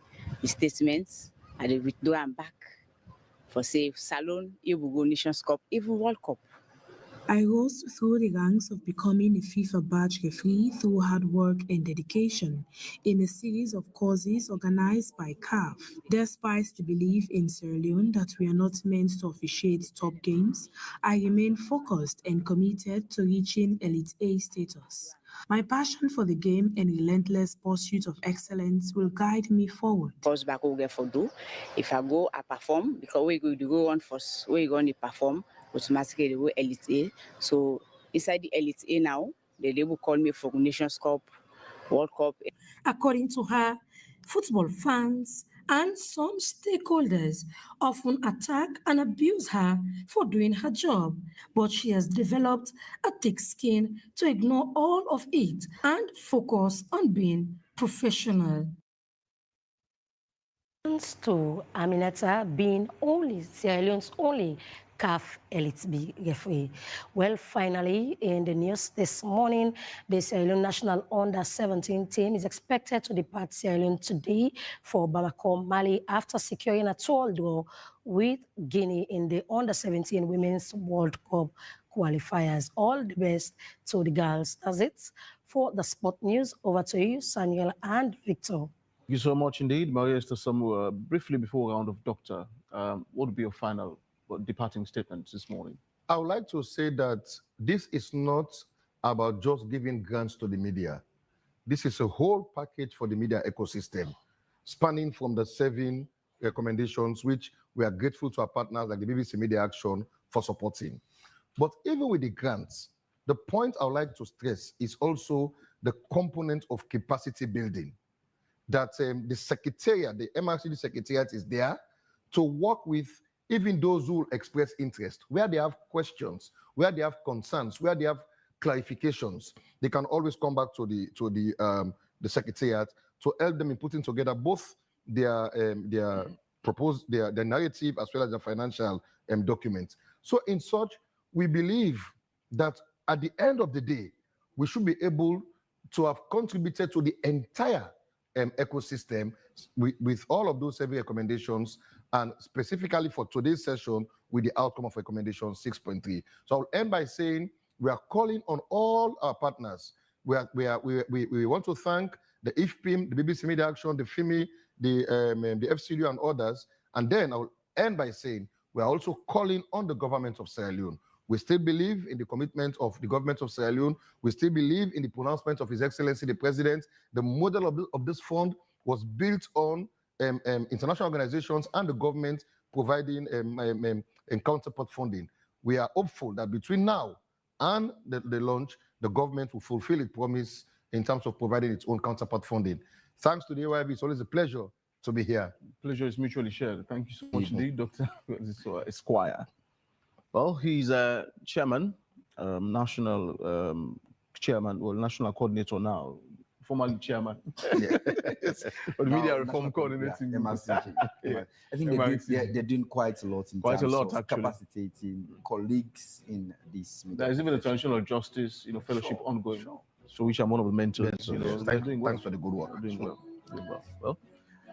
the statements, and they withdraw and back for say Salon, you will go Nations Cup, even World Cup. I rose through the ranks of becoming a FIFA badge referee through hard work and dedication in a series of courses organized by CAF. Despite the belief in Sierra Leone that we are not meant to officiate top games, I remain focused and committed to reaching Elite A status. My passion for the game and relentless pursuit of excellence will guide me forward. First back over for do. If I go, I perform because we go on first. We going to perform automatically. We go Elite A. So inside the Elite A now, the label call me for Nations Cup, World Cup. According to her, football fans and some stakeholders often attack and abuse her for doing her job, but she has developed a thick skin to ignore all of it and focus on being professional. To Aminata being Sierra Leone's only CAF Elite B referee. Well, finally, in the news this morning, the Sierra Leone national under-17 team is expected to depart Sierra Leone today for Bamako, Mali, after securing a 2-all draw with Guinea in the under-17 Women's World Cup qualifiers. All the best to the girls. That's it for the sport news. Over to you, Samuel and Victor. Thank you so much indeed, Maria Esther Samuel. Briefly before round of doctor, what would be your final departing statements this morning? I would like to say that this is not about just giving grants to the media. This is a whole package for the media ecosystem, spanning from the 7 recommendations, which we are grateful to our partners like the BBC Media Action for supporting. But even with the grants, the point I would like to stress is also the component of capacity building. That the secretariat, the MRCD secretariat is there to work with even those who express interest, where they have questions, where they have concerns, where they have clarifications. They can always come back to the secretariat to help them in putting together both their narrative as well as the financial documents. So in such, we believe that at the end of the day, we should be able to have contributed to the entire ecosystem with all of those 7 recommendations and specifically for today's session with the outcome of recommendation 6.3. So I'll end by saying we are calling on all our partners. We want to thank the IFPIM, the BBC Media Action, the FIMI, the FCDU and others. And then I'll end by saying we are also calling on the government of Sierra Leone. We still believe in the commitment of the government of Sierra Leone. We still believe in the pronouncement of His Excellency the President. The model of this fund was built on international organizations and the government providing counterpart funding. We are hopeful that between now and the launch, the government will fulfill its promise in terms of providing its own counterpart funding. Thanks to the AYB. It's always a pleasure to be here. Pleasure is mutually shared. Thank you so much indeed, Dr. Esquire. Well, he's a chairman, national chairman, well, national coordinator now, formerly chairman. Yes. But media reform coordinating. Yeah. I think they're doing quite a lot in terms of capacitating colleagues in this media. There is even a transitional justice, fellowship ongoing. So which I'm one of the mentors. Thanks for the good work. Doing well. Well,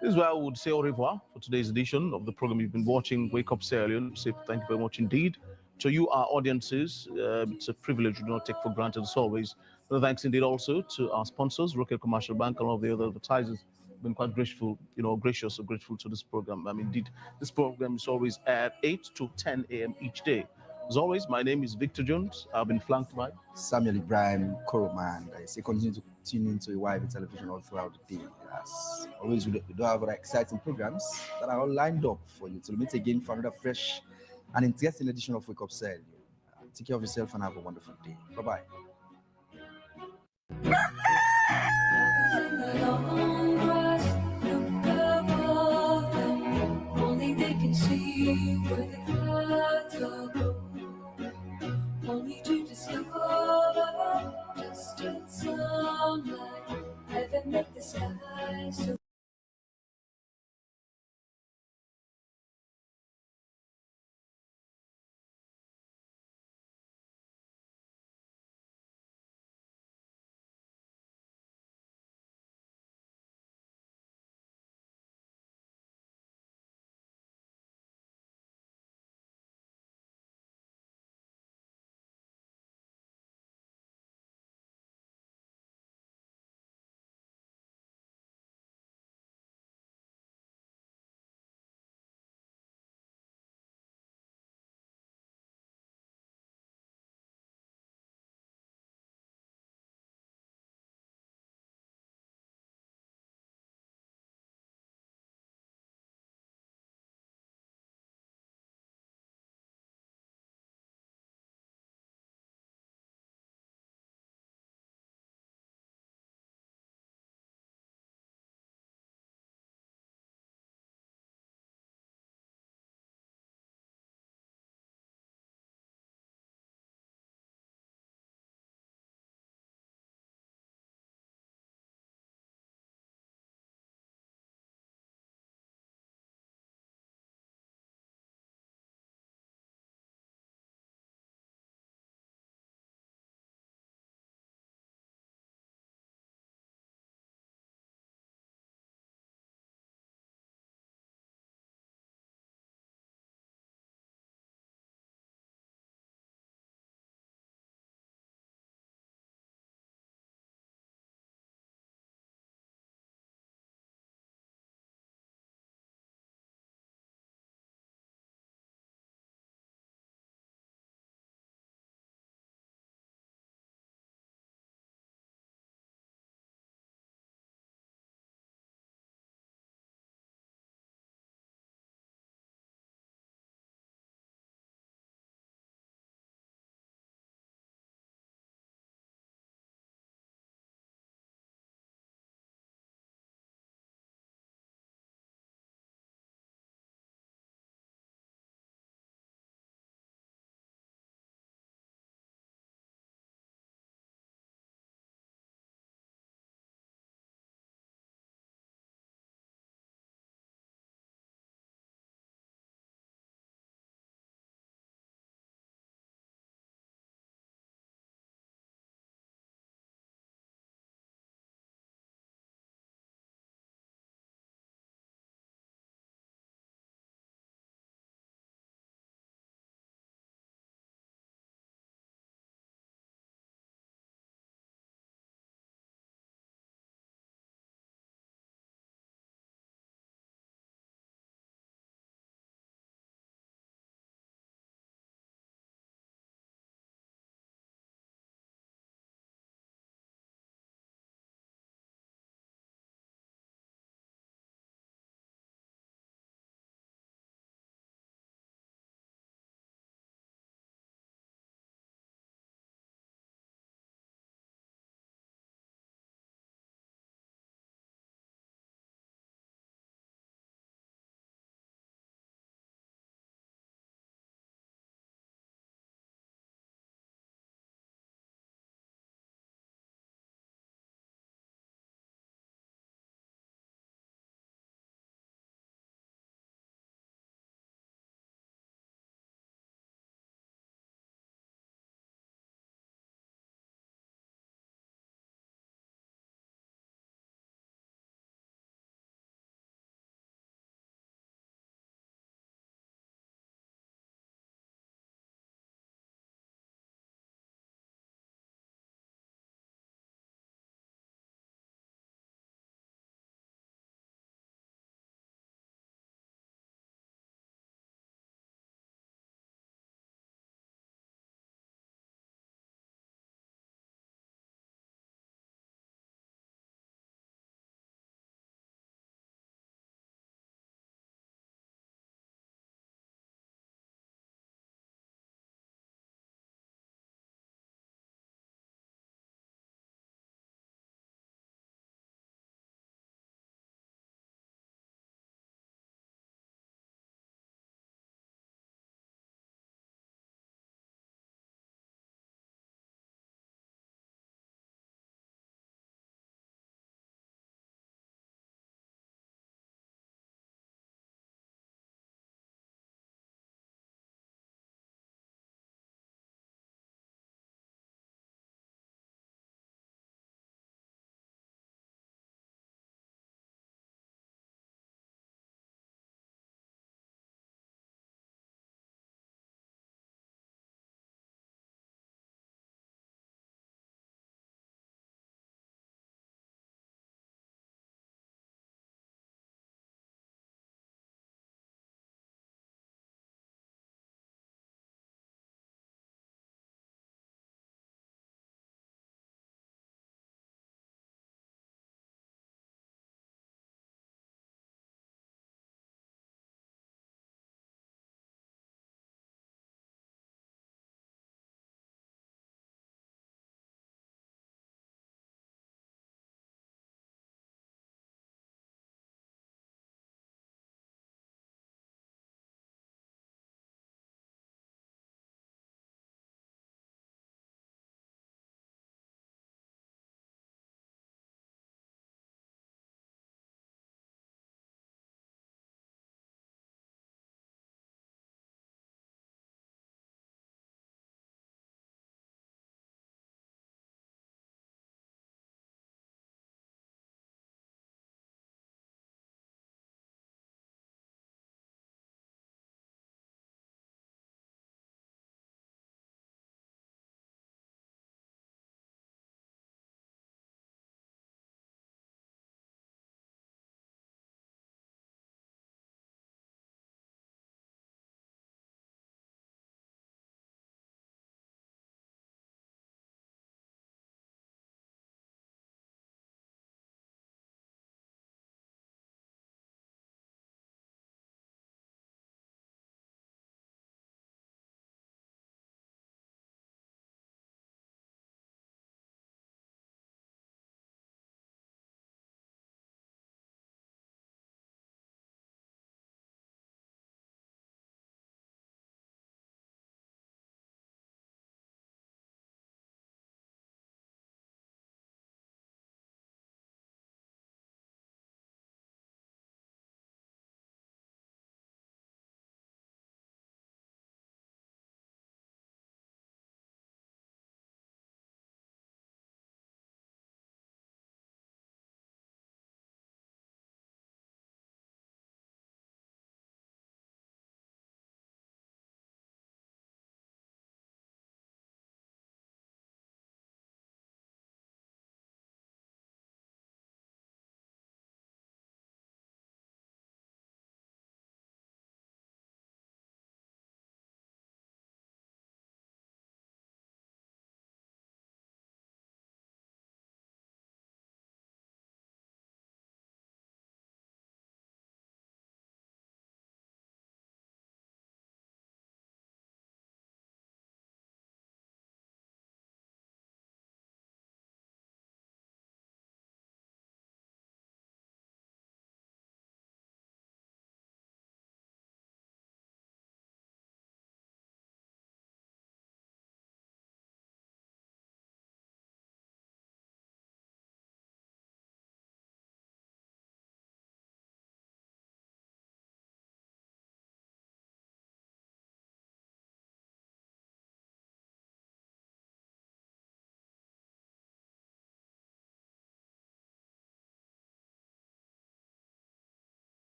this is where I would say au revoir for today's edition of the program you've been watching, Wake Up Sierra Leone. Say thank you very much indeed. To you, our audiences, it's a privilege we do not take for granted as always. Thanks indeed also to our sponsors, Rocket Commercial Bank, and all of the other advertisers. Been quite grateful, gracious or grateful to this program. Indeed, this program is always at 8 to 10 a.m. each day. As always, my name is Victor Jones. I've been flanked by Samuel Ibrahim Koroma. I say continue to tune into YB television all throughout the day. As always, we do have other exciting programs that are all lined up for you. To meet again for another fresh and interesting edition of Wake Up Sierra Leone. Take care of yourself and have a wonderful day. Bye-bye. Only they can see where the clouds are going.